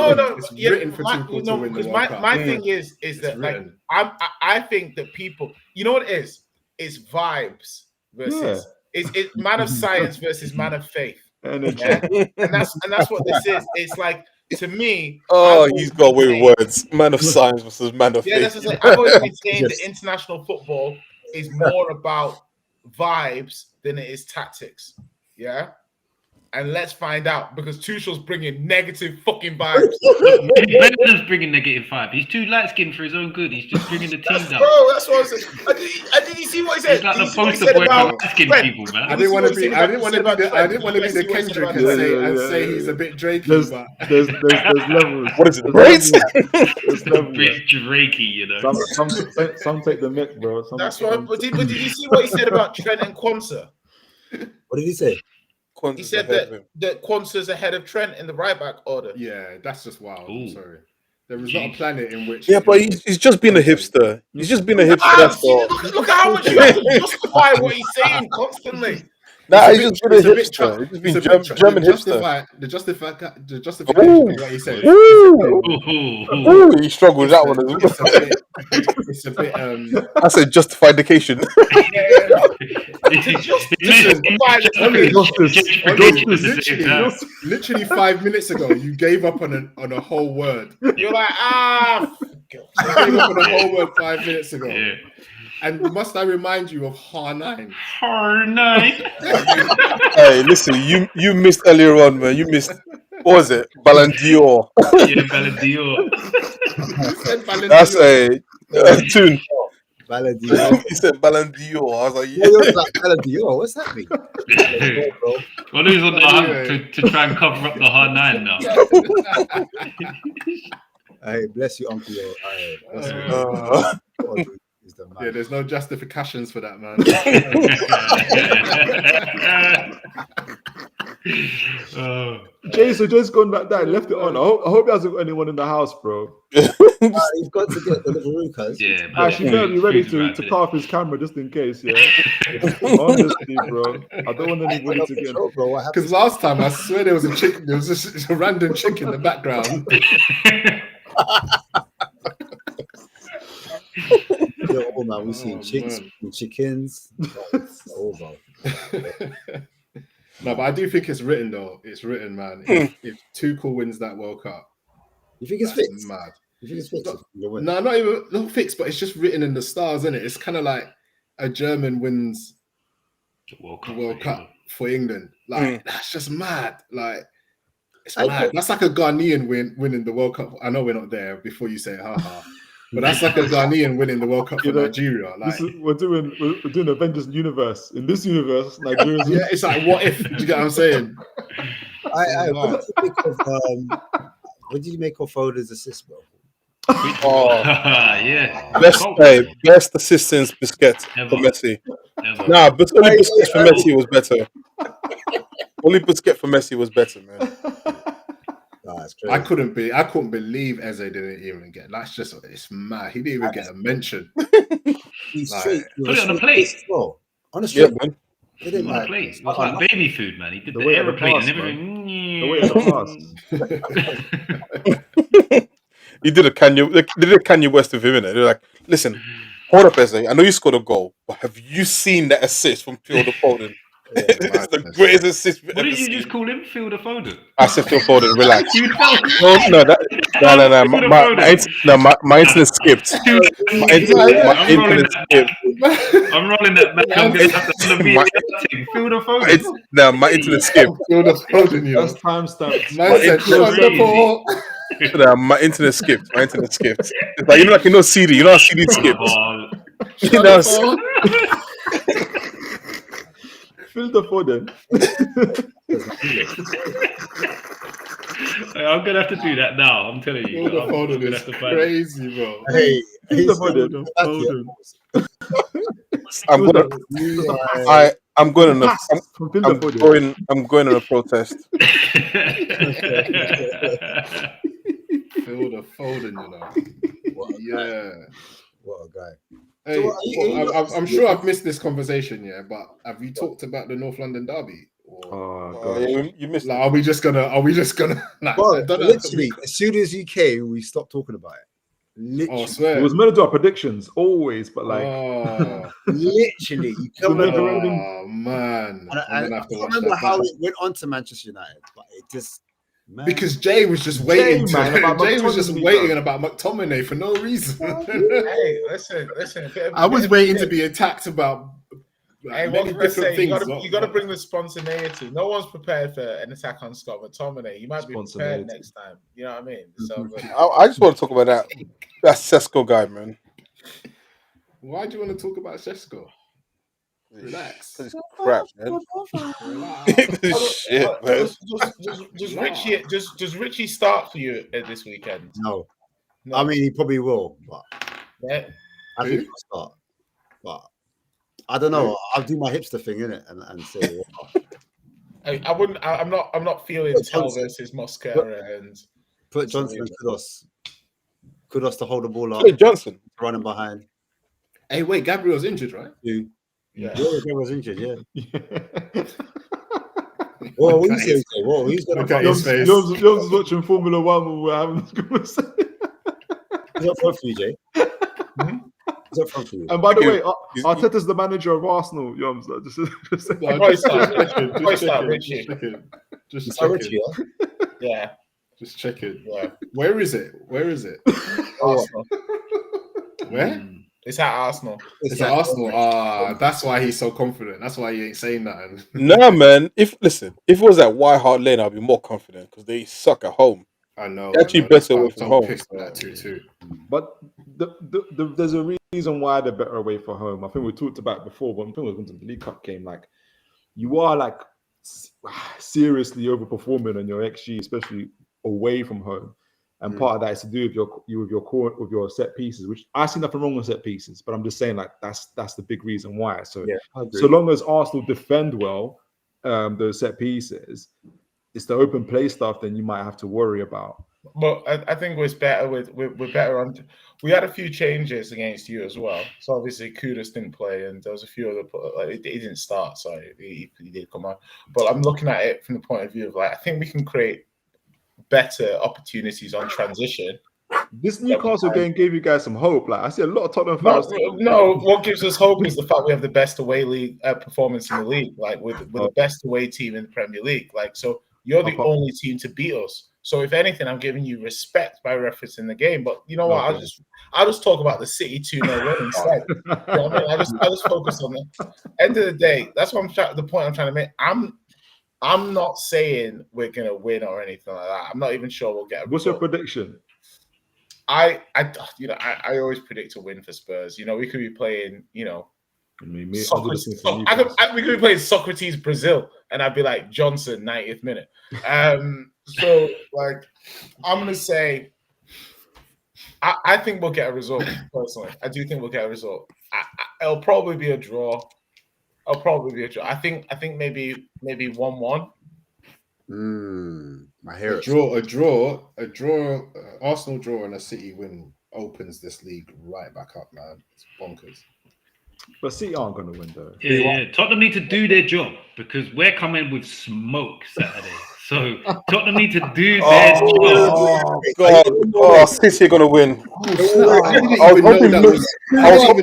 written for Tuchel to win the World Cup. My thing is that like I think that people, you know what it is? It's vibes versus it's man of science versus man of faith. And that's what this is. It's like, to me, he's got weird words. Man of science versus man of faith. That's what I'm saying. I've always been saying that international football is more about vibes than it is tactics. Yeah. And let's find out, because Tuchel's bringing negative fucking vibes. Brendan's bringing negative vibe. He's too light skinned for his own good. He's just bringing the team down. Bro, that's what I was saying. Did you see what he said? He's like the poster boy for light skinned people, man. I didn't want to be the Kendrick and say he's a bit Drakey. There's levels. What is it? Great. There's levels. Bit Drakey, you know. Some take the mick, bro. That's right. But did you see what he said about Trent and Quansah? What did he say? He said that Quansah's ahead of Trent in the right back order. Yeah, that's just wild. Ooh. I'm sorry. There is not a planet in which. Yeah, but he's just been a hipster. He's just been a hipster. That's all. Look at how much you have to justify what he's saying constantly. Nah, he's just been a hipster. He's just been German hipster. The justification for what he said. Ooh, he struggled with that one as well. It's a bit. I said justification. Literally 5 minutes ago, you gave up on a whole word. You're like, you gave up on a whole word 5 minutes ago. Yeah. And must I remind you of H9? Hey, listen, you missed earlier on, man. You missed, what was it? Ballon d'Or. Yeah, Ballon d'Or. That's a tune. Ballon d'Or. He said Ballon d'Or. I was like, yeah. Like, Ballon d'Or, what's that mean? Well, who's on the hunt to try and cover up the H9 now? Hey, bless you, Uncle. Bless you. Yeah, there's no justifications for that, man. Jason just gone back down, left it on. I hope he hasn't got anyone in the house, bro. You've got to get the little cuz. Yeah, Actually, better be ready to car off his camera just in case, yeah. Honestly, bro. I don't want anybody to get because last time I swear there was a chick, there was just a random chick in the background. Oh man, we've seen chicks and chickens. Over. No, but I do think it's written though. It's written, man. If Tuchel wins that World Cup, you think it's fixed? Mad. You think it's fixed? No, not fixed, but it's just written in the stars, isn't it? It's kind of like a German wins the World Cup for England. Like that's just mad. Like it's mad. That's like a Ghanaian winning the World Cup. I know we're not there. Before you say it, haha. But that's like a Ghanaian winning the World Cup for Nigeria. Like we're doing Avengers universe. In this universe, Nigerians. Yeah, it's like what if? Do you get what I'm saying? What did you make of Foden's assist, bro? Yeah. Best assist since Busquets for Messi. Nah, but only Busquets for Messi was better. Only Busquets for Messi was better, man. That's crazy. I couldn't believe Eze didn't even get. That's just, it's mad. He didn't even get a mention. He's put it on a plate. Well, honestly, man. It didn't on a plate. It was like baby food, man. He did the aeroplane and everything. The way of the past. He did a Kanye West of him, innit? They're like, listen, hold up, Eze. I know you scored a goal, but have you seen that assist from Phil Foden? It's the greatest assist. What did you just call him? Phil Foden? I said Phil Foden. Relax. No. My internet skipped. My internet skipped. I'm rolling that back. I'm going to have to be Phil Foden. No, my internet skipped. Phil Foden, you know. That's timestamped. My internet skipped. It's like like CD. You know how CD skips. Phil Foden. I'm gonna have to do that now. I'm telling you. Phil Foden is crazy, bro. Hey, Phil Foden. I'm going on a protest. Phil Foden, you know. What a guy. Hey, so I'm sure I've missed this conversation, but have you talked about the North London derby? You missed. Like, are we just gonna? Like, literally, as soon as you came, we stopped talking about it. Literally. I swear. It was meant to do our predictions always, but like literally, you come man. I remember how it went on to Manchester United, but it just. Man. Because Jay was just waiting. Jay was just waiting about McTominay for no reason. Hey, listen. I was waiting to be attacked about many different things. You got to bring the spontaneity. No one's prepared for an attack on Scott McTominay. You might be prepared next time. You know what I mean? So, I just want to talk about that Sesko guy, man. Why do you want to talk about Sesko? Relax. It's crap, man. Shit, man. Does Richie start for you this weekend? No. I mean, he probably will, but I think he'll start. But I don't know. I'll do my hipster thing, innit? And say, I wouldn't. I'm not feeling Tell versus Mosquera and put Johnson and Kudos. Kudos to hold the ball up. Hey, Johnson running behind. Hey, wait, Gabriel's injured, right? Yeah, Gabriel's injured. Yeah. Well, what you say? Well, he's got Yours is watching Formula One when we're having this conversation. Is that fun for you, Jay? Is that fun for you? And by the way, Arteta's the manager of Arsenal. Yoms, just checking. Yeah. Just checking. Yeah. Where is it? Arsenal. Where? It's at Arsenal. It's at Arsenal. That's why he's so confident. That's why he ain't saying nothing. Nah, man. If it was at White Hart Lane, I'd be more confident because they suck at home. I know. They're actually better away from home. That too. But there's a reason why they're better away from home. I think we talked about it before, but I think it was the League Cup game. Like, you are like seriously overperforming on your XG, especially away from home. And part of that is to do with your set pieces, which I see nothing wrong with set pieces, but I'm just saying like that's the big reason why. So so long as Arsenal defend well those set pieces, it's the open play stuff then you might have to worry about. But I think we're better we're better on. We had a few changes against you as well. So obviously Kudus didn't play, and there was a few other. He didn't start, so he did come on. But I'm looking at it from the point of view of like I think we can create better opportunities on transition. This Newcastle game gave you guys some hope. Like I see a lot of Tottenham fans. No, what gives us hope is the fact we have the best away league performance in the league. Like we're the best away team in the Premier League. Like so, you're the only team to beat us. So if anything, I'm giving you respect by referencing the game. But you know what? I'll just talk about the City 2-0 win instead. You know what I mean? I just focus on the end of the day. That's what the point I'm trying to make. I'm not saying we're gonna win or anything like that. I'm not even sure we'll get a What's result. your prediction? I always predict a win for Spurs. You know, we could be playing, you know, we could be playing Socrates Brazil, and I'd be like Johnson 90th minute. So like I'm gonna say I think we'll get a result personally. I do think we'll get a result. It'll probably be a draw. I think maybe 1-1. I hear it. A draw. Arsenal draw and a City win opens this league right back up, man. It's bonkers. But City aren't going to win though. Yeah. Tottenham need to do their job because we're coming with smoke Saturday. So Tottenham need to do their job. Oh God! Oh, City are gonna win. I was hoping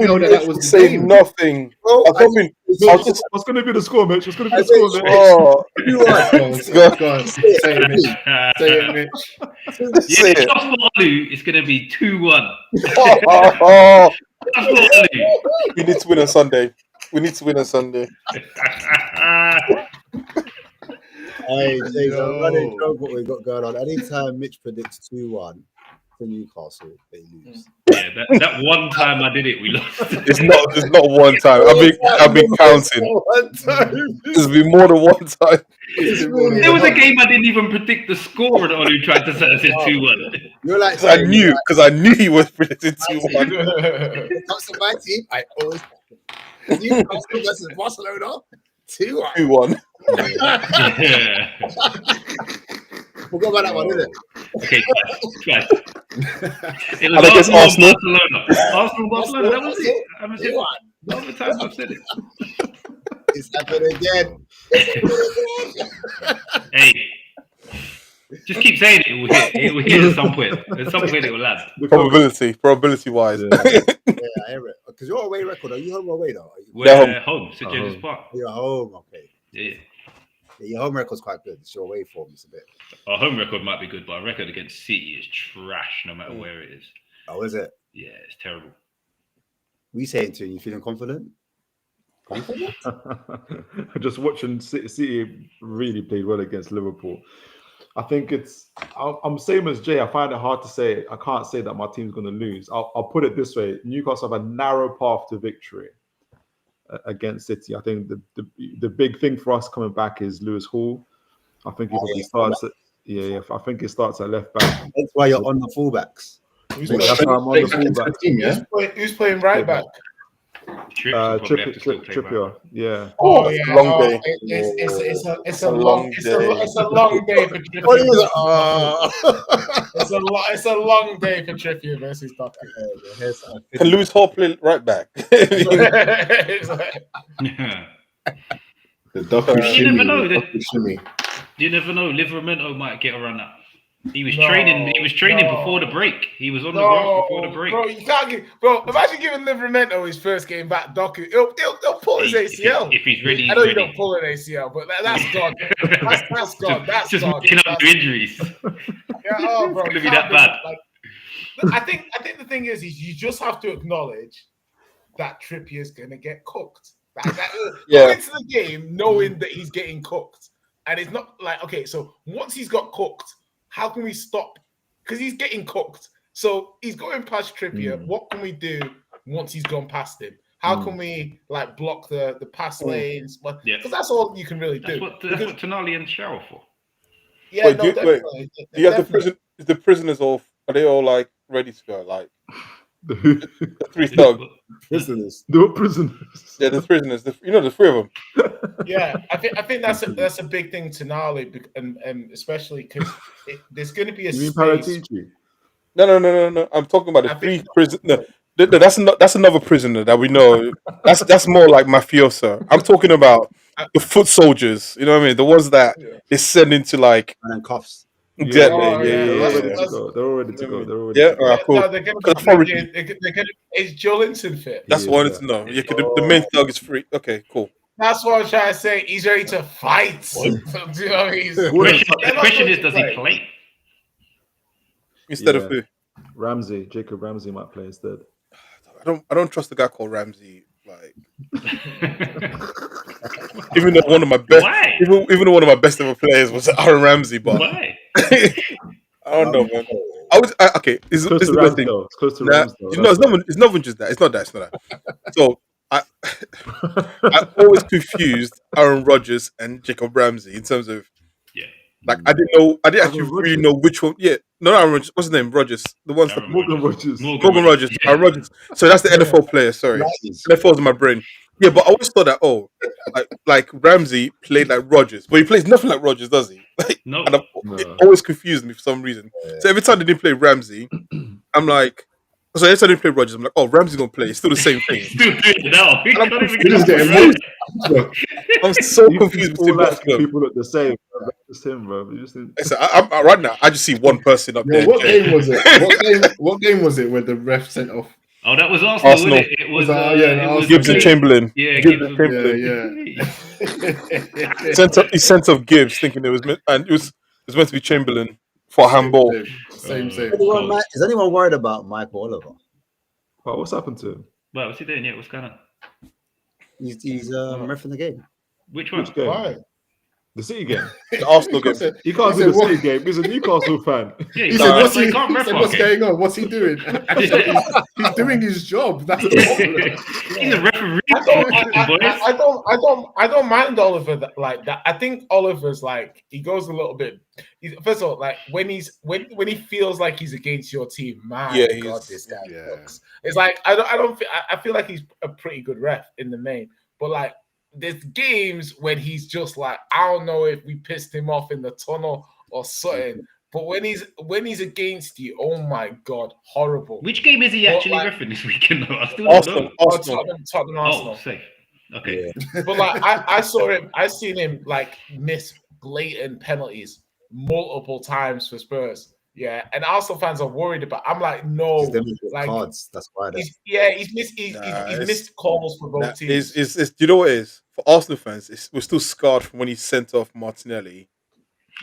that was say nothing. What's going to be the score, Mitch? What's going to be the score, Mitch? Go on. Say it, Mitch. Say it, Mitch. Yeah, just for Olu, it's gonna be 2-1. We need to win on Sunday. Hey, James, I'm running joke what we've got going on. Anytime Mitch predicts 2-1 to Newcastle, they lose. Yeah, that one time I did it, we lost. It's not one time. I've been counting. One time. There's been more than one time. There was a game I didn't even predict the score, and Olu tried to say I said 2-1. You're like, because I knew he was predicting 2-1. It comes to my team, I always Newcastle versus Barcelona. 2-1. Yeah. Forgot about that one, didn't it? Okay, guys. It I guess Arsenal. Barcelona. That was it. I haven't said it. All the time I've said it. It's happening again. Hey, just keep saying it. It will hit at some point. At some point, it will land. Probability-wise. Yeah, I hear it. Because you're away record. Are you home or away though? We're home. St. James's Park. You're home, okay. Yeah. Your home record's quite good. It's your away form. It's a bit. Our home record might be good, but our record against City is trash, no matter where it is. Oh, is it? Yeah, it's terrible. What are you saying to you? You feeling confident? Just watching City really played well against Liverpool. I think I'm same as Jay. I find it hard to say. I can't say that my team's going to lose. I'll put it this way: Newcastle have a narrow path to victory against City. I think the big thing for us coming back is Lewis Hall. I think he starts at I think he starts at left back. That's why you're on the fullbacks. Who's playing right back? Trippier. Yeah. Oh yeah, long day. It's a long day for Trippier. It's a long day for Trippier versus Doku. Can Lewis Hall play right back? The Doku shimmy. You never know. Livramento might get around that. He was training. He was training before the break. He was on the grass before the break. Bro, you can't give. Bro, imagine giving Livramento his first game back. Doku, they'll pull his ACL if he's ready. I know you don't pull an ACL, but that's gone. That's gone. That's just gone. making up injuries. Yeah, oh, bro, It's gonna be that bad. Like, I think the thing is you just have to acknowledge that Trippier's gonna get cooked. Go into the game knowing that he's getting cooked, and it's not like okay. So once he's got cooked, how can we stop? Because he's getting cooked. So he's going past Trippier. What can we do once he's gone past him? How can we like block the pass lanes? Because that's all you can really do. That's what Tonali and Shaw are for. Yeah, wait, definitely. Do you have the prisoners all? Are they all like ready to go? Like the three thugs. Prisoners. They were prisoners. Yeah, the prisoners. The three of them. Yeah, I think that's a big thing to Tonali, and especially because there's going to be a You mean space. Paratici? No. I'm talking about the three prisoners. No, that's another prisoner that we know. That's more like mafioso. I'm talking about the foot soldiers. You know what I mean? The ones that they send into like and cuffs. They're all ready to go. They're all ready to go. All right, cool. No, they're going to be. Is Joe Linton fit? That's what I wanted to know. Yeah, the main thug is free. Okay, cool. That's what I'm trying to say. He's ready to fight. Do you know what I mean? The question is, does he play instead of who? Ramsey, Jacob Ramsey might play instead. I don't trust the guy called Ramsey. Like, even though one of my best, even though one of my best ever players was Aaron Ramsey, but why? I don't know, man. Okay. It's close to Ramsey. It's close to Ramsey. It's not even just that. It's not that. So I always confused Aaron Rodgers and Jacob Ramsey in terms of like I didn't actually really know which one. Yeah, no, Aaron Rodgers. What's his name? Rodgers. The one Morgan Rodgers. Morgan Rodgers. Aaron Rodgers. So that's the NFL player. Sorry, NFL's in my brain. Yeah, but I always thought that like Ramsey played like Rodgers, but he plays nothing like Rodgers, does he? No. And it always confused me for some reason. So every time they didn't play Ramsey, I'm like, so every time they play Rodgers, I'm like, oh, Ramsey's gonna play. It's still the same thing. Still doing it now. I'm so confused between both of them. People look the same. Just him, bro. Right now, I just see one person up there. What game was it? What game was it where the ref sent off? Oh, that was Arsenal. It was Gibbs and Chamberlain. Yeah, Gibbs and Chamberlain. Yeah. He sent off Gibbs, thinking it was meant to be Chamberlain for handball. Same. Is anyone worried about Michael Oliver? Oh, what's happened to him? Well, what's he doing? Yeah, what's going on? He's ref in the game. Which one? Which game? Why? The City game. The Arsenal game. He can't do the City game. He's a Newcastle fan. Yeah, he said, what's going on? What's he doing? He's doing his job. That's the problem. He's a referee. I don't mind Oliver like that. I think Oliver's like he goes a little bit. First of all, like when he feels like he's against your team, man. God, this guy looks. It's like I feel like he's a pretty good ref in the main, but like. There's games when he's just like, I don't know if we pissed him off in the tunnel or something. But when he's against you, oh my God, horrible. Which game is he actually refereeing this weekend? I still don't know. Tottenham Arsenal. Oh, safe. Okay. Yeah. But like I seen him like miss blatant penalties multiple times for Spurs. Yeah, and Arsenal fans are worried about. I'm like, no, like cards. That's why. He's missed calls for both teams. Do you know what it is for Arsenal fans? We're still scarred from when he sent off Martinelli.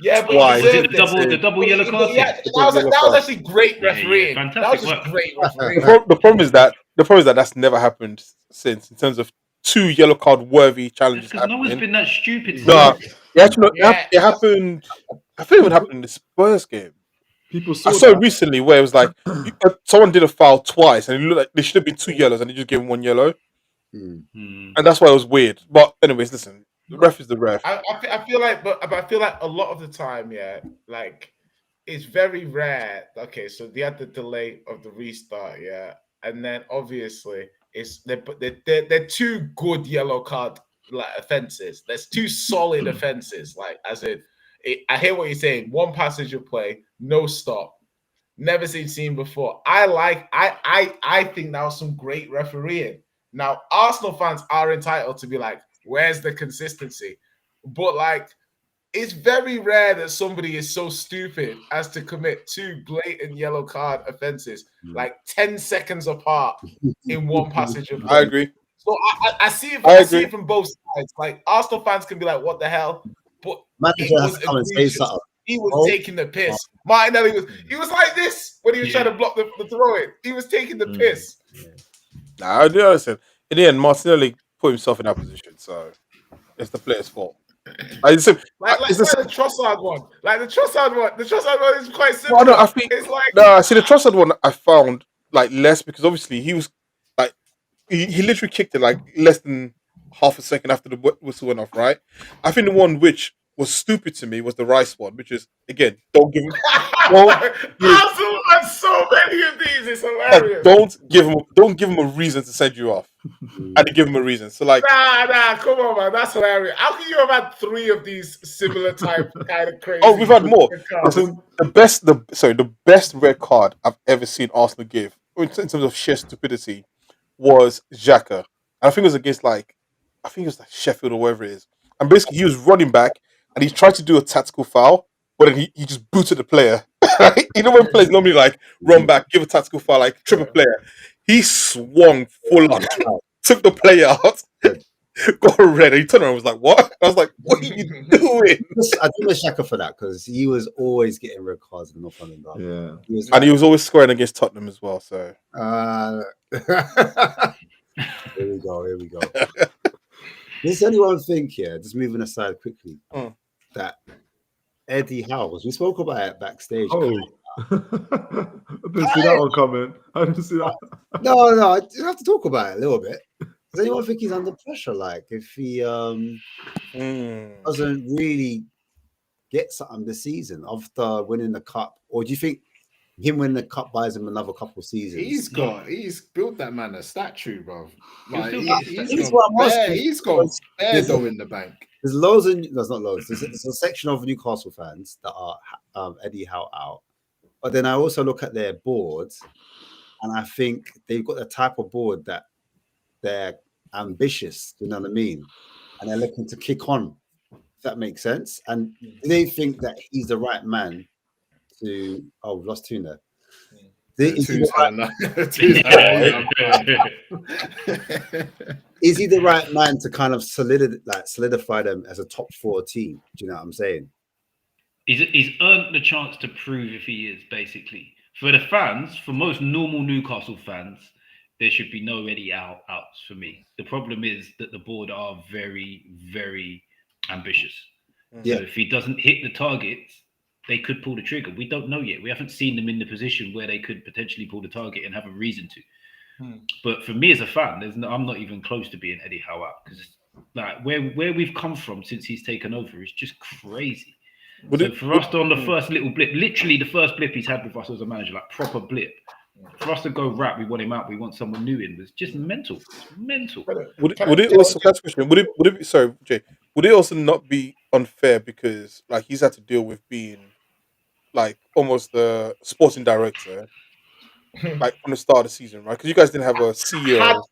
Yeah, but the double yellow card. Yeah, that was actually great refereeing. Yeah, fantastic. That was just great refereeing. The problem is that that's never happened since in terms of 2 yellow card worthy challenges. Because no one's been that stupid. It happened. I think it happened in the Spurs game. I saw it recently where it was like someone did a foul twice and it looked like there should have been 2 yellows and they just gave him 1 yellow, and that's why it was weird. But anyways, listen, the ref is the ref. I feel like, but I feel like a lot of the time, like it's very rare. Okay, so they had the delay of the restart, and then obviously they're two good yellow card like offenses. There's two solid offenses. Like I hear what you're saying. One passage of play, no stop. Never seen before. I think that was some great refereeing. Now, Arsenal fans are entitled to be like, where's the consistency? But like, it's very rare that somebody is so stupid as to commit two blatant yellow card offenses, like 10 seconds apart in one passage of play. I agree. So I see it from both sides. Like, Arsenal fans can be like, what the hell? But he was taking the piss. Martinelli was like this when he was trying to block the throw in. He was taking the piss. Nah, I do understand. In the end, Martinelli put himself in that position, so it's the player's fault. Like the Trossard one. Like the Trossard one is quite simple. Well, no, I think it's like see the Trossard one I found like less because obviously he was like he literally kicked it like less than half a second after the whistle went off, right? I think the one which was stupid to me was the Rice one, which is again, don't give him. I've so many of these. It's hilarious. Don't give him a reason to send you off. I didn't give him a reason. So like, nah, come on, man, that's hilarious. How can you have had 3 of these similar type kind of crazy? Oh, we've had more. So the best red card I've ever seen Arsenal give in terms of sheer stupidity was Xhaka. And I think it was against like Sheffield or wherever it is. And basically he was running back and he tried to do a tactical foul, but then he just booted the player. You know when players normally like run back, give a tactical foul, like trip a player. He swung full on, took the player out, got red, and he turned around and was like, "What?" I was like, "What are you doing?" I think it's Xhaka for that because he was always getting red cards in North London. Yeah, he was always scoring against Tottenham as well. So here we go. Does anyone think here? Just moving aside quickly, that Eddie Howe, we spoke about it backstage. Oh, I didn't see that one coming. I didn't see that. No, I have to talk about it a little bit. Does anyone think he's under pressure? Like, if he doesn't really get something this season after winning the cup, or do you think him winning the cup buys him another couple of seasons? He's built that man a statue, bro. Like, he's got spare dough in the bank. There's loads of there's not loads. There's a section of Newcastle fans that are Eddie Howe out, but then I also look at their boards, and I think they've got the type of board that they're ambitious. You know what I mean? And they're looking to kick on. If that makes sense. And they think that he's the right man to. Oh, we've lost Tuna. Is he the right man to kind of solidify them as a top 4 team? Do you know what I'm saying? He's earned the chance to prove if he is, basically. For the fans, for most normal Newcastle fans, there should be no Eddie outs for me. The problem is that the board are very, very ambitious. Yeah. So if he doesn't hit the targets, they could pull the trigger. We don't know yet. We haven't seen them in the position where they could potentially pull the target and have a reason to. But for me as a fan, I'm not even close to being Eddie Howe out because like where we've come from since he's taken over is just crazy. For us to on the first little blip, literally the first blip he's had with us as a manager, like proper blip. For us to go we want him out, we want someone new in, was just mental. It's mental. Would it also that's a question? Would it be sorry, Jay? Would it also not be unfair because like he's had to deal with being like almost the sporting director, like from the start of the season, right? Because you guys didn't have a CEO.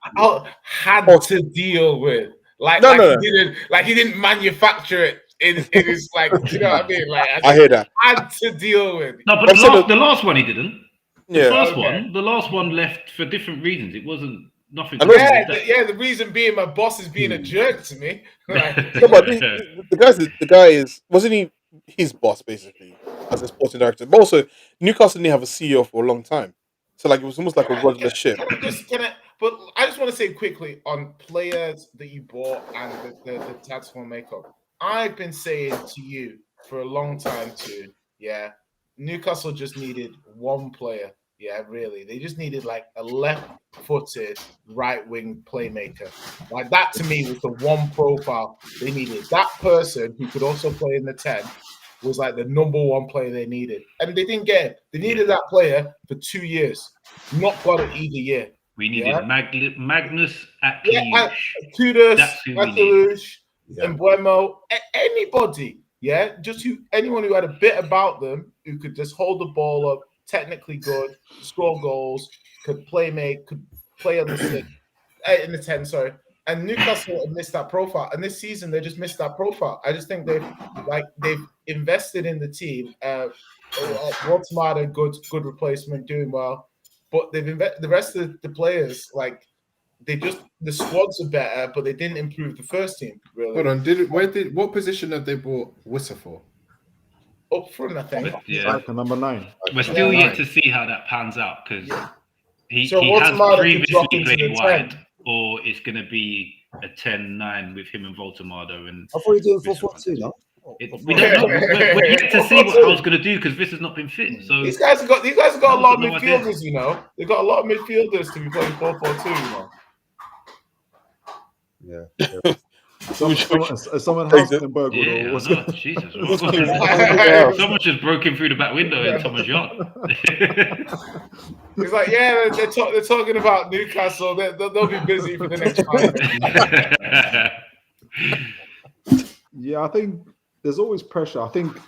Had to deal with he didn't manufacture it in his like. You know what I mean? Like I hear that. Had to deal with. No, but the last one he didn't. Yeah. The last one left for different reasons. It wasn't nothing. The reason being my boss is being a jerk to me. Like, no, but the guy is wasn't he his boss basically as a sporting director? But also Newcastle didn't have a CEO for a long time, so like it was almost like a rudderless ship. But I just want to say quickly on players that you bought and the tactical makeup. I've been saying to you for a long time too. Yeah. Newcastle just needed one player. Yeah, really. They just needed like a left-footed right-wing playmaker. Like that to me was the one profile they needed. That person who could also play in the 10 was like the number one player they needed. And they didn't get it. They needed that player for 2 years. Not got it either year. We needed Magnus at Kudus, That's who we need. Akilush, and Buemo. Anybody, anyone who had a bit about them, who could just hold the ball up, technically good, score goals, could could play on the 6, in the 10, sorry. And Newcastle have missed that profile. And this season, they just missed that profile. I just think they've invested in the team. Watermada, good replacement, doing well. But the rest of the players, the squads are better, but they didn't improve the first team, really. Hold on, what position have they brought Wisser for? Up front, I think. Like number 9. We're still yet to see how that pans out, because he has Watermada previously played wide, or it's going to be a 10-9 with him and Voltemado. And I thought you were doing 4-4-2, no? We don't know. We're yet to see what I was going to do, because this has not been fit. So these guys have got a lot of midfielders, you know. They've got a lot of midfielders to be playing 4-4-2, you know. Yeah. Someone Haustenberg. Jesus. Someone just broke him through the back window in Thomas yard. It's like, they're talking about Newcastle. They'll be busy for the next 5 minutes. Yeah, I think there's always pressure. I think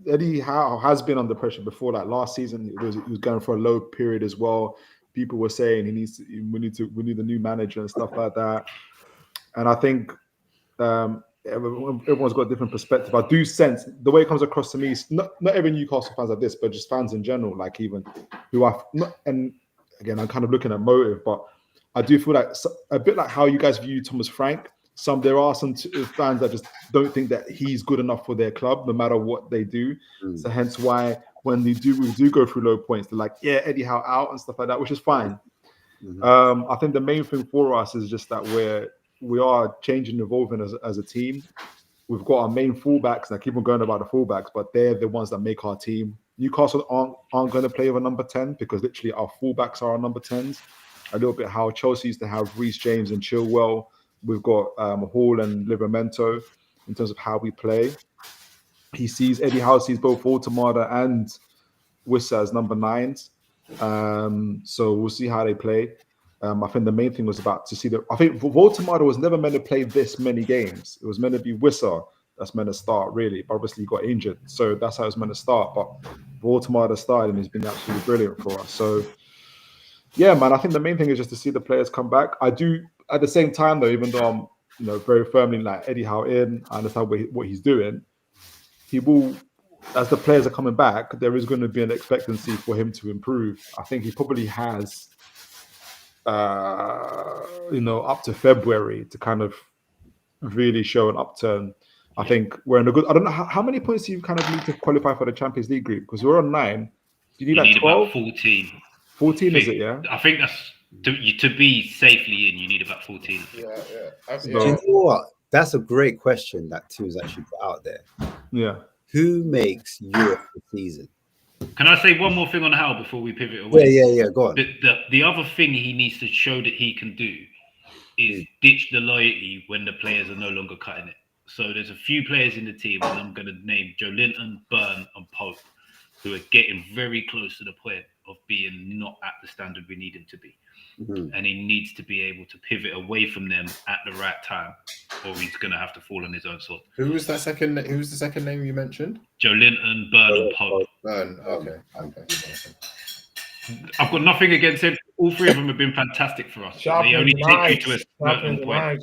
Eddie Howe has been under pressure before. Like last season, he was going for a low period as well. People were saying we need a new manager and stuff like that. And I think everyone's got a different perspective. I do sense the way it comes across to me. Not every Newcastle fans like this, but just fans in general. Like even and again, I'm kind of looking at motive, but I do feel like a bit like how you guys view Thomas Frank. There are some fans that just don't think that he's good enough for their club, no matter what they do. So hence why when we do go through low points, they're like, Eddie Howe out and stuff like that, which is fine. I think the main thing for us is just that we are changing, evolving as a team. We've got our main fullbacks, and I keep on going about the fullbacks, but they're the ones that make our team. Newcastle aren't going to play with a number 10 because literally our fullbacks are our number 10s. A little bit how Chelsea used to have Reece James and Chilwell. We've got Hall and Livramento in terms of how we play. Eddie Howe sees both Voltemada and Wisser as number 9s. So we'll see how they play. I think the main thing was I think Voltemada was never meant to play this many games. It was meant to be Wisser that's meant to start, really. But obviously, he got injured. So that's how it was meant to start. But Voltemada started, and he's been absolutely brilliant for us. So, yeah, man, I think the main thing is just to see the players come back. I do, at the same time, though, even though I'm very firmly like Eddie Howe in, I understand what he's doing. He will, as the players are coming back, there is going to be an expectancy for him to improve. I think he probably has up to February to kind of really show an upturn. I think we're in a good. I don't know how many points do you kind of need to qualify for the Champions League group, because we're on 9. Do you need 12? About 14. 14 is it? Yeah. I think that's to be safely in. You need about 14. Yeah. Do you know what? That's a great question that Tu's actually put out there. Yeah. Who makes Europe the season? Can I say one more thing on Hal before we pivot away? Yeah. Go on. The other thing he needs to show that he can do is ditch the loyalty when the players are no longer cutting it. So there's a few players in the team, and I'm going to name Joe Linton, Byrne, and Pope, who are getting very close to the point of being not at the standard we need him to be. And he needs to be able to pivot away from them at the right time, or he's going to have to fall on his own sword. Who was the second name you mentioned? Joe Linton, Byrne, and Pope. Byrne. Okay. I've got nothing against him. All three of them have been fantastic for us. They only take you to a certain point.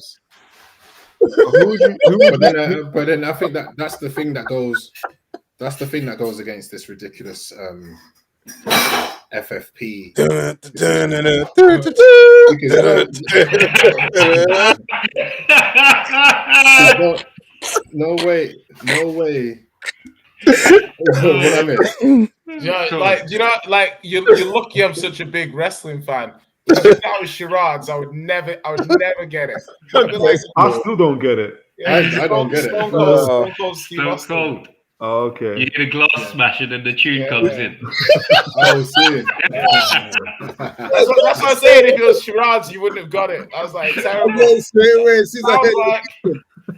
But then I think that's the thing that goes. That's the thing that goes against this ridiculous FFP. No way. You're lucky I'm such a big wrestling fan. If that was charades, I would never get it. I still don't get it. I don't get it. Stone Cold. Oh, okay. You get a glass smash and then the tune comes in. I was seeing. That's what I'm saying. If it was charades, you wouldn't have got it. I was like, terrible.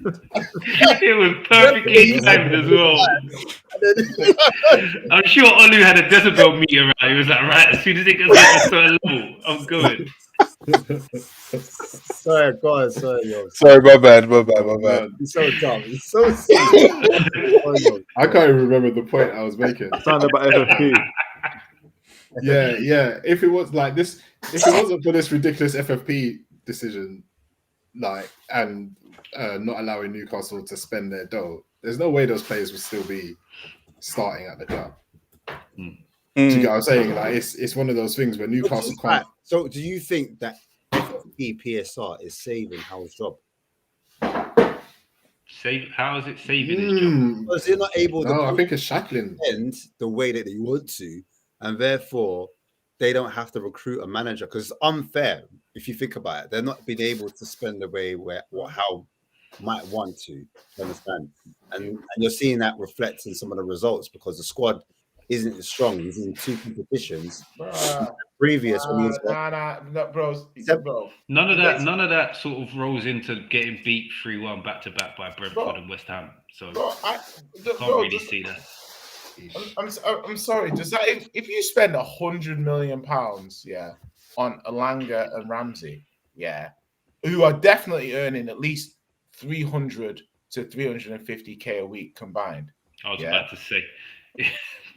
It was perfectly timed as well. I'm sure Olu had a decibel meter right. He was like, right, as soon as it gets to a certain level, I'm going. Sorry, God, sorry, yo. Sorry, my bad. He's so dumb. He's so silly. I can't even remember the point I was making. Something about FFP. Yeah. If it was like this, if it wasn't for this ridiculous FFP decision, like, and not allowing Newcastle to spend their dough, there's no way those players would still be starting at the club. Do you get what I'm saying? Like, it's one of those things where Newcastle can't. So, do you think that FFP PSR is saving Howell's job? How is it saving his job? Because they're not able to. No, I think it's shackling the way that they want to, and therefore they don't have to recruit a manager because it's unfair. If you think about it, they're not being able to spend the way how might want to understand, and you're seeing that reflect in some of the results because the squad isn't as strong. He's in 2 competitions. Previous when he was bro. None of that sort of rolls into getting beat 3-1 back to back by Brentford and West Ham. So can't really see that. I'm sorry. Does that if you spend £100 million, on Elanga and Ramsey, who are definitely earning at least 300 to 350k a week combined? I was about to say.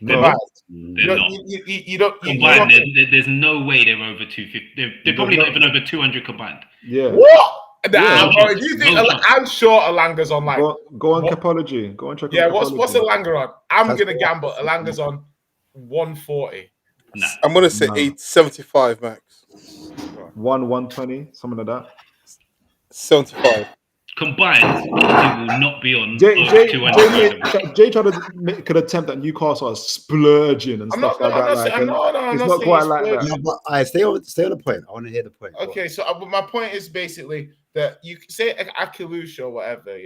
They're not. You don't combined. There's no way they're over 250. They're probably not even over 200 combined. Yeah. What? Do you think I'm sure Elanga's on like go on Capology. Go and check. Yeah, what's Elanga on? I'm gonna gamble. Elanga's on 140. Nah. I'm gonna say 875 max. 120, something like that. 75. Combined, he will not be on 200. Jay tried to make an attempt at Newcastle as splurging and stuff like that. It's not quite like that. No, but I stay on the point. I want to hear the point. Okay, so my point is basically that you say Akilush or whatever,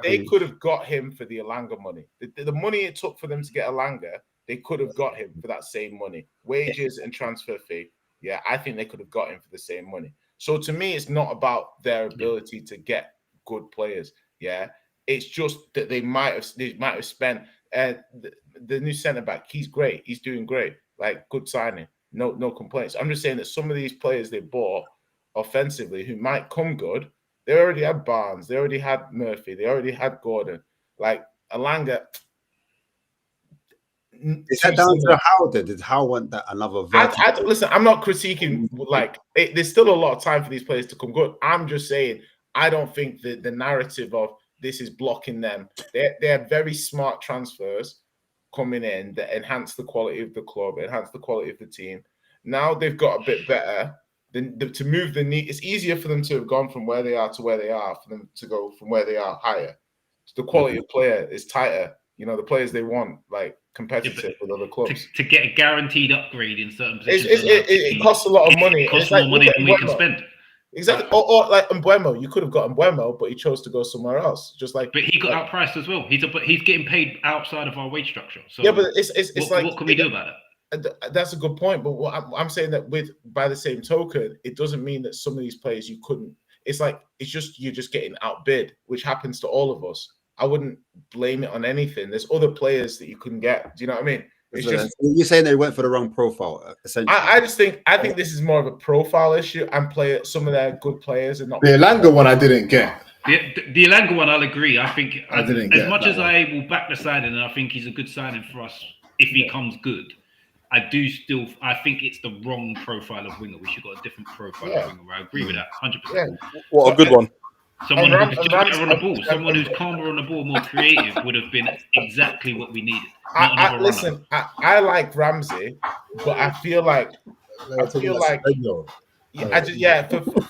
they could have got him for the Elanga money. The money it took for them to get Elanga, they could have got him for that same money, wages and transfer fee. Yeah, I think they could have got him for the same money. So to me, it's not about their ability to get good players. Yeah, it's just that they might have spent the new centre back. He's great. He's doing great. Like, good signing. No complaints. I'm just saying that some of these players they bought offensively who might come good, they already had Barnes. They already had Murphy. They already had Gordon. Like Elanga. Is that down to Howe? Did Howe want that another? Listen, I'm not critiquing. Like, there's still a lot of time for these players to come good. I'm just saying I don't think that the narrative of this is blocking them. They had very smart transfers coming in that enhance the quality of the club, enhance the quality of the team. Now they've got a bit better. To move the need, it's easier for them to have gone from where they are to where they are, for them to go from where they are higher. So the quality of player is tighter. You know, the players they want, like, competitive with other clubs. To get a guaranteed upgrade in certain positions. It costs a lot of money. It costs more money than we can spend. Exactly. Or like Mbeumo, you could have got Mbeumo, but he chose to go somewhere else. But he got outpriced as well. He's getting paid outside of our wage structure. So yeah, but it's like, what can we do about it? That's a good point. But what I'm saying that by the same token, it doesn't mean that some of these players you couldn't. It's like you're just getting outbid, which happens to all of us. I wouldn't blame it on anything. There's other players that you couldn't get. Do you know what I mean? It's just, you're saying they went for the wrong profile, essentially. I think this is more of a profile issue and some of their good players and not the Elanga one. I didn't get the Elanga one. I'll agree. I think I didn't get as much as I will back the signing, and I think he's a good signing for us if he comes good. I think it's the wrong profile of winger. We should got a different profile of winger. I agree with that 100%. What a good one. Someone who's just better on the ball, someone who's calmer on the ball, more creative would have been exactly what we needed. I like Ramsey, but I feel like for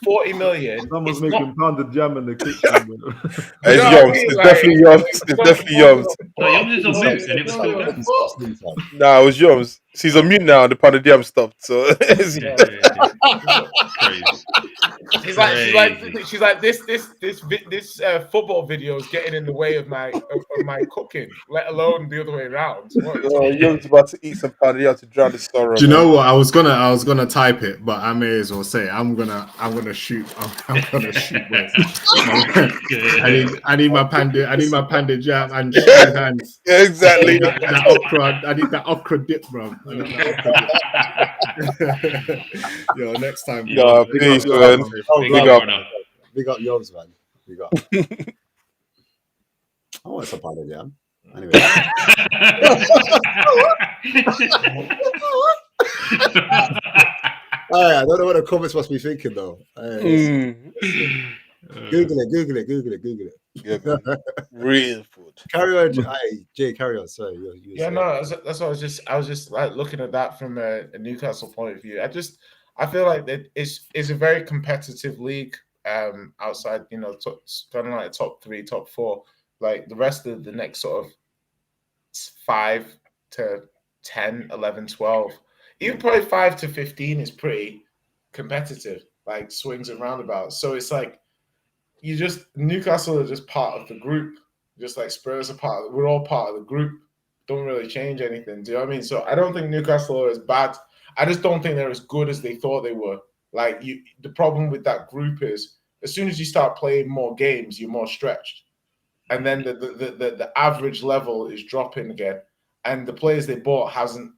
40 million. Someone's making pounded jam in the kitchen. It's Yoms. It's definitely Yoms. It's definitely Yoms. No, Yoms is on mute, and it was still there. Nah, it was Yoms. She's on mute now. The Pandadiam stopped. So Crazy. She's like this football video is getting in the way of my cooking, let alone the other way around. Young's about to eat some Pandadiam to drown the sorrow. Do you know what? I was gonna type it, but I may as well say I'm gonna shoot. I'm gonna shoot. I need my panda jam and shoe hands. Yeah, exactly. That okra. I need that okra dip, bro. Yo, next time. Yeah, please, man. Big up yours, man. Big up. I want some part of jam. Anyway. I don't know what the comments must be thinking though. Google it. Yeah, real food. Carry on, Jay. Carry on. Sorry, that's what I was just like looking at that from a Newcastle point of view. I feel like that it's a very competitive league. Outside, kind of like top 3, top 4. Like the rest of the next sort of 5 to 10, 11, 12, even probably 5 to 15 is pretty competitive, like swings and roundabouts. So it's like Newcastle are just part of the group, just like Spurs are we're all part of the group. Don't really change anything. Do you know what I mean? So I don't think Newcastle are as bad. I just don't think they're as good as they thought they were. Like the problem with that group is as soon as you start playing more games, you're more stretched. And then the average level is dropping again. And the players they bought hasn't,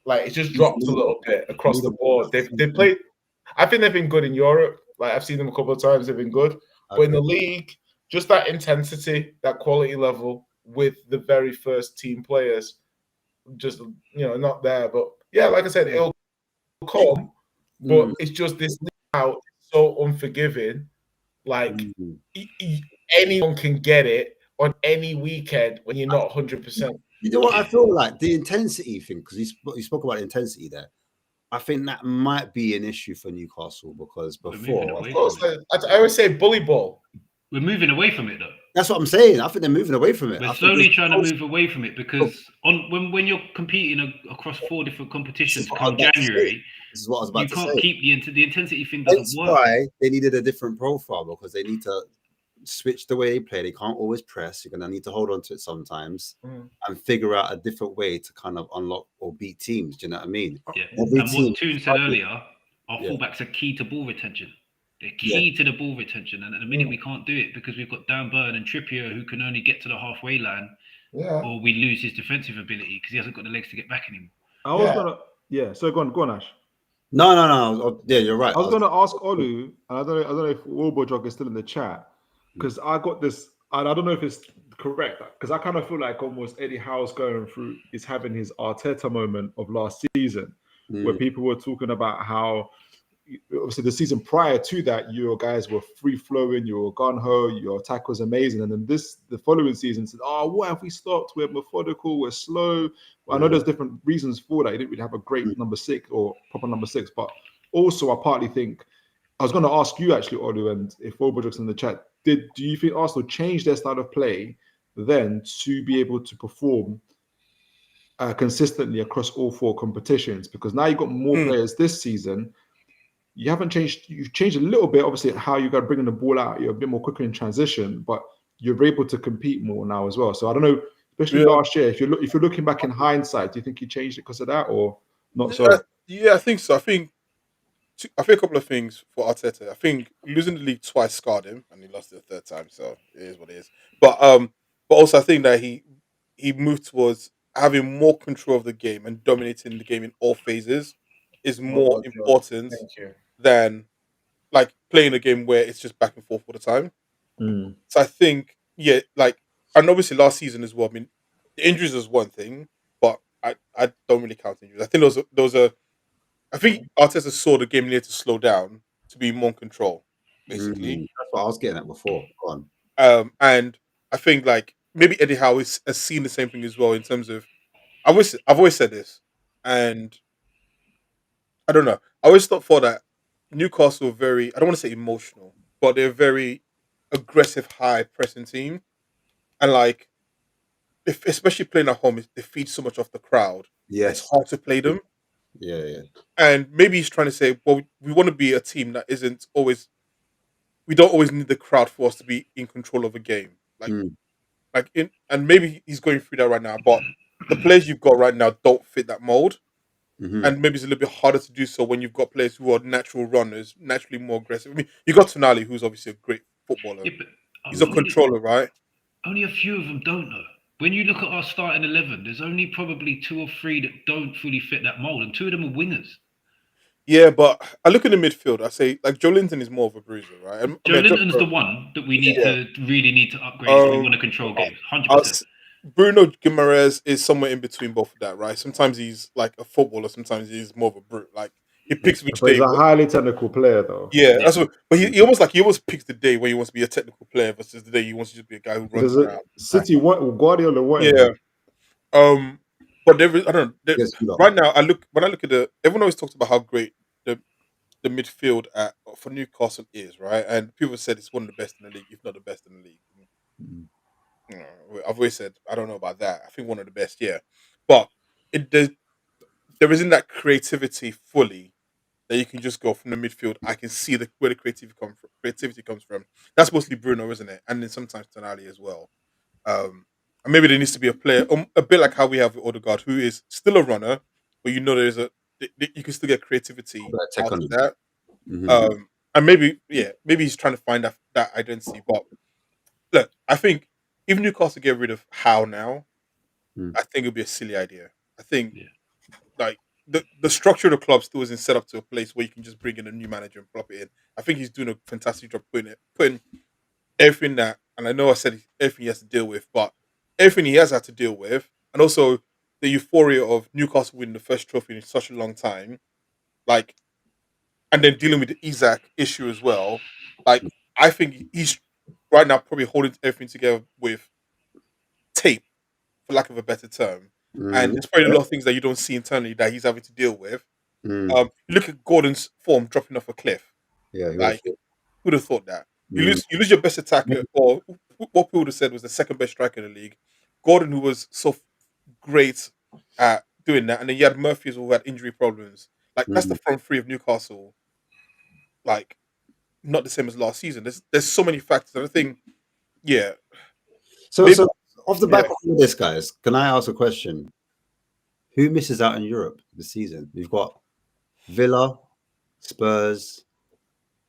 like, it just dropped a little bit across the board. They've played, I think they've been good in Europe. Like, I've seen them a couple of times, they've been good. But in the league, just that intensity, that quality level with the very first team players, just, not there. But yeah, like I said, it'll come. But it's just this league now is so unforgiving. Like, anyone can get it on any weekend when you're not 100%. You know what I feel like? The intensity thing, because you spoke about intensity there. I think that might be an issue for Newcastle because before, of course, I always say bully ball. We're moving away from it, though. That's what I'm saying. I think they're moving away from it. We're slowly trying to move away from it because when you're competing across 4 different competitions come January, this is what I was about to say. You can't keep the intensity thing That's doesn't work. why they needed a different profile because they need to switch the way they play. They can't always press. You're going to need to hold on to it sometimes and figure out a different way to kind of unlock or beat teams. Do you know what I mean? Yeah. And what Toon said earlier, our fullbacks are key to ball retention. They're key to the ball retention. And at the minute, we can't do it because we've got Dan Burn and Trippier who can only get to the halfway line or we lose his defensive ability because he hasn't got the legs to get back anymore. I was going to... So go on, Ash. No. Yeah, you're right. I was going to ask Olu, and I don't know if Wilbur is still in the chat, because I got this, and I don't know if it's correct, because I kind of feel like almost Eddie Howe's going through is having his Arteta moment of last season, where people were talking about how obviously the season prior to that, your guys were free flowing, you were gun ho, your attack was amazing, and then the following season said, what have we stopped? We're methodical, we're slow. Well, I know there's different reasons for that. You didn't really have a great number 6 or proper number 6, but also I partly think I was going to ask you actually, Olu, and if Wilbur in the chat, do you think Arsenal changed their style of play then to be able to perform consistently across all 4 competitions? Because now you've got more players this season. You haven't changed. You've changed a little bit, obviously, how you got bringing the ball out. You're a bit more quicker in transition, but you're able to compete more now as well. So I don't know, especially last year. If you're looking back in hindsight, do you think you changed it because of that or not? So I think so. I think a couple of things for Arteta. I think losing the league twice scarred him, and he lost it the 3rd time, so it is what it is. But also I think that he moved towards having more control of the game and dominating the game in all phases is more important than like playing a game where it's just back and forth all the time. So I think, and obviously last season as well. I mean, the injuries was one thing, but I don't really count injuries. I think I think Arteta saw the game needed to slow down to be more in control, basically. That's what I was getting at before. Go on. And I think like maybe Eddie Howe has seen the same thing as well in terms of I've always said this, and I don't know. I always thought that Newcastle are very, I don't want to say emotional, but they're a very aggressive, high pressing team. And like, especially playing at home, they feed so much off the crowd Yes. It's hard to play them. Yeah. And maybe he's trying to say, well, we want to be a team that isn't always. We don't always need the crowd for us to be in control of a game. And maybe he's going through that right now. But the players you've got right now don't fit that mold, and maybe it's a little bit harder to do so when you've got players who are natural runners, naturally more aggressive. I mean, you got Tonali, who's obviously a great footballer. Yeah, but He's a controller, right? Only a few of them don't know. When you look at our starting 11, there's only probably 2 or 3 that don't fully fit that mold, and 2 of them are wingers. Yeah, but I look at the midfield. I say like Joe Linton is more of a bruiser, right? Joe Linton's the one that we really need to upgrade if we want to control games. 100%. Bruno Guimaraes is somewhere in between both of that, right? Sometimes he's like a footballer, sometimes he's more of a brute. Like he picks which day. He's a highly technical player, though. Yeah, that's what. But he almost picks the day where he wants to be a technical player versus the day he wants to just be a guy who runs around. City Guardiola what? Yeah. But there is, I don't know. Right now, when I look at everyone always talks about how great the midfield for Newcastle is, right? And people said it's one of the best in the league, if not the best in the league. I've always said I don't know about that. I think one of the best, yeah. But there isn't that creativity fully that you can just go from the midfield. I can see where the creativity comes from. That's mostly Bruno, isn't it? And then sometimes Tonali as well. And maybe there needs to be a player, a bit like how we have with Odegaard, who is still a runner, but you know you can still get creativity out of that. And maybe he's trying to find that identity. But look, I think if Newcastle get rid of Howe now, I think it'll be a silly idea. I think like the structure of the club still isn't set up to a place where you can just bring in a new manager and plop it in. I think he's doing a fantastic job putting everything that, and I know I said everything he has to deal with, but everything he has had to deal with, and also the euphoria of Newcastle winning the first trophy in such a long time, like, and then dealing with the Isaac issue as well. Like, I think he's right now probably holding everything together with tape, for lack of a better term. And there's probably a lot of things that you don't see internally that he's having to deal with. Look at Gordon's form dropping off a cliff. Yeah, like who'd have thought that? You lose your best attacker, or what people would have said was the second best striker in the league. Gordon, who was so great at doing that, and then you had Murphy who had injury problems. Like that's the front three of Newcastle. Like not the same as last season. There's so many factors. And I think, yeah. So off the back of all this, guys, can I ask a question? Who misses out in Europe this season? We've got Villa, Spurs,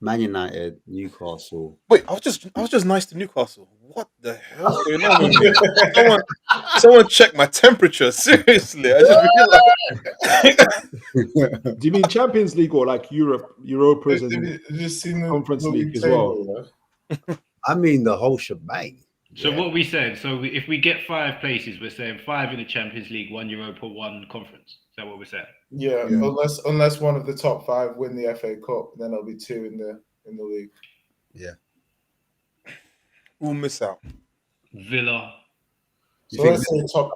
Man United, Newcastle. Wait, I was just nice to Newcastle. What the hell's going on with me? Someone check my temperature. Seriously, I just realized. Do you mean Champions League or like Europa Conference League as well? I mean the whole shebang. So what we said, if we get 5 places, we're saying 5 in the Champions League, 1 Europa, 1 Conference. Is that what we're saying? Yeah. Unless one of the top 5 win the FA Cup, then there'll be 2 in the league. Yeah. We'll miss out. Villa. So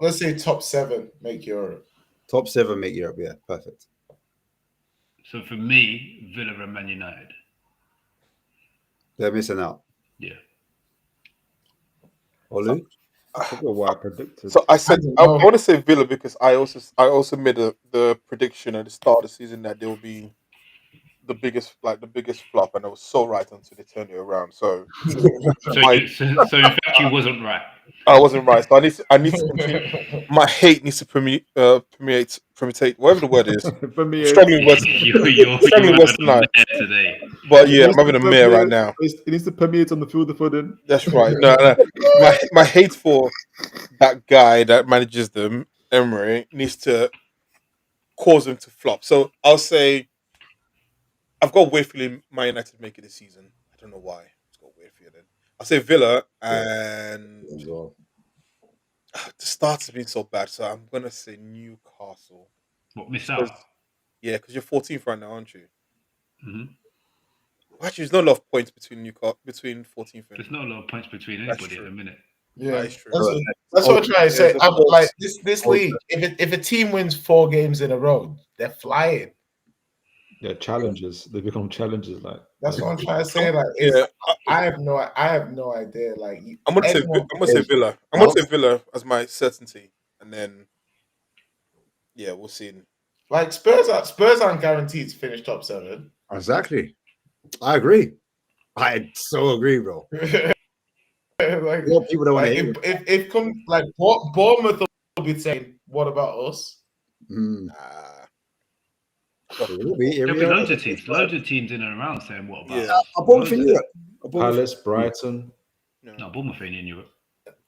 let's say top 7 make Europe. Top 7 make Europe, yeah, perfect. So for me, Villa and Man United. They're missing out. Yeah. Olu? I forgot what I predicted. So I said I want to say Villa because I also made the prediction at the start of the season that they will be the biggest flop, and I was so right until they turned it around. So in fact you wasn't right. I wasn't right. So I need to my hate needs to permeate whatever the word is. Struggling with tonight. Today. But yeah, I'm having a mare right now. It needs to permeate on the field of footing. That's right. No. My hate for that guy that manages them, Emery, needs to cause them to flop. So I'll say I've got a weird feeling Man United make it this season. I don't know why. I've got a weird feeling. I'll say Villa and the starts have been so bad, so I'm gonna say Newcastle. What, miss out? Yeah, because you're 14th right now, aren't you? Mm-hmm. Actually, there's not a lot of points between 14th and... There's not a lot of points between anybody at the minute. Yeah, that's true. That's what I'm trying to say. I'm like this league. If a team wins 4 games in a row, they're flying. Yeah, challenges. They become challenges. Like that's what I'm trying to say. Like, I have no idea. Like, I'm gonna say Villa. I'm gonna say Villa as my certainty, and then Yeah, we'll see. Like Spurs aren't guaranteed to finish top 7. Exactly. I agree. I so agree, bro. Like, people don't want to hear if come like Bournemouth will be saying, "What about us?" There'll be loads of teams in and around saying, "What about?" Yeah, Bournemouth in Europe. Palace, Brighton. No, Bournemouth ain't in Europe.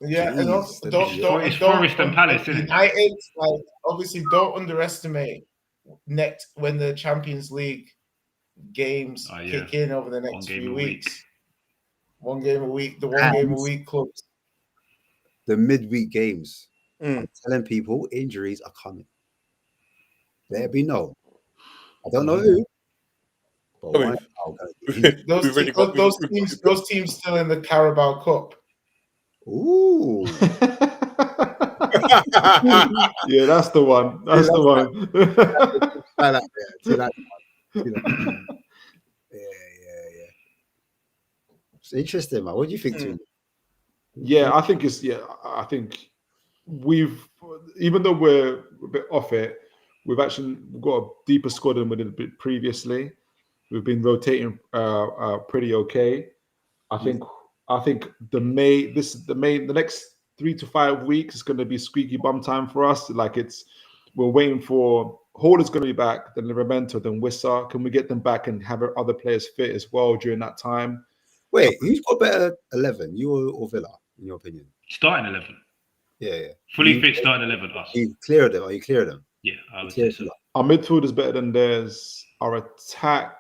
Yeah, Jeez, and also don't Forest and Palace, isn't it? United, like obviously don't underestimate next when the Champions League games kick in over the next few weeks. One game a week, the one game a week clubs. The midweek games. I'm telling people injuries are coming. There be no. I don't know who. But those teams still in the Carabao Cup. Ooh. Yeah, that's the one. That's the one. Yeah. It's interesting, man. What do you think, too? Yeah, I think we've, even though we're a bit off it, we've actually got a deeper squad than we did a bit previously. We've been rotating pretty okay. I think the next 3 to 5 weeks is going to be squeaky bum time for us. Like we're waiting for Horder's going to be back, then Livramento, then Wissa. Can we get them back and have other players fit as well during that time? Wait, who's got better 11, you or Villa, in your opinion? Starting 11. Yeah. Fully fit starting 11. Us. You clear them? Are you clear them? Yeah, I would say so. Our midfield is better than theirs. Our attack.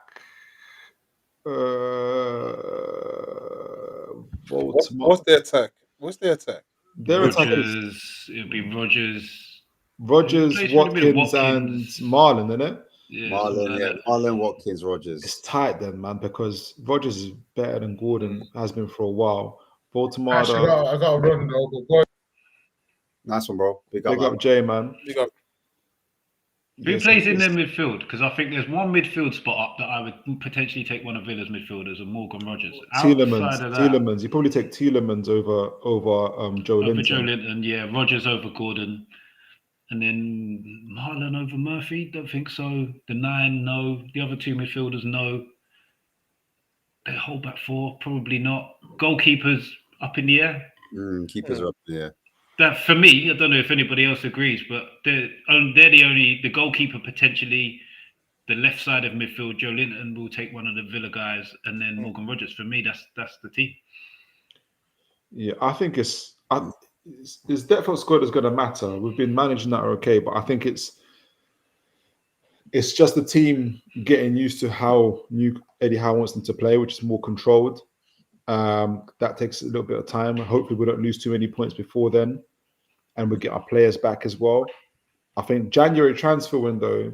What's their attack? Their attack is it'll be Rodgers, Watkins, and Marlon, isn't it? Yeah, Marlon, Watkins, Rodgers. It's tight then, man, because Rodgers is better than Gordon has been for a while. Baltimore. I got to run though. Nice one, bro. Big up Jay, man. Big up. Who plays in their midfield? Because I think there's one midfield spot up that I would potentially take one of Villa's midfielders, and Morgan Rodgers. Tielemans. You probably take Tielemans over Joe Linton. Over Joe Linton, yeah. Rodgers over Gordon. And then Marlon over Murphy? Don't think so. The 9, no. The other 2 midfielders, no. Their whole back 4, probably not. Goalkeepers up in the air. Keepers are up in the air. That for me, I don't know if anybody else agrees, but they're the goalkeeper potentially, the left side of midfield. Joe Linton will take one of the Villa guys, and then Morgan Rodgers. For me, that's the team. Yeah, I think it's depth of squad is going to matter. We've been managing that okay, but I think it's just the team getting used to how Eddie Howe wants them to play, which is more controlled. That takes a little bit of time. Hopefully, we don't lose too many points before then, and we get our players back as well. I think January transfer window,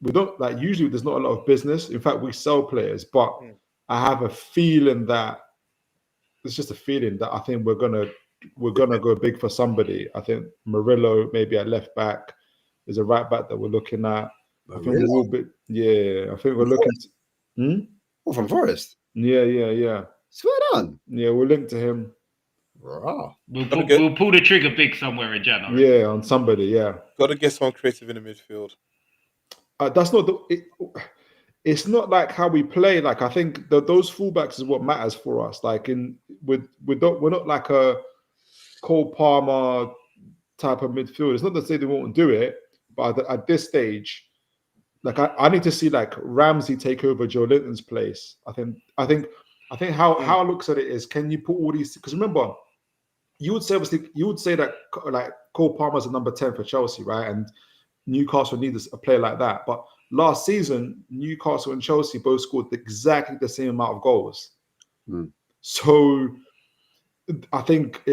we don't like. Usually, there's not a lot of business. In fact, we sell players, but I have a feeling that it's just a feeling that I think we're gonna go big for somebody. I think Murillo maybe at left back. There's a right back that we're looking at. I think we're a little bit. Yeah, I think we're looking. From Forest. Yeah. Swear on. Yeah, we're linked to him. Raw. We'll pull the trigger big somewhere in January. Yeah, on somebody. Yeah. Got to get someone creative in the midfield. That's not it's not like how we play. Like I think those fullbacks is what matters for us. Like we're not like a Cole Palmer type of midfield. It's not to say they won't do it, but at this stage, like I need to see like Ramsey take over Joe Linton's place. I think how looks at it is, can you put all these? Because remember, you would say that like Cole Palmer's a number 10 for Chelsea, right? And Newcastle needs a player like that. But last season, Newcastle and Chelsea both scored exactly the same amount of goals. So I think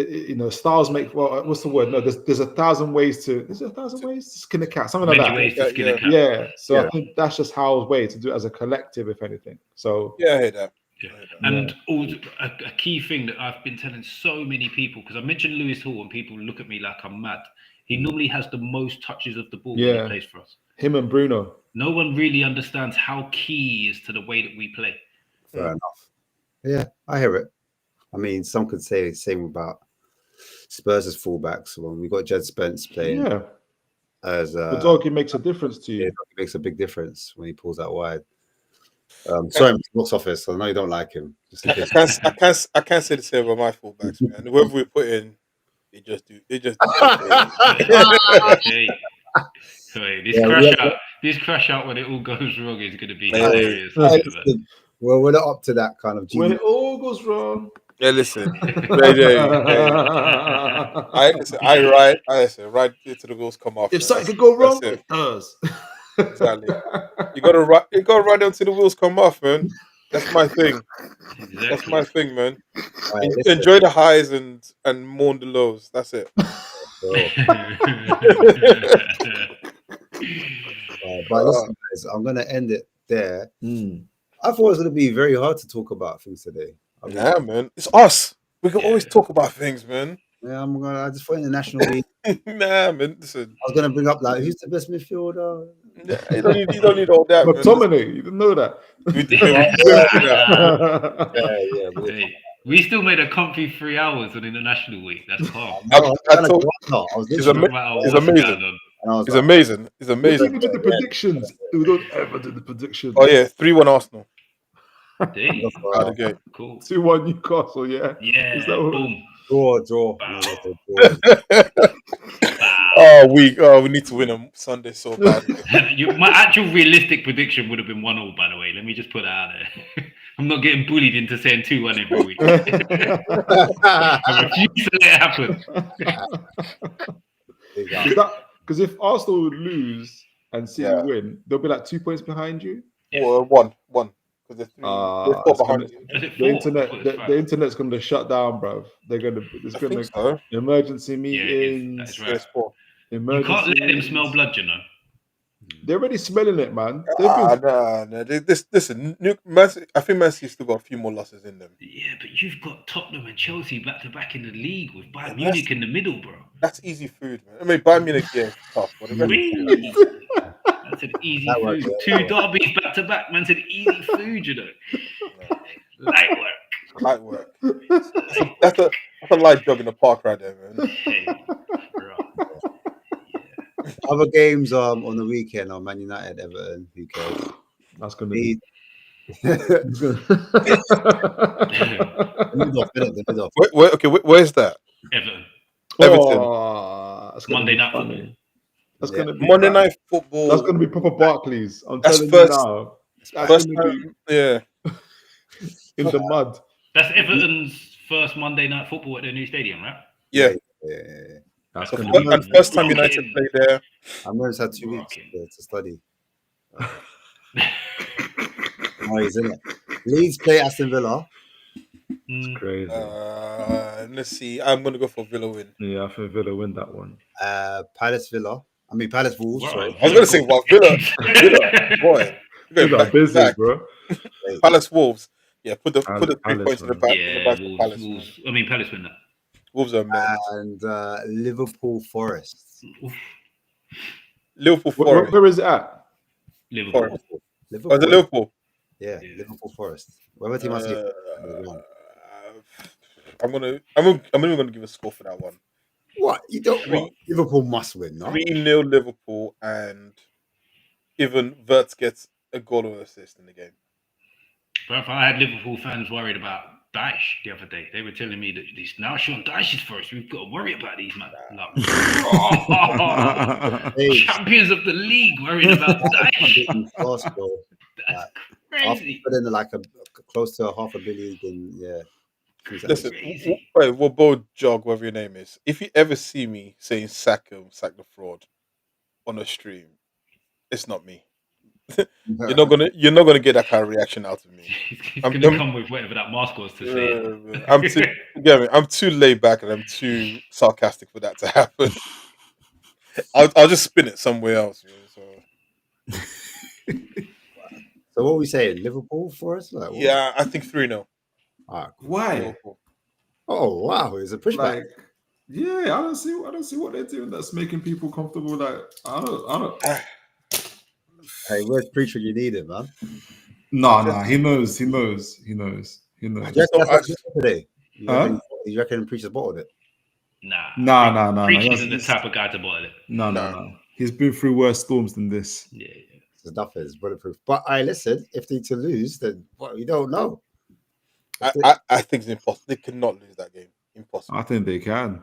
styles make. Well, what's the word? No, there's 1,000 ways to. Is there 1,000 ways to skin a cat? Something like that. Ways to skin a cat. Yeah. So I think that's just Howell's way to do it as a collective, if anything. So yeah, I hear that. Yeah. And also, a key thing that I've been telling so many people, because I mentioned Lewis Hall and people look at me like I'm mad. He normally has the most touches of the ball when he plays for us. Him and Bruno. No one really understands how key he is to the way that we play. Fair enough. Yeah, I hear it. I mean, some could say the same about Spurs' fullbacks when we got Jed Spence playing. Yeah. As The doggy makes a difference to you. It makes a big difference when he pulls out wide. Sorry, Mr. Box Office. I know you don't like him. Just in case. I can't say the same about my fullbacks, man. Whoever we put in, they just do. Hey, this crash out when it all goes wrong is going to be hilarious. Well, we're not up to that kind of genius. When it all goes wrong. Yeah, listen. I ride it to the wheels come off. If something could go wrong, it does. Exactly. You gotta ride until the wheels come off, man. That's my thing. Exactly. That's my thing, man. Right, enjoy the highs and mourn the lows. That's it. But listen, guys, I'm gonna end it there. I thought it was gonna be very hard to talk about things today. Man, it's us. We can always talk about things, man. Yeah, I just thought in the National League. Nah, man, listen. I was gonna bring up like who's the best midfielder. You don't need all that. McTominay, you didn't know that. We still made a comfy 3 hours on International Week. That's calm. It's amazing. It's amazing. It's amazing. We did the predictions. We don't ever do the predictions. Oh yeah, 3-1 Arsenal. Out the game. Cool. 2-1 Newcastle. Yeah. Yeah. Is that boom. Draw. We need to win on Sunday so bad. My actual realistic prediction would have been 1-1, by the way. Let me just put that out there. I'm not getting bullied into saying 2-1 every week. I refuse to let it happen. Because if Arsenal would lose and City win, they'll be like 2 points behind you. Or one. Because they're 4 behind you. The internet's going to shut down, bruv. There's going to emergency meetings. Yeah, that's right. You can't let them smell blood, you know. They're already smelling it, man. Listen, I think Man City's still got a few more losses in them. Yeah, but you've got Tottenham and Chelsea back to back in the league with Bayern Munich in the middle, bro. That's easy food, man. I mean, Bayern Munich, is tough. But that's an easy food. 2 derbies back to back, man. Said easy food, you know. Light work. That's a light jog in the park right there, man. Hey, Other games on the weekend are Man United, Everton. Who cares? That's going to be. Where's that? Everton. That's Monday night football. That's going to be Monday night football. That's going to be proper Barclays. I'm telling you now. First time, in the mud. That's Everton's first Monday night football at their new stadium, right? Yeah. That's and first time United play there. I know it's had 2 weeks to study. He's in it. Leeds play Aston Villa. It's crazy. Let's see. I'm going to go for Villa win. Yeah, I think Villa win that one. Palace Wolves. Sorry. I was going to say, Villa. Boy. Villa busy, bro. Palace Wolves. Yeah, put the 3 points in the back. Palace. Wolves. I mean, Palace win that. Wolves are and Liverpool Forest. Liverpool Forest. Where is it at? Liverpool. Oh, the Liverpool. Yeah, Liverpool Forest. Whoever team I see. I'm even gonna give a score for that one. What? You don't want Liverpool must win, no? 3-0 Liverpool, and even Wirtz gets a goal or assist in the game. But I had Liverpool fans worried about Daesh the other day. They were telling me that now Sean Daesh is first. We've got to worry about these man. Champions of the league worried about Daesh. That's crazy. But then like close to $500 million, and listen, we'll both jog whatever your name is. If you ever see me saying sack the fraud on a stream, it's not me. You're not gonna get that kind of reaction out of me. He's gonna come with whatever that mask was to say. I'm too laid back and I'm too sarcastic for that to happen. I'll just spin it somewhere else. So what are we saying? Liverpool for us? Yeah, I think 3-0. Why? Liverpool. Oh wow, it's a pushback. I don't see what they're doing that's making people comfortable. Like I don't. Hey, where's Preacher? You need it, man. No, he knows. Today. You reckon Preacher's bottled it? Nah. No. Preacher isn't the type of guy to bottle it. No. He's been through worse storms than this. Yeah. There's nothing. It's bulletproof. But I listen. If they to lose, then well, you don't know. I think it's impossible. They cannot lose that game. Impossible. I think they can.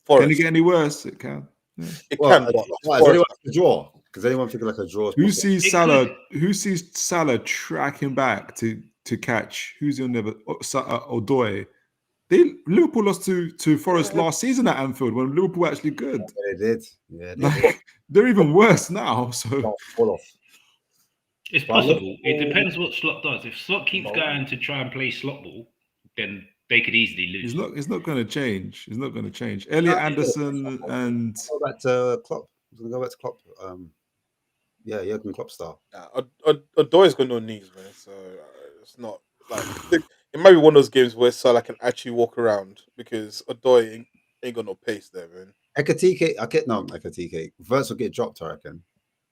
Forest. Can it get any worse? It can. Yeah. It Well, can. But is anyone a draw? Because anyone think like a draw? Who sees Salah tracking back to catch? Who's your never Odoi? Liverpool lost to Forest last season at Anfield when Liverpool were actually good. Yeah, they did. Yeah, they're even worse now. So fall off. It's possible. It depends what Slot does. If Slot keeps going to try and play slot ball, then they could easily lose. It's not going to change. It's not going to change. Elliot Anderson and go back to Klopp. I'm going to go back to Klopp. Yeah, Jurgen Klopp style. Odoi's got no knees, man. So it's not like it might be one of those games where Salah can actually walk around because Odoi ain't got no pace there, man. Ekatike, Ekatike. Verts will get dropped, I reckon.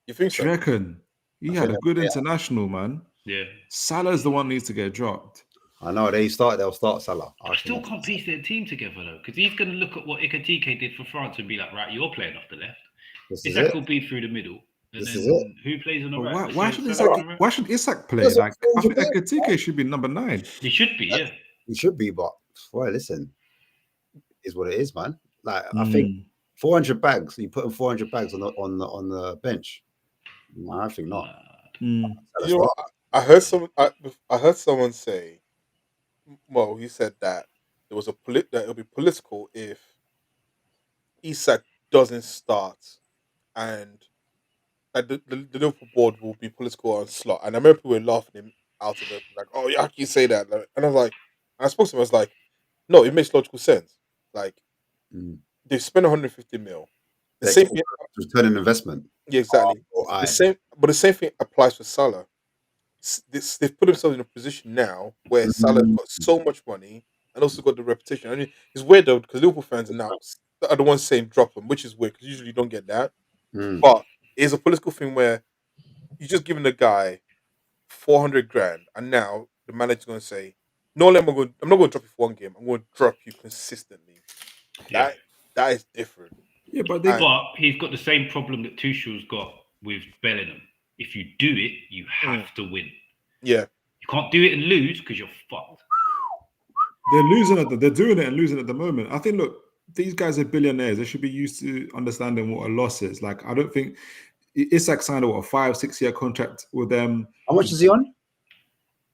You think so? Do you reckon? He had a good international, man. Yeah. Salah's the one who needs to get dropped. I know they'll start Salah. I still can't piece their team together though, because he's going to look at what Ekatike did for France and be like, right, you're playing off the left. Isak will be through the middle. And then who plays on the right? Why should Isak play? Like I think Ekatike should be number 9. He should be, yeah. He should be, but boy, listen, is what it is, man. Like I think 400 bags. You put in 400 bags on the bench. I think not. You know, I heard someone say. Well, he said that there was that it'll be political if Isak doesn't start, and that the Liverpool board will be political on Slot. And I remember people were laughing him out of it, like, "Oh, yeah, how can you say that?" And I was like, I spoke to him. I was like, "No, it makes logical sense. Like, they spent 150 mil. The same thing, return on investment. Yeah, exactly. The same thing applies for Salah. They've put themselves in a position now where Salah's got so much money and also got the reputation. I mean, it's weird though because Liverpool fans are the ones saying drop him, which is weird because usually you don't get that. But it's a political thing where you're just giving the guy 400 grand, and now the manager's going to say, "No, I'm not going to drop you for one game. I'm going to drop you consistently." Yeah. That is different. Yeah, but he's got the same problem that Tuchel's got with Bellingham. If you do it, you have to win. Yeah. You can't do it and lose because you're fucked. They're losing they're doing it and losing at the moment. I think, look, these guys are billionaires. They should be used to understanding what a loss is. Like, I don't think Isak signed a 5-6 year contract with them. How much is he on?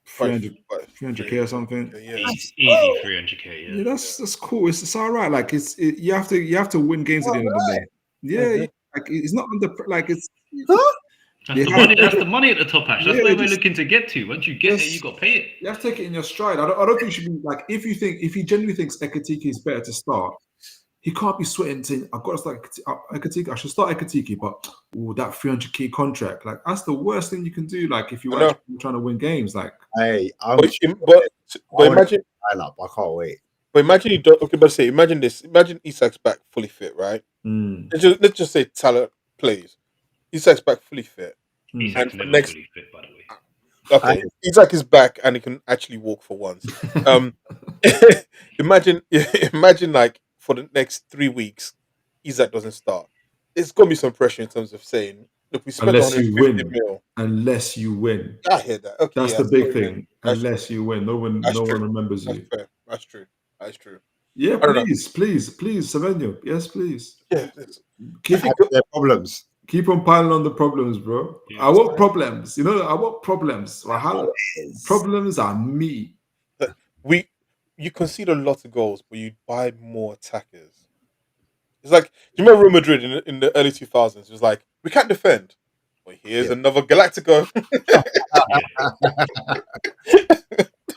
300k or something. Yeah. Easy 300k. Yeah, that's cool. It's all right. Like you have to win games at the end of the day. Yeah, like it's not it's. That's the money at the top, Ash. That's where we're looking to get to. Once you get there, you got to pay it. You have to take it in your stride. I don't think you should be like if he genuinely thinks Ekatike is better to start, he can't be sweating saying I've got to start Ekatike. I should start Ekatike, but that 300k contract, like that's the worst thing you can do. Like if you're actually trying to win games, like but imagine I can't wait. But imagine you don't. Okay, but say imagine this. Imagine Isak's back fully fit, right? Let's just say Salah plays. Isak's back fully fit. Isak's never fully fit, by the way. Okay, Isak is back and he can actually walk for once. Imagine like for the next 3 weeks, Isak doesn't start. There's gonna be some pressure in terms of saying, look, we spent unless you win. I hear that. Okay, that's the big thing. Unless you win, no one remembers you. Fair. That's true. Yeah, please, Savenio. Yes, please. Yeah, keep their problems. Keep on piling on the problems, bro. Yeah, I want problems. You know, I want problems. Problems are me. You concede a lot of goals, but you buy more attackers. It's like, do you remember Real Madrid in the early 2000s? It was like, we can't defend. Well, here's another Galactico.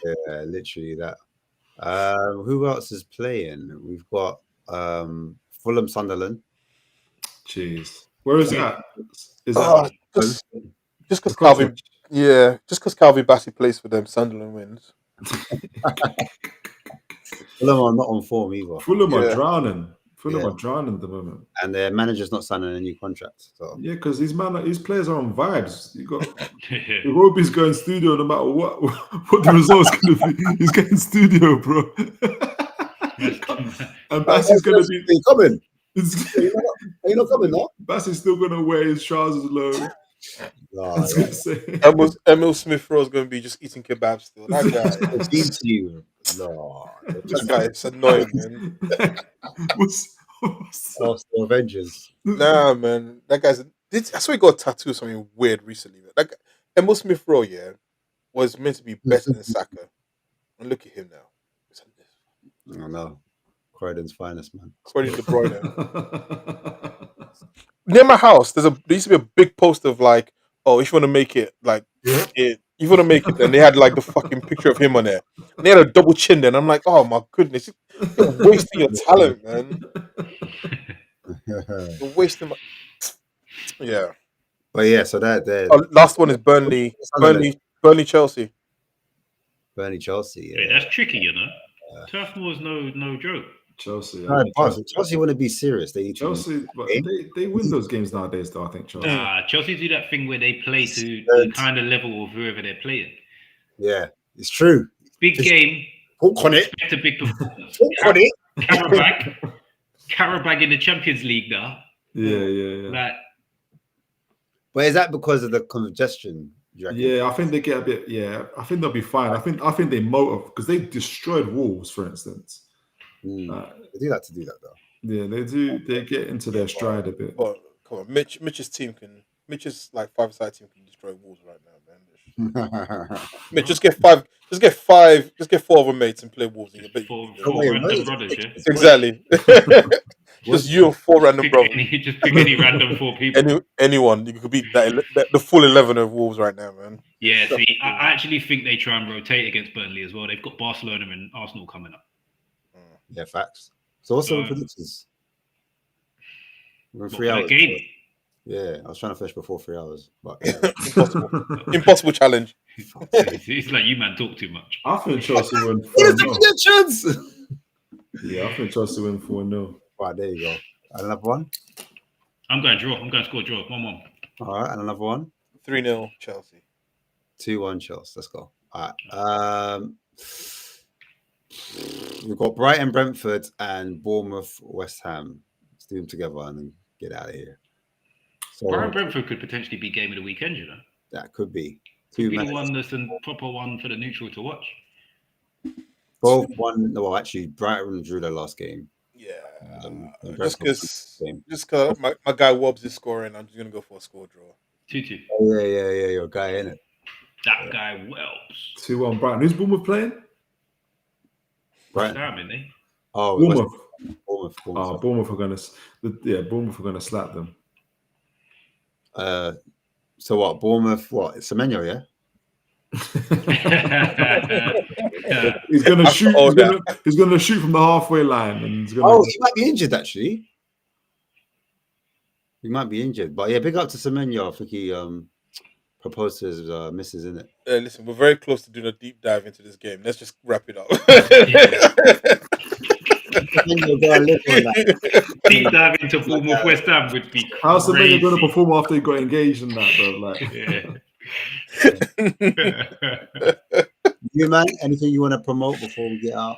Yeah, literally that. Who else is playing? We've got Fulham, Sunderland. Jeez. Where is that? Just because Calvin Bassey plays for them, Sunderland wins. Fulham are not on form either. Fulham are drowning. Fulham are drowning at the moment, and their manager's not signing a new contract. So because these players are on vibes. You got Iwobi's going studio no matter what the result's going to be. He's getting studio, bro. And Bassey's going to be coming. Are you not coming now? Bassey's still gonna wear his trousers low. Emil Smith Rowe is going to be just eating kebabs still. That guy. No. This guy is annoying, man. Arsenal Avengers. Nah, man. That guy's. I swear he got a tattoo or something weird recently. Man. Like Emil Smith Rowe, yeah, was meant to be better than Saka. And look at him now. I know. Croydon's finest, man. Croydon De Bruyne. Near my house, there used to be a big poster of like, oh, if you want to make it, like, if you want to make it, then they had like the fucking picture of him on there. And they had a double chin then. I'm like, oh my goodness, you're wasting your talent, man. You're wasting my... Yeah. But yeah, so that last one is Burnley Chelsea. Burnley Chelsea. Yeah, that's tricky, you know. Turf Moor's no joke. Chelsea. Chelsea want to be serious. They win those games nowadays, though. I think Chelsea. Chelsea do that thing where they play to the kind of level of whoever they're playing. Yeah, it's true. Big game. Talk on it. Expect a big performance. Talk on it. Carabag in the Champions League now. Yeah. Like, but is that because of the congestion? Yeah, I think they get a bit. Yeah, I think they'll be fine. I think they motive because they destroyed Wolves, for instance. They do that though. Yeah, they do. They get into their stride a bit. But come on, Mitch's like 5-side team can destroy Wolves right now, man. Mitch, just get 4 of them mates and play Wolves. And four random brothers, yeah. Exactly. Just you and 4 random brothers. Just pick any random 4 people. Anyone you could beat the full 11 of Wolves right now, man. Yeah, see, I actually think they try and rotate against Burnley as well. They've got Barcelona and Arsenal coming up. Yeah, facts. So what's the predictions? We're in 3 hours. Game? Yeah, I was trying to finish before 3 hours, but impossible challenge. It's like you man talk too much. I think Chelsea win 4-0. Yeah, I think Chelsea win 4-0. Right, there you go. Another one. I'm going draw. I'm going to score draw. 1-1. All right, and another one. 3-0 Chelsea. 2-1 Chelsea. Let's go. All right. We've got Brighton, Brentford, and Bournemouth, West Ham. Let's do them together and then get out of here. So Brighton, Brentford could potentially be game of the weekend, you know. That could be. Could be the one that's a proper one for the neutral to watch. Both won. Well, actually, Brighton drew their last game. Yeah. Just because my guy Wobbs is scoring, I'm just gonna go for a score draw. 2-2. Oh, yeah, your guy, innit? That guy Welps. 2-1 Brighton. Who's Bournemouth playing? Brighton. Damn, isn't he? Oh, Bournemouth. Bournemouth. Bournemouth are gonna slap them. So what? Bournemouth? What? Semenyo, yeah. He's gonna shoot. He's gonna shoot from the halfway line, and he's gonna. Oh, he might be injured actually. He might be injured, but yeah, big up to Semenyo. I think he proposed to his missus, isn't it? Listen, we're very close to doing a deep dive into this game. Let's just wrap it up. Deep dive into Bournemouth West Ham would be crazy. How's Semenyo going to perform after he got engaged in that, though? Like, you man, anything you want to promote before we get out?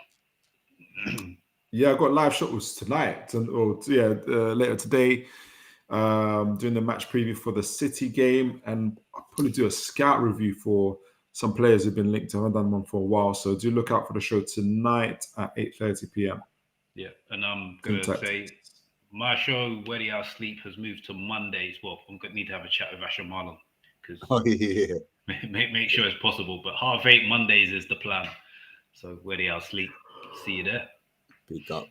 Yeah, I've got live shows tonight, later today. Doing the match preview for the City game, and I'll probably do a scout review for some players who've been linked. I haven't done one for a while, so do look out for the show tonight at 8:30 p.m. Yeah, and I'm going to say my show, Where the Hour Sleep, has moved to Mondays. Well, I'm going to need to have a chat with Asher Marlon because make sure it's possible. But 8:30 Mondays is the plan. So Where the Hour Sleep, see you there. Big up.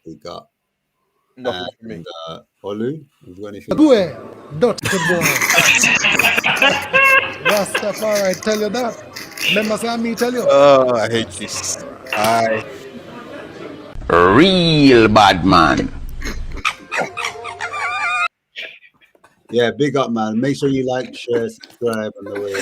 Nothing for me. Olu, have you got anything? Rastafari, tell you that. Remember, say me tell you. Oh, I hate this. Real bad man. Yeah, big up, man. Make sure you like, share, subscribe on the way.